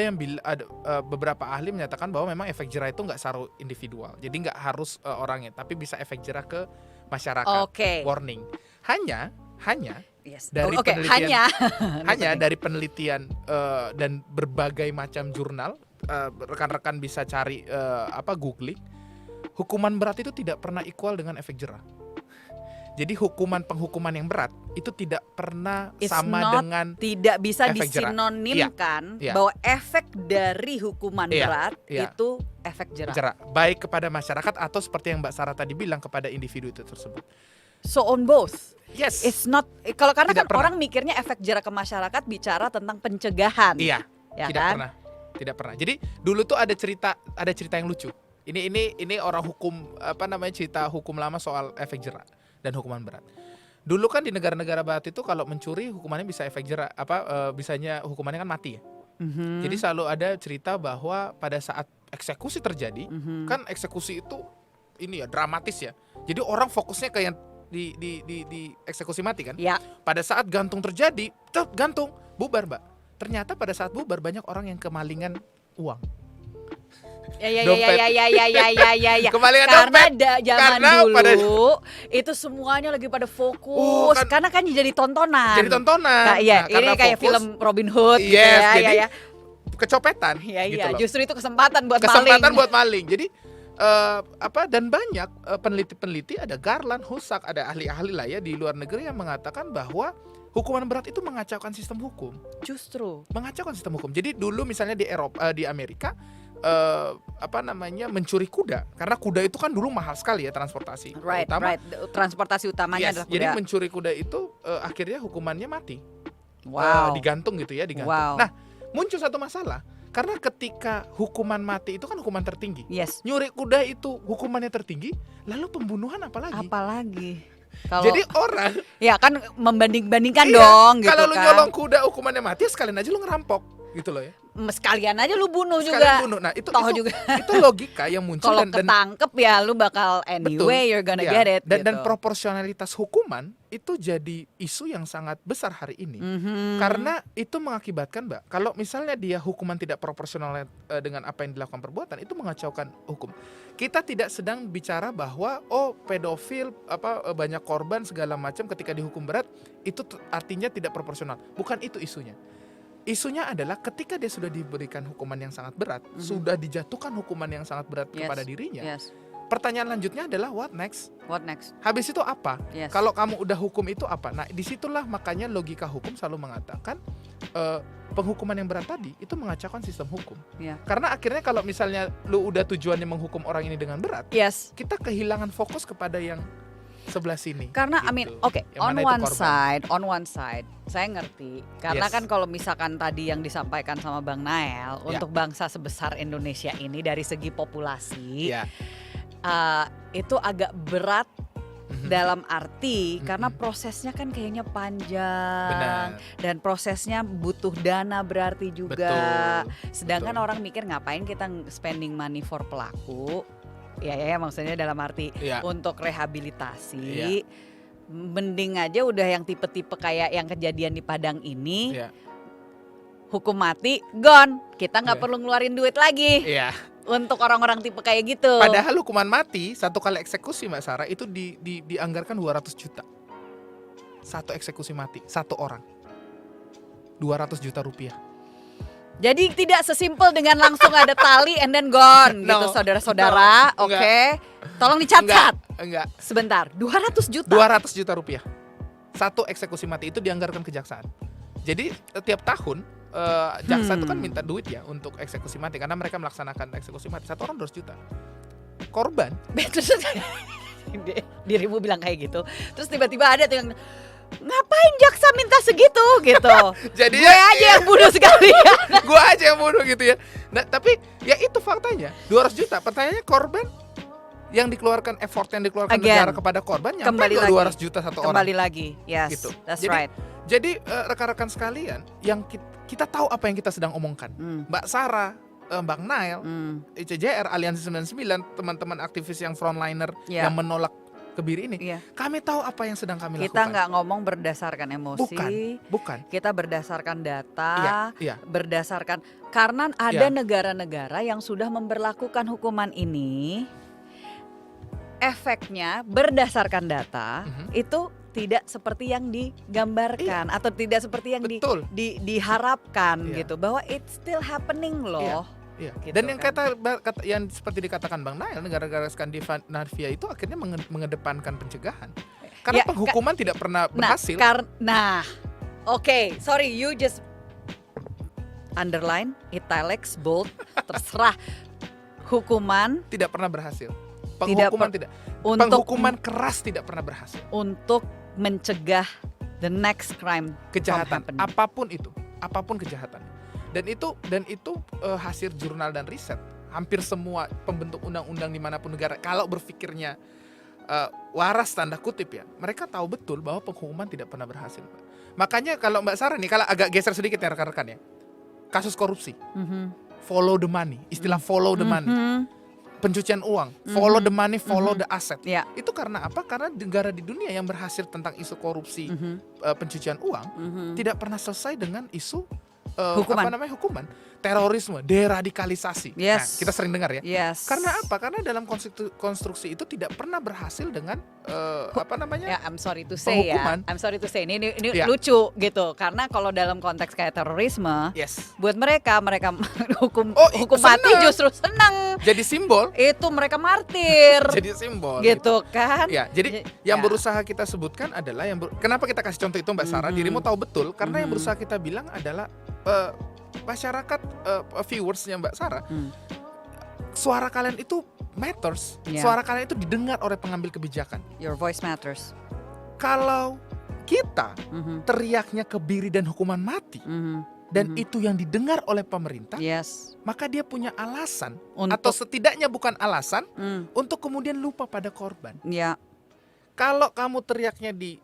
Speaker 3: beberapa ahli menyatakan bahwa memang efek jerah itu nggak secara individual. Jadi nggak harus orangnya, tapi bisa efek jerah ke masyarakat.
Speaker 1: Oke.
Speaker 3: Warning. Hanya
Speaker 1: Yes.
Speaker 3: dari
Speaker 1: Oke,
Speaker 3: penelitian
Speaker 1: hanya
Speaker 3: dari penelitian dan berbagai macam jurnal, rekan-rekan bisa cari googling, hukuman berat itu tidak pernah equal dengan efek jerah. Jadi penghukuman yang berat itu tidak pernah dengan
Speaker 1: tidak bisa
Speaker 3: efek jerah.
Speaker 1: disinonimkan
Speaker 3: Iya.
Speaker 1: bahwa efek dari hukuman
Speaker 3: Iya.
Speaker 1: berat
Speaker 3: Iya.
Speaker 1: itu efek jerah.
Speaker 3: jerah, baik kepada masyarakat atau seperti yang Mbak Sarah tadi bilang kepada individu itu tersebut.
Speaker 1: So on both.
Speaker 3: Yes.
Speaker 1: It's not karena
Speaker 3: Tidak
Speaker 1: kan
Speaker 3: pernah.
Speaker 1: orang mikirnya efek jerah ke masyarakat bicara tentang pencegahan.
Speaker 3: Iya.
Speaker 1: Ya
Speaker 3: Tidak
Speaker 1: kan?
Speaker 3: pernah. Tidak pernah. Jadi dulu tuh ada cerita yang lucu. Ini orang hukum cerita hukum lama soal efek jerah dan hukuman berat. Dulu kan di negara-negara barat itu kalau mencuri hukumannya bisa efek jerah, bisanya hukumannya kan mati ya.
Speaker 1: Mhm.
Speaker 3: Jadi selalu ada cerita bahwa pada saat eksekusi terjadi,
Speaker 1: Mhm.
Speaker 3: kan eksekusi itu ini ya dramatis ya. Jadi orang fokusnya ke yang di eksekusi mati kan.
Speaker 1: Ya.
Speaker 3: Pada saat gantung terjadi, gantung, bubar, Mbak. ternyata pada saat bubar banyak orang yang kemalingan uang.
Speaker 1: Ya.
Speaker 3: Kemalingan
Speaker 1: Karena
Speaker 3: dompet.
Speaker 1: zaman
Speaker 3: Karena
Speaker 1: dulu itu semuanya lagi pada fokus, karena kan jadi tontonan.
Speaker 3: Jadi tontonan.
Speaker 1: Iya,
Speaker 3: Nah,
Speaker 1: ini
Speaker 3: karena
Speaker 1: kayak
Speaker 3: fokus,
Speaker 1: film Robin Hood gitu
Speaker 3: yes,
Speaker 1: ya.
Speaker 3: jadi
Speaker 1: ya.
Speaker 3: kecopetan.
Speaker 1: Iya,
Speaker 3: gitu
Speaker 1: iya.
Speaker 3: loh.
Speaker 1: Justru itu kesempatan buat
Speaker 3: Kesempatan
Speaker 1: maling.
Speaker 3: buat maling. Jadi dan banyak peneliti-peneliti, ada Garland, Hussack, ada ahli-ahli lah ya di luar negeri yang mengatakan bahwa hukuman berat itu mengacaukan sistem hukum.
Speaker 1: Justru.
Speaker 3: Mengacaukan sistem hukum. Jadi dulu misalnya di di Amerika mencuri kuda, karena kuda itu kan dulu mahal sekali ya transportasi
Speaker 1: Right. Transportasi utamanya
Speaker 3: Yes,
Speaker 1: adalah kuda.
Speaker 3: jadi mencuri kuda itu akhirnya hukumannya mati.
Speaker 1: Wow.
Speaker 3: Digantung gitu ya, digantung.
Speaker 1: Wow.
Speaker 3: Nah, muncul satu masalah. Karena ketika hukuman mati itu kan hukuman tertinggi.
Speaker 1: Yes.
Speaker 3: Nyuri kuda itu hukumannya tertinggi, lalu pembunuhan apalagi?
Speaker 1: Kalau
Speaker 3: Jadi orang
Speaker 1: ya kan membanding-bandingkan
Speaker 3: iya,
Speaker 1: dong gitu
Speaker 3: kalau lu
Speaker 1: kan.
Speaker 3: nyolong kuda hukumannya mati, sekalian aja lu ngerampok gitu loh ya.
Speaker 1: Sekalian aja lu bunuh
Speaker 3: Sekalian
Speaker 1: juga.
Speaker 3: bunuh. Nah, itu
Speaker 1: Toh juga.
Speaker 3: itu logika yang muncul
Speaker 1: Kalau
Speaker 3: dan
Speaker 1: ketangkep ya lu bakal anyway, you're gonna
Speaker 3: iya.
Speaker 1: get it.
Speaker 3: Dan
Speaker 1: gitu.
Speaker 3: proporsionalitas hukuman itu jadi isu yang sangat besar hari ini.
Speaker 1: Mhm.
Speaker 3: Karena itu mengakibatkan, Mbak, kalau misalnya dia hukuman tidak proporsional dengan apa yang dilakukan perbuatan, itu mengacaukan hukum. Kita tidak sedang bicara bahwa pedofil banyak korban segala macam ketika dihukum berat itu artinya tidak proporsional. Bukan itu isunya. Isunya adalah ketika dia sudah diberikan hukuman yang sangat berat, sudah dijatuhkan hukuman yang sangat berat kepada dirinya.
Speaker 1: Yes.
Speaker 3: Pertanyaan lanjutnya adalah what next?
Speaker 1: What next?
Speaker 3: Habis itu apa?
Speaker 1: Yes.
Speaker 3: Kalau kamu udah hukum itu apa? Nah, disitulah makanya logika hukum selalu mengatakan penghukuman yang berat tadi itu mengacaukan sistem hukum.
Speaker 1: Iya.
Speaker 3: Karena akhirnya kalau misalnya lu udah tujuannya menghukum orang ini dengan berat,
Speaker 1: Yes.
Speaker 3: kita kehilangan fokus kepada yang sebelah sini.
Speaker 1: Karena
Speaker 3: gitu.
Speaker 1: I mean, oke,
Speaker 3: Yang
Speaker 1: on
Speaker 3: mana itu korban.
Speaker 1: one side, saya ngerti. Karena
Speaker 3: Yes.
Speaker 1: kan kalau misalkan tadi yang disampaikan sama Bang Nael,
Speaker 3: Ya.
Speaker 1: untuk bangsa sebesar Indonesia ini dari segi populasi,
Speaker 3: Iya.
Speaker 1: itu agak berat
Speaker 3: Mhm.
Speaker 1: dalam arti karena
Speaker 3: Mhm.
Speaker 1: prosesnya kan kayaknya panjang.
Speaker 3: Benar.
Speaker 1: Dan prosesnya butuh dana berarti juga.
Speaker 3: Betul.
Speaker 1: Sedangkan
Speaker 3: betul.
Speaker 1: orang mikir ngapain kita spending money for pelaku? Ya maksudnya dalam arti
Speaker 3: Iya.
Speaker 1: untuk rehabilitasi.
Speaker 3: Iya.
Speaker 1: Mending aja udah yang tipe-tipe kayak yang kejadian di Padang ini,
Speaker 3: Iya.
Speaker 1: hukum mati, gone. Kita nggak
Speaker 3: Iya.
Speaker 1: perlu ngeluarin duit lagi
Speaker 3: Iya.
Speaker 1: untuk orang-orang tipe kayak gitu.
Speaker 3: Padahal hukuman mati satu kali eksekusi, Mbak Sarah, itu dianggarkan 200 juta. Satu eksekusi mati, satu orang. 200 juta rupiah.
Speaker 1: Jadi tidak sesimpel dengan langsung ada tali and then gone
Speaker 3: No.
Speaker 1: gitu saudara-saudara.
Speaker 3: No,
Speaker 1: Oke. Tolong dicatat.
Speaker 3: Enggak.
Speaker 1: Sebentar. 200 juta.
Speaker 3: 200 juta rupiah. Satu eksekusi mati itu dianggarkan kejaksaan. Jadi tiap tahun jaksa itu kan minta duit ya untuk eksekusi mati karena mereka melaksanakan eksekusi mati. Satu orang 200 juta. Korban
Speaker 1: Terus dirimu bilang kayak gitu. Terus tiba-tiba ada tuh yang ngapain jaksa minta segitu gitu.
Speaker 3: jadi
Speaker 1: Gue aja yang bunuh sekalian.
Speaker 3: gue aja yang bunuh gitu ya. Nah, tapi ya itu faktanya 200 juta. Pertanyaannya korban yang dikeluarkan, effort yang dikeluarkan
Speaker 1: Again,
Speaker 3: negara kepada korban nyampe
Speaker 1: kembali
Speaker 3: nggak
Speaker 1: lagi.
Speaker 3: 200 juta satu
Speaker 1: Kembali
Speaker 3: orang
Speaker 1: lagi. Yes.
Speaker 3: gitu.
Speaker 1: That's
Speaker 3: Jadi-
Speaker 1: right.
Speaker 3: Jadi rekan-rekan sekalian, yang kita tahu apa yang kita sedang omongkan. Mbak Sarah, Bang Nail, ICJR, Aliansi 99, teman-teman aktivis yang frontliner
Speaker 1: Iya.
Speaker 3: yang menolak kebiri ini,
Speaker 1: Iya.
Speaker 3: kami tahu apa yang sedang kami
Speaker 1: Kita
Speaker 3: lakukan.
Speaker 1: nggak ngomong berdasarkan emosi.
Speaker 3: Bukan.
Speaker 1: Kita berdasarkan data.
Speaker 3: Iya.
Speaker 1: Berdasarkan karena ada
Speaker 3: Iya.
Speaker 1: negara-negara yang sudah memberlakukan hukuman ini, efeknya berdasarkan data itu tidak seperti yang digambarkan atau tidak seperti yang
Speaker 3: Betul.
Speaker 1: diharapkan
Speaker 3: Iya.
Speaker 1: gitu, bahwa it's still happening loh.
Speaker 3: Iya.
Speaker 1: Gitu
Speaker 3: Dan yang
Speaker 1: kan.
Speaker 3: yang seperti dikatakan Bang Nail, negara-negara Skandinavia itu akhirnya mengedepankan pencegahan. Karena
Speaker 1: Ya,
Speaker 3: penghukuman tidak pernah berhasil.
Speaker 1: Oke, sorry, you just underline, italics, bold, terserah. Hukuman
Speaker 3: Tidak pernah berhasil. Penghukuman tidak. Penghukuman keras tidak pernah berhasil.
Speaker 1: untuk mencegah the next crime
Speaker 3: Kejahatan
Speaker 1: from happening.
Speaker 3: apapun kejahatan. Dan itu hasil jurnal dan riset. Hampir semua pembentuk undang-undang dimanapun negara, kalau berpikirnya waras tanda kutip ya, mereka tahu betul bahwa penghukuman tidak pernah berhasil. Makanya kalau Mbak Sarah nih, kalau agak geser sedikit ya rekan-rekan ya, kasus korupsi, follow the money, istilah follow the money, pencucian uang, follow the money, follow the asset.
Speaker 1: Ya.
Speaker 3: Itu karena apa? Karena negara di dunia yang berhasil tentang isu korupsi, pencucian uang, tidak pernah selesai dengan isu
Speaker 1: Hukuman.
Speaker 3: hukuman, terorisme, deradikalisasi.
Speaker 1: Yes.
Speaker 3: Nah, kita sering dengar ya.
Speaker 1: Yes.
Speaker 3: Karena apa? Karena dalam konstruksi itu tidak pernah berhasil dengan
Speaker 1: Ya, I'm sorry to say
Speaker 3: Penghukuman.
Speaker 1: ya. I'm sorry to say ini
Speaker 3: Ya.
Speaker 1: lucu gitu. Karena kalau dalam konteks kayak terorisme,
Speaker 3: Yes.
Speaker 1: buat mereka hukum
Speaker 3: Oh,
Speaker 1: mati
Speaker 3: seneng.
Speaker 1: justru senang.
Speaker 3: Jadi simbol,
Speaker 1: Itu mereka martir.
Speaker 3: jadi simbol.
Speaker 1: gitu kan.
Speaker 3: Ya, jadi
Speaker 1: Ya.
Speaker 3: yang berusaha kita sebutkan adalah kenapa kita kasih contoh itu Mbak Sarah, dirimu tahu betul karena yang berusaha kita bilang adalah masyarakat viewersnya Mbak Sarah, suara kalian itu matters,
Speaker 1: Ya.
Speaker 3: suara kalian itu didengar oleh pengambil kebijakan.
Speaker 1: Your voice matters.
Speaker 3: Kalau kita
Speaker 1: Mhm,
Speaker 3: teriaknya kebiri dan hukuman mati
Speaker 1: mhm,
Speaker 3: dan
Speaker 1: mhm.
Speaker 3: itu yang didengar oleh pemerintah,
Speaker 1: Yes.
Speaker 3: maka dia punya alasan
Speaker 1: Untuk
Speaker 3: atau setidaknya bukan alasan
Speaker 1: mm,
Speaker 3: untuk kemudian lupa pada korban.
Speaker 1: ya.
Speaker 3: Kalau kamu teriaknya di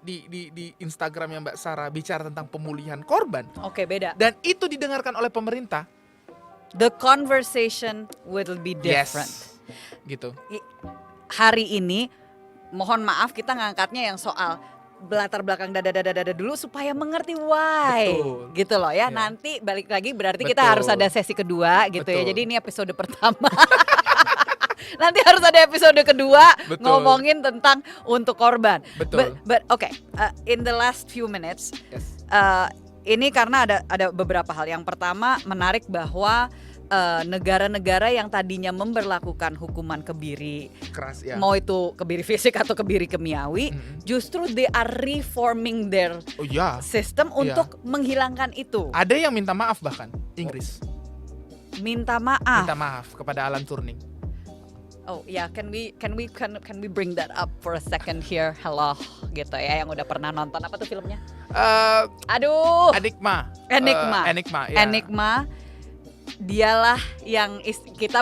Speaker 3: Instagramnya Mbak Sarah bicara tentang pemulihan korban
Speaker 1: Oke, beda.
Speaker 3: dan itu didengarkan oleh pemerintah,
Speaker 1: The conversation will be different.
Speaker 3: gitu.
Speaker 1: Hari ini mohon maaf kita ngangkatnya yang soal latar belakang dada dulu supaya mengerti why.
Speaker 3: Betul.
Speaker 1: Gitu loh ya.
Speaker 3: Ya.
Speaker 1: Nanti balik lagi berarti kita
Speaker 3: Betul.
Speaker 1: harus ada sesi kedua gitu ya.
Speaker 3: Betul.
Speaker 1: Jadi ini episode pertama. Nanti harus ada episode kedua
Speaker 3: Betul.
Speaker 1: ngomongin tentang untuk korban.
Speaker 3: Betul.
Speaker 1: But okay, in the last few minutes
Speaker 3: Yes.
Speaker 1: ini karena ada beberapa hal. Yang pertama menarik bahwa negara-negara yang tadinya memberlakukan hukuman kebiri,
Speaker 3: Keras ya.
Speaker 1: mau itu kebiri fisik atau kebiri kemiawi, justru they are reforming their
Speaker 3: Oh ya.
Speaker 1: system untuk menghilangkan itu.
Speaker 3: Ada yang minta maaf bahkan Inggris.
Speaker 1: Minta maaf.
Speaker 3: Minta maaf kepada Alan Turing.
Speaker 1: Oh ya, can we bring that up for a second here? Hello, gitu ya, yang udah pernah nonton apa tuh filmnya? Aduh,
Speaker 3: Enigma.
Speaker 1: Enigma.
Speaker 3: Enigma. Ya.
Speaker 1: Enigma. Dialah yang kita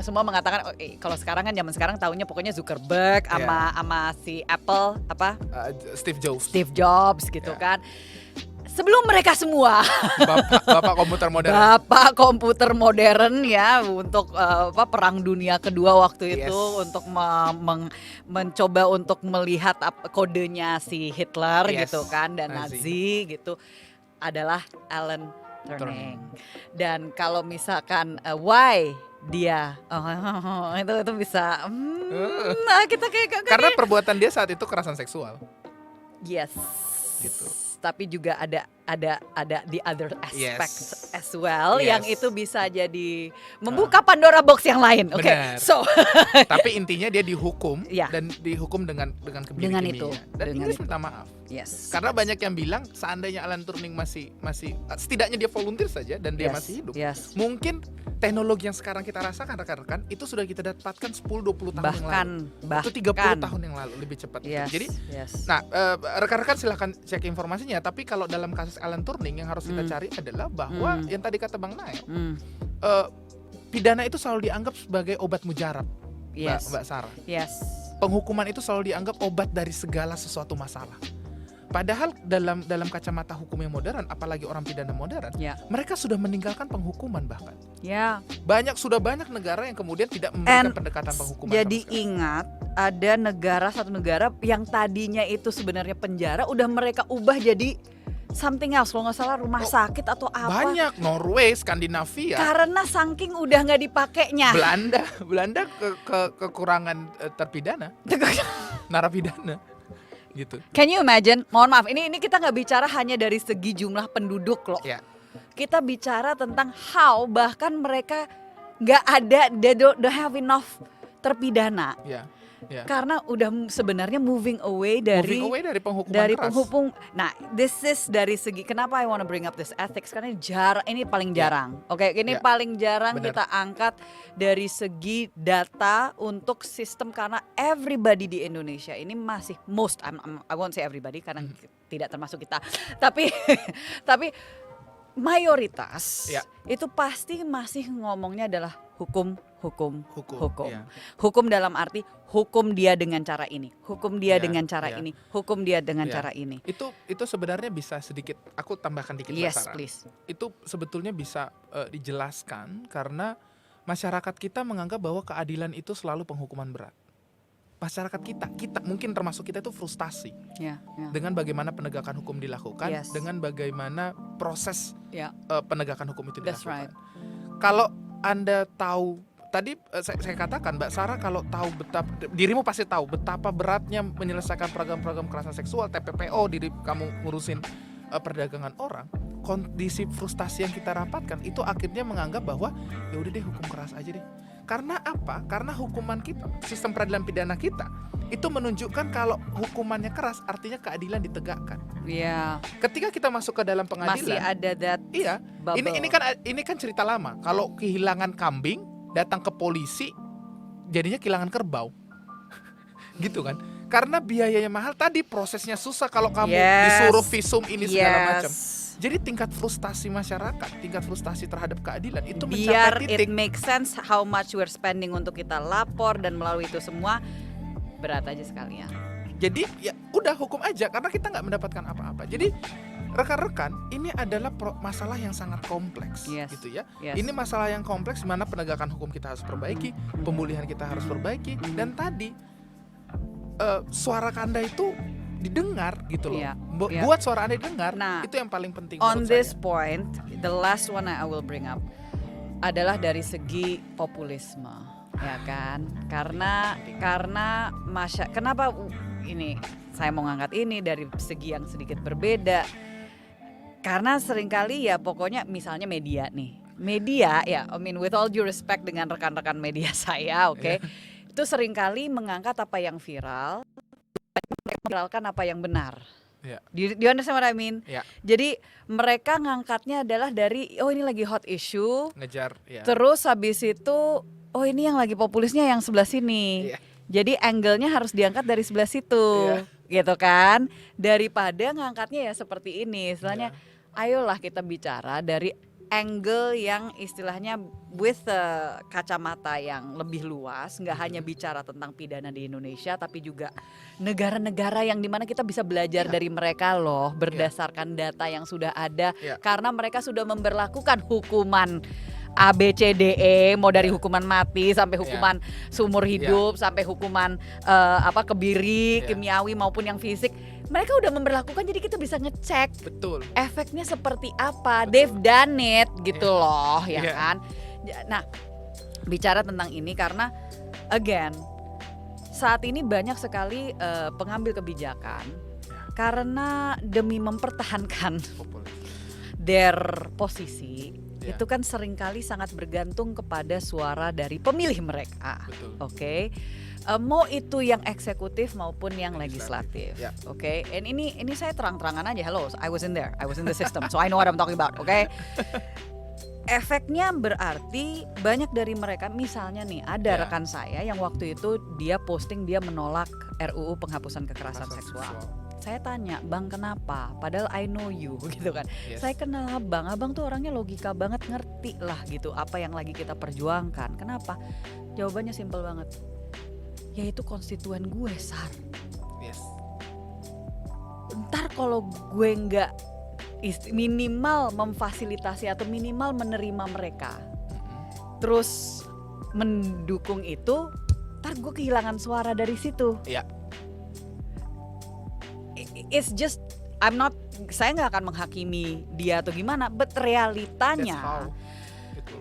Speaker 1: semua mengatakan kalau sekarang kan zaman sekarang tahunya pokoknya Zuckerberg sama si Apple apa
Speaker 3: Steve Jobs.
Speaker 1: Steve Jobs gitu
Speaker 3: Ya.
Speaker 1: kan. Sebelum mereka semua
Speaker 3: Bapak komputer modern.
Speaker 1: Bapak komputer modern ya untuk Perang Dunia Kedua waktu itu untuk mencoba untuk melihat kodenya si Hitler
Speaker 3: Yes.
Speaker 1: gitu kan dan
Speaker 3: Nazi.
Speaker 1: Nazi gitu adalah Alan Turing. Dan kalau misalkan why dia itu bisa kita kayak
Speaker 3: Karena perbuatan dia saat itu kekerasan seksual.
Speaker 1: yes
Speaker 3: Gitu.
Speaker 1: tapi juga ada the other aspect
Speaker 3: Yes.
Speaker 1: as well
Speaker 3: Yes.
Speaker 1: yang itu bisa jadi membuka Pandora box yang lain. Oke.
Speaker 3: Benar.
Speaker 1: So
Speaker 3: Tapi intinya dia dihukum
Speaker 1: Ya.
Speaker 3: dan dihukum dengan kebiri
Speaker 1: Dengan
Speaker 3: kimia.
Speaker 1: itu,
Speaker 3: Dan
Speaker 1: dengan
Speaker 3: Inggris
Speaker 1: itu.
Speaker 3: minta maaf.
Speaker 1: yes.
Speaker 3: Karena banyak yang bilang seandainya Alan Turing masih setidaknya dia volunteer saja dan dia
Speaker 1: Yes,
Speaker 3: masih hidup.
Speaker 1: yes.
Speaker 3: Mungkin teknologi yang sekarang kita rasakan rekan-rekan itu sudah kita dapatkan 10-20 tahun yang lalu.
Speaker 1: Bahkan
Speaker 3: Itu 30 tahun yang lalu lebih cepat.
Speaker 1: Yes,
Speaker 3: Jadi
Speaker 1: yes.
Speaker 3: nah, rekan-rekan silahkan cek informasinya. Tapi kalau dalam kasus Alan Turing yang harus kita cari adalah bahwa yang tadi kata Bang Nael, pidana itu selalu dianggap sebagai obat mujarab,
Speaker 1: Yes.
Speaker 3: Mbak Sarah.
Speaker 1: Yes.
Speaker 3: Penghukuman itu selalu dianggap obat dari segala sesuatu masalah. Padahal dalam kacamata hukum yang modern, apalagi orang pidana modern,
Speaker 1: Ya.
Speaker 3: mereka sudah meninggalkan penghukuman bahkan.
Speaker 1: Ya.
Speaker 3: Sudah banyak negara yang kemudian tidak memberikan pendekatan penghukuman.
Speaker 1: Jadi
Speaker 3: sama sekali.
Speaker 1: ingat ada satu negara yang tadinya itu sebenarnya penjara udah mereka ubah jadi something else, kalau nggak salah rumah sakit atau apa.
Speaker 3: Banyak, Norway, Skandinavia,
Speaker 1: Karena saking udah nggak dipakainya.
Speaker 3: Belanda kekurangan terpidana, narapidana, gitu.
Speaker 1: Can you imagine? Mohon maaf, ini kita nggak bicara hanya dari segi jumlah penduduk loh.
Speaker 3: Ya.
Speaker 1: Kita bicara tentang how bahkan mereka nggak ada, they don't have enough terpidana.
Speaker 3: Ya.
Speaker 1: Karena udah sebenarnya moving away dari
Speaker 3: penghukuman keras.
Speaker 1: penghubung. Nah, this is dari segi kenapa I want to bring up this ethics karena ini paling jarang. Oke, ini
Speaker 3: Ya.
Speaker 1: paling jarang
Speaker 3: Benar.
Speaker 1: kita angkat dari segi data untuk sistem karena everybody di Indonesia ini masih I won't say everybody karena tidak termasuk kita. Tapi mayoritas
Speaker 3: Ya.
Speaker 1: itu pasti masih ngomongnya adalah hukum.
Speaker 3: Ya.
Speaker 1: Hukum dalam arti hukum dia dengan cara ini, hukum dia
Speaker 3: Ya,
Speaker 1: dengan cara
Speaker 3: ya.
Speaker 1: ini, hukum dia dengan
Speaker 3: Ya.
Speaker 1: cara ini.
Speaker 3: Itu sebenarnya bisa sedikit aku tambahkan dikit, Mbak
Speaker 1: Yes,
Speaker 3: Sarah.
Speaker 1: please.
Speaker 3: Itu sebetulnya bisa dijelaskan karena masyarakat kita menganggap bahwa keadilan itu selalu penghukuman berat. Masyarakat kita mungkin termasuk kita itu frustasi
Speaker 1: Ya, ya.
Speaker 3: dengan bagaimana penegakan hukum dilakukan,
Speaker 1: Yes.
Speaker 3: dengan bagaimana proses
Speaker 1: Ya.
Speaker 3: penegakan hukum itu
Speaker 1: That's
Speaker 3: dilakukan.
Speaker 1: right.
Speaker 3: Kalau Anda tahu tadi saya katakan Mbak Sarah, kalau tahu betapa dirimu pasti tahu betapa beratnya menyelesaikan program-program kekerasan seksual, TPPO, diri kamu ngurusin perdagangan orang, kondisi frustasi yang kita rapatkan itu akhirnya menganggap bahwa ya udah deh hukum keras aja deh. Karena apa? Karena hukuman kita, sistem peradilan pidana kita itu menunjukkan kalau hukumannya keras artinya keadilan ditegakkan.
Speaker 1: Iya.
Speaker 3: Ketika kita masuk ke dalam pengadilan,
Speaker 1: Masih ada that
Speaker 3: iya,
Speaker 1: bubble.
Speaker 3: ini kan cerita lama. Kalau kehilangan kambing, datang ke polisi, jadinya kehilangan kerbau. Gitu kan? Karena biayanya mahal, tadi prosesnya susah kalau kamu disuruh visum ini segala macam. Jadi tingkat frustasi masyarakat, tingkat frustasi terhadap keadilan itu
Speaker 1: Biar
Speaker 3: mencapai
Speaker 1: it
Speaker 3: titik.
Speaker 1: make sense how much we're spending untuk kita lapor dan melalui itu semua berat aja sekalian.
Speaker 3: Jadi ya udah hukum aja karena kita nggak mendapatkan apa-apa. Jadi rekan-rekan, ini adalah masalah yang sangat kompleks,
Speaker 1: Yes.
Speaker 3: gitu ya.
Speaker 1: Yes.
Speaker 3: Ini masalah yang kompleks di mana penegakan hukum kita harus perbaiki, pemulihan kita harus perbaiki, dan tadi suara Anda itu didengar gitu loh.
Speaker 1: Iya,
Speaker 3: Bu-
Speaker 1: iya.
Speaker 3: Buat suara Anda didengar,
Speaker 1: Nah,
Speaker 3: itu yang paling penting
Speaker 1: On
Speaker 3: menurut
Speaker 1: this
Speaker 3: saya.
Speaker 1: point, the last one I will bring up adalah dari segi populisme, ya kan? Karena kenapa ini saya mau ngangkat ini dari segi yang sedikit berbeda. Karena seringkali ya pokoknya misalnya media nih. Media ya, I mean with all due respect dengan rekan-rekan media saya, oke. Itu seringkali mengangkat apa yang viral, viralkan apa yang benar.
Speaker 3: Ya.
Speaker 1: Do you understand what I mean?
Speaker 3: Ya.
Speaker 1: Jadi mereka ngangkatnya adalah dari ini lagi hot issue,
Speaker 3: Ngejar ya.
Speaker 1: terus habis itu ini yang lagi populisnya yang sebelah sini.
Speaker 3: Iya.
Speaker 1: Jadi angle-nya harus diangkat dari sebelah situ, gitu kan? Daripada ngangkatnya ya seperti ini, istilahnya ayolah kita bicara dari angle yang istilahnya with kacamata yang lebih luas, nggak hanya bicara tentang pidana di Indonesia tapi juga negara-negara yang dimana kita bisa belajar dari mereka loh berdasarkan data yang sudah ada, karena mereka sudah memberlakukan hukuman ABCDE, mau dari hukuman mati sampai hukuman seumur hidup, sampai hukuman kebiri, kimiawi maupun yang fisik. Mereka udah memberlakukan, jadi kita bisa ngecek
Speaker 3: Betul.
Speaker 1: efeknya seperti apa.
Speaker 3: Betul.
Speaker 1: They've done it gitu loh, ya
Speaker 3: Iya.
Speaker 1: kan. Nah, bicara tentang ini karena again saat ini banyak sekali pengambil kebijakan karena demi mempertahankan
Speaker 3: Populis.
Speaker 1: their posisi.
Speaker 3: Ya.
Speaker 1: Itu kan seringkali sangat bergantung kepada suara dari pemilih mereka.
Speaker 3: Betul.
Speaker 1: Oke. Mau itu yang eksekutif maupun yang legislatif.
Speaker 3: Ya.
Speaker 1: Oke. And ini saya terang-terangan aja. Hello, I was in there. I was in the system. So I know what I'm talking about, oke? Efeknya berarti banyak dari mereka, misalnya nih ada rekan saya yang waktu itu dia posting dia menolak RUU penghapusan kekerasan seksual. Saya tanya, "Bang, kenapa? Padahal I know you," gitu kan.
Speaker 3: Yes.
Speaker 1: Saya kenal abang tuh orangnya logika banget, ngerti lah gitu apa yang lagi kita perjuangkan. Kenapa? Jawabannya simpel banget. Yaitu konstituen gue, Sar.
Speaker 3: Yes.
Speaker 1: Ntar kalau gue nggak minimal memfasilitasi atau minimal menerima mereka, terus mendukung itu, ntar gue kehilangan suara dari situ.
Speaker 3: Iya.
Speaker 1: It's just saya nggak akan menghakimi dia atau gimana, but realitanya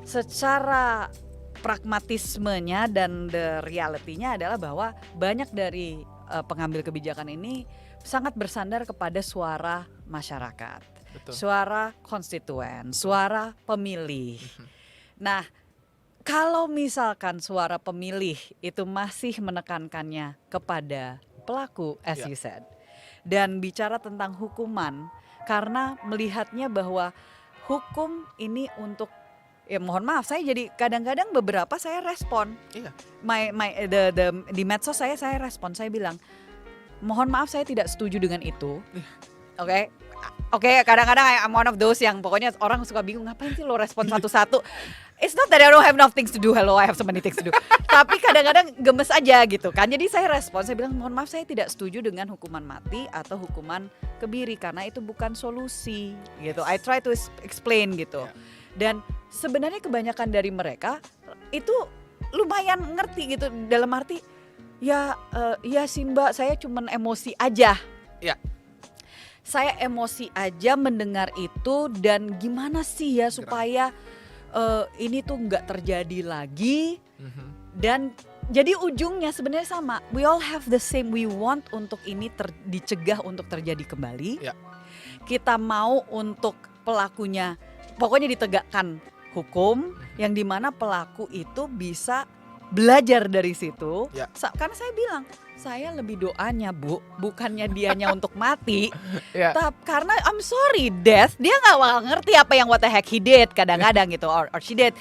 Speaker 1: secara pragmatismenya dan the reality-nya adalah bahwa banyak dari pengambil kebijakan ini sangat bersandar kepada suara masyarakat, suara konstituen, suara pemilih. Nah, kalau misalkan suara pemilih itu masih menekankannya kepada pelaku, as you said, dan bicara tentang hukuman karena melihatnya bahwa hukum ini untuk mohon maaf, saya jadi kadang-kadang beberapa saya respon.
Speaker 3: Iya.
Speaker 1: Di medsos saya respon, saya bilang mohon maaf saya tidak setuju dengan itu. Oke, kadang-kadang I'm one of those yang pokoknya orang suka bingung ngapain sih lo respon satu-satu. It's not that I don't have enough things to do. Hello, I have so many things to do. Tapi kadang-kadang gemes aja gitu kan. Jadi saya respon, saya bilang mohon maaf saya tidak setuju dengan hukuman mati atau hukuman kebiri karena itu bukan solusi gitu. I try to explain gitu. Dan sebenarnya kebanyakan dari mereka itu lumayan ngerti gitu, dalam arti ya sih Mbak, saya cuman emosi aja.
Speaker 3: Ya.
Speaker 1: saya emosi aja mendengar itu, dan gimana sih ya supaya ini tuh nggak terjadi lagi. Dan jadi ujungnya sebenarnya sama, we all have the same, we want untuk ini dicegah untuk terjadi kembali.
Speaker 3: Ya.
Speaker 1: Kita mau untuk pelakunya pokoknya ditegakkan hukum, yang dimana pelaku itu bisa belajar dari situ.
Speaker 3: Ya.
Speaker 1: Karena saya bilang, saya lebih doanya Bu, bukannya dianya untuk mati.
Speaker 3: Ya.
Speaker 1: Karena I'm sorry, death, dia nggak bakal ngerti apa yang what the heck he did kadang-kadang gitu, or she did.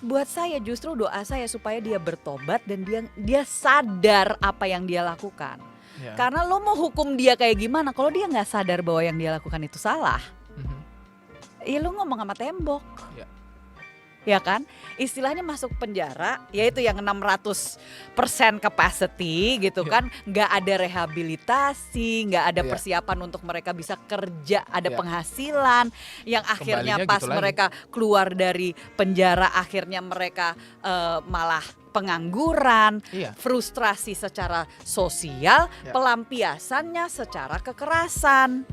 Speaker 1: Buat saya justru doa saya supaya dia bertobat dan dia sadar apa yang dia lakukan.
Speaker 3: Ya.
Speaker 1: Karena lo mau hukum dia kayak gimana kalau dia nggak sadar bahwa yang dia lakukan itu salah. Ya lo ngomong sama tembok.
Speaker 3: Ya.
Speaker 1: Ya kan, istilahnya masuk penjara, yaitu yang 600% capacity gitu kan, nggak ada rehabilitasi, nggak ada persiapan untuk mereka bisa kerja, ada penghasilan, yang akhirnya
Speaker 3: Kembalinya
Speaker 1: pas
Speaker 3: gitu
Speaker 1: mereka keluar dari penjara, akhirnya mereka malah pengangguran, frustrasi secara sosial, pelampiasannya secara kekerasan,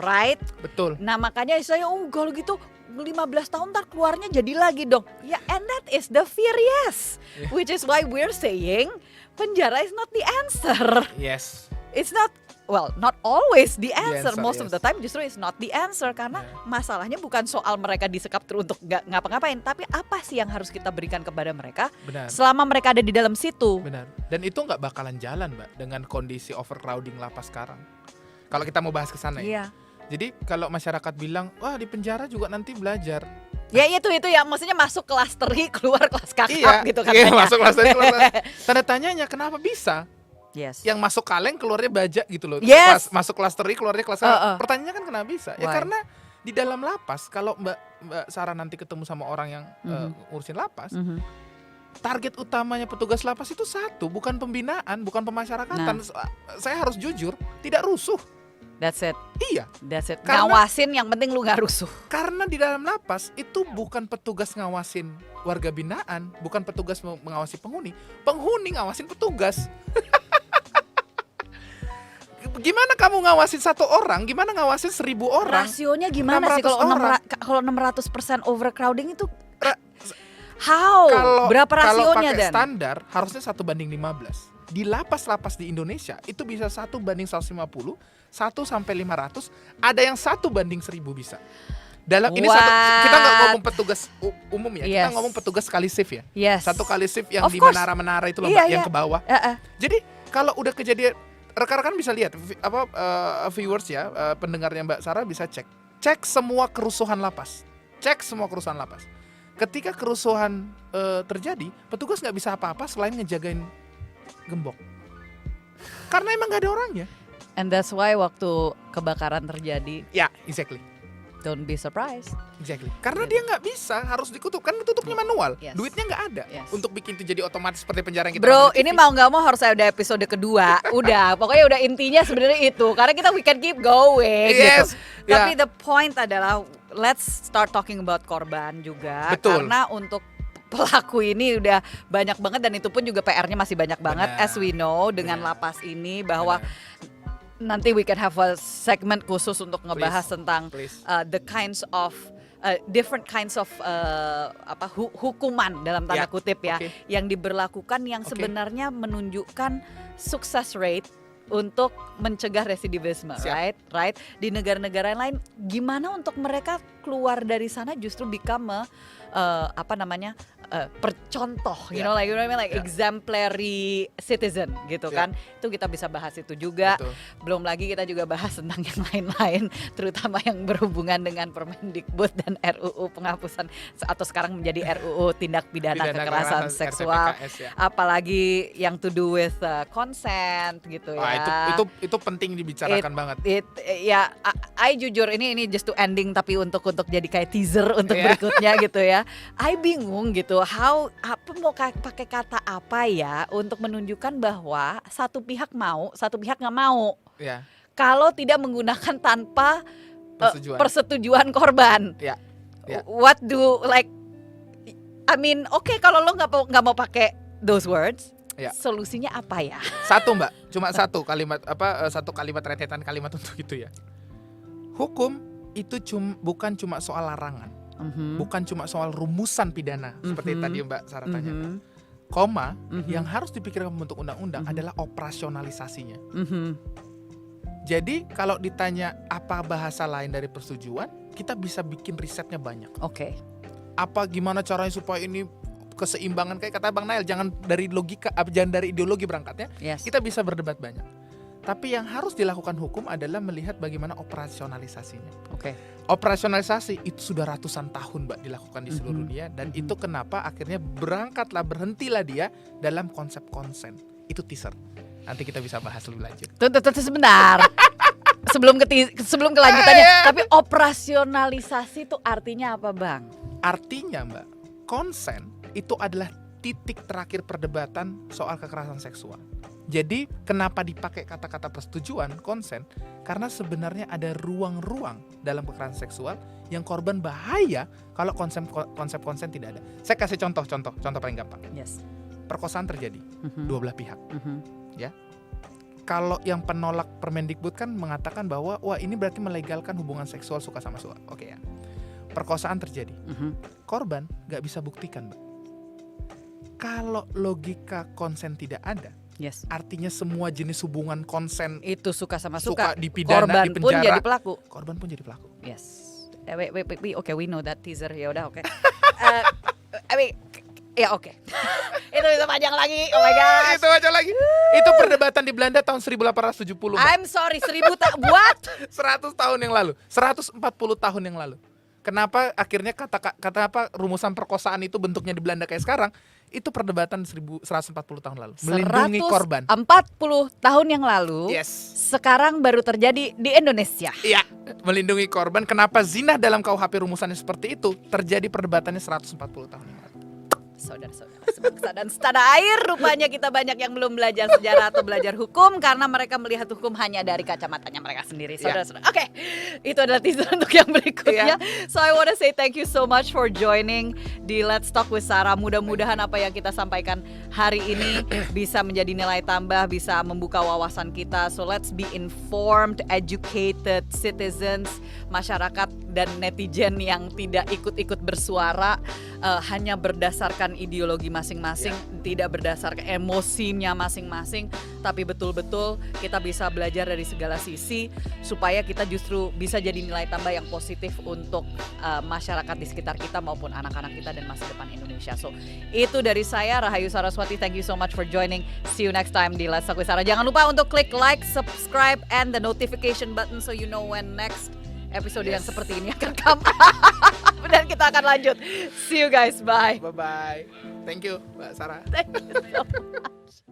Speaker 1: right?
Speaker 3: Betul.
Speaker 1: Nah makanya saya kalau gitu 15 tahun ntar keluarnya jadi lagi dong. Ya, and that is the fear, yes. Which is why we're saying penjara is not the answer.
Speaker 3: Yes.
Speaker 1: It's not, well, not always the answer. Most of
Speaker 3: yes.
Speaker 1: the time justru it's not the answer. Karena masalahnya bukan soal mereka disekap terus untuk nggak ngapa-ngapain, tapi apa sih yang harus kita berikan kepada mereka selama mereka ada di dalam situ.
Speaker 3: Benar. Dan itu nggak bakalan jalan, Mbak, dengan kondisi overcrowding lapas sekarang. Kalau kita mau bahas ke sana ya. Jadi kalau masyarakat bilang, wah di penjara juga nanti belajar.
Speaker 1: Ya itu ya, maksudnya masuk kelas teri, keluar kelas kakap gitu katanya.
Speaker 3: Iya, masuk kelas teri, keluar kelas. Tanda tanyanya kenapa bisa?
Speaker 1: Yes.
Speaker 3: Yang masuk kaleng keluarnya baja gitu loh.
Speaker 1: Yes.
Speaker 3: Masuk kelas teri keluarnya kelas kakap. Pertanyaannya kan kenapa bisa? Ya
Speaker 1: Why?
Speaker 3: karena di dalam lapas, kalau Mbak Sarah nanti ketemu sama orang yang ngurusin lapas, target utamanya petugas lapas itu satu, bukan pembinaan, bukan pemasyarakatan. Saya harus jujur, tidak rusuh.
Speaker 1: That's it.
Speaker 3: Iya.
Speaker 1: That's it.
Speaker 3: Karena-
Speaker 1: Ngawasin yang penting lu gak rusuh.
Speaker 3: Karena di dalam lapas itu bukan petugas ngawasin warga binaan, bukan petugas mengawasi penghuni. Penghuni ngawasin petugas. Gimana kamu ngawasin 1 orang? Gimana ngawasin 1.000 orang?
Speaker 1: Rasionya gimana sih
Speaker 3: 600 orang.
Speaker 1: kalau 600% overcrowding itu how? Berapa rasionya
Speaker 3: pakai
Speaker 1: dan?
Speaker 3: standar harusnya 1:15. Di lapas-lapas di Indonesia itu bisa 1:150, 1-500, ada yang 1:1000 bisa. Dalam ini satu, kita nggak ngomong petugas umum ya, kita ngomong petugas kali shift ya.
Speaker 1: Yes.
Speaker 3: Satu kali shift yang
Speaker 1: Of
Speaker 3: di
Speaker 1: course.
Speaker 3: menara-menara itu loh,
Speaker 1: Iya,
Speaker 3: Mbak, yang
Speaker 1: iya.
Speaker 3: ke bawah. Jadi kalau udah kejadian, rekan-rekan bisa lihat, viewers ya, pendengarnya Mbak Sarah bisa cek semua kerusuhan lapas, cek semua kerusuhan lapas. Ketika kerusuhan terjadi, petugas nggak bisa apa-apa selain ngejagain gembok, karena emang nggak ada orangnya.
Speaker 1: And that's why waktu kebakaran terjadi,
Speaker 3: Ya, exactly.
Speaker 1: don't be surprised.
Speaker 3: Exactly. Karena dia nggak bisa, harus ditutup. Kan tutupnya manual.
Speaker 1: Yes.
Speaker 3: Duitnya nggak ada untuk bikin itu jadi otomatis seperti penjara yang kita
Speaker 1: Bro,
Speaker 3: nonton di
Speaker 1: ini
Speaker 3: TV.
Speaker 1: mau nggak mau harus ada episode kedua. Udah, pokoknya udah intinya sebenarnya itu. Karena kita we can keep going
Speaker 3: Yes.
Speaker 1: gitu. Tapi the point adalah let's start talking about korban juga.
Speaker 3: Betul.
Speaker 1: Karena untuk pelaku ini udah banyak banget, dan itu pun juga PR-nya masih banyak banget.
Speaker 3: Benar.
Speaker 1: As we know dengan
Speaker 3: Benar.
Speaker 1: lapas ini, bahwa
Speaker 3: Benar.
Speaker 1: nanti we can have a segment khusus untuk ngebahas
Speaker 3: Please.
Speaker 1: tentang
Speaker 3: Please.
Speaker 1: the kinds of different kinds of hukuman dalam tanda kutip ya,
Speaker 3: Oke.
Speaker 1: yang diberlakukan yang
Speaker 3: Oke.
Speaker 1: sebenarnya menunjukkan success rate untuk mencegah residivisme.
Speaker 3: Siap.
Speaker 1: right di negara-negara lain, gimana untuk mereka keluar dari sana justru become percontoh, you know, like exemplary citizen gitu kan. Itu kita bisa bahas itu juga.
Speaker 3: Betul.
Speaker 1: Belum lagi kita juga bahas tentang yang lain-lain, terutama yang berhubungan dengan Permendikbud dan RUU penghapusan, atau sekarang menjadi RUU tindak pidana kekerasan seksual.
Speaker 3: RTPKS, ya.
Speaker 1: Apalagi yang to do with consent gitu ya.
Speaker 3: Wah, itu penting dibicarakan banget.
Speaker 1: I jujur ini just to ending, tapi untuk jadi kayak teaser untuk berikutnya gitu ya. I bingung gitu, mau pakai kata apa ya untuk menunjukkan bahwa satu pihak mau, satu pihak nggak mau.
Speaker 3: Ya.
Speaker 1: Kalau tidak menggunakan tanpa persetujuan korban.
Speaker 3: Ya.
Speaker 1: What do oke, kalau lo nggak mau pakai those words, solusinya apa ya?
Speaker 3: Satu, Mbak, cuma satu kalimat satu kalimat rentetan kalimat untuk itu ya. Hukum itu bukan cuma soal larangan, bukan cuma soal rumusan pidana seperti tadi Mbak Sarah tanya. Koma yang harus dipikirkan pembentuk undang-undang adalah operasionalisasinya. Jadi kalau ditanya apa bahasa lain dari persetujuan, kita bisa bikin risetnya banyak.
Speaker 1: Oke.
Speaker 3: Apa gimana caranya supaya ini keseimbangan, kayak kata Bang Nail, jangan dari logika, jangan dari ideologi berangkatnya.
Speaker 1: Yes.
Speaker 3: Kita bisa berdebat banyak. Tapi yang harus dilakukan hukum adalah melihat bagaimana operasionalisasinya.
Speaker 1: Oke.
Speaker 3: Operasionalisasi itu sudah ratusan tahun Mbak dilakukan di seluruh dunia, dan itu kenapa akhirnya berhentilah dia dalam konsep konsen. Itu teaser. Nanti kita bisa bahas lebih lanjut.
Speaker 1: Tunggu sebentar. sebelum kelanjutannya, tapi operasionalisasi itu artinya apa, Bang?
Speaker 3: Artinya Mbak, konsen itu adalah titik terakhir perdebatan soal kekerasan seksual. Jadi kenapa dipakai kata-kata persetujuan, konsen? Karena sebenarnya ada ruang-ruang dalam kekerasan seksual yang korban bahaya kalau konsep konsen tidak ada. Saya kasih contoh paling gampang.
Speaker 1: Yes.
Speaker 3: Perkosaan terjadi, dua belah pihak. Ya. Kalau yang penolak Permendikbud kan mengatakan bahwa wah ini berarti melegalkan hubungan seksual suka sama suka. Oke ya. Perkosaan terjadi. Korban nggak bisa buktikan, Mbak. Kalau logika konsen tidak ada,
Speaker 1: yes,
Speaker 3: artinya semua jenis hubungan konsen
Speaker 1: itu suka sama suka,
Speaker 3: dipidana,
Speaker 1: korban
Speaker 3: dipenjara,
Speaker 1: pun jadi pelaku.
Speaker 3: Korban pun jadi pelaku.
Speaker 1: Yes. Wait, okay, we know that teaser. Ya udah, oke. Ya oke. Itu bisa panjang lagi. Oh my god.
Speaker 3: Itu aja lagi. Itu perdebatan di Belanda tahun 1870. Mbak.
Speaker 1: I'm sorry, 1000 what?
Speaker 3: 100 tahun yang lalu, 140 tahun yang lalu. Kenapa akhirnya kata apa rumusan perkosaan itu bentuknya di Belanda kayak sekarang? Itu perdebatan 140 tahun lalu. Melindungi korban.
Speaker 1: 40 tahun yang lalu.
Speaker 3: Yes.
Speaker 1: Sekarang baru terjadi di Indonesia.
Speaker 3: Iya, melindungi korban. Kenapa zina dalam KUHP rumusannya seperti itu? Terjadi perdebatannya 140 tahun yang lalu.
Speaker 1: Saudara-saudara sebangsa dan setanah air, rupanya kita banyak yang belum belajar sejarah atau belajar hukum karena mereka melihat hukum hanya dari kacamatanya mereka sendiri. Saudara-saudara. Oke. Itu adalah teaser untuk yang berikutnya. So I want to say thank you so much for joining di Let's Talk with Sarah. Mudah-mudahan apa yang kita sampaikan hari ini bisa menjadi nilai tambah, bisa membuka wawasan kita. So let's be informed, educated citizens, masyarakat dan netizen yang tidak ikut-ikut bersuara hanya berdasarkan ideologi masing-masing, tidak berdasarkan emosinya masing-masing, tapi betul-betul kita bisa belajar dari segala sisi supaya kita justru bisa jadi nilai tambah yang positif untuk masyarakat di sekitar kita maupun anak-anak kita dan masa depan Indonesia. So itu dari saya, Rahayu Saraswati. Thank you so much for joining. See you next time di Let's Talk with Sarah. Jangan lupa untuk klik like, subscribe, and the notification button so you know when next episode yang seperti ini akan come. Dan kita akan lanjut. See you guys, bye.
Speaker 3: Bye-bye. Thank you, Mbak Sarah.
Speaker 1: Thank you so much.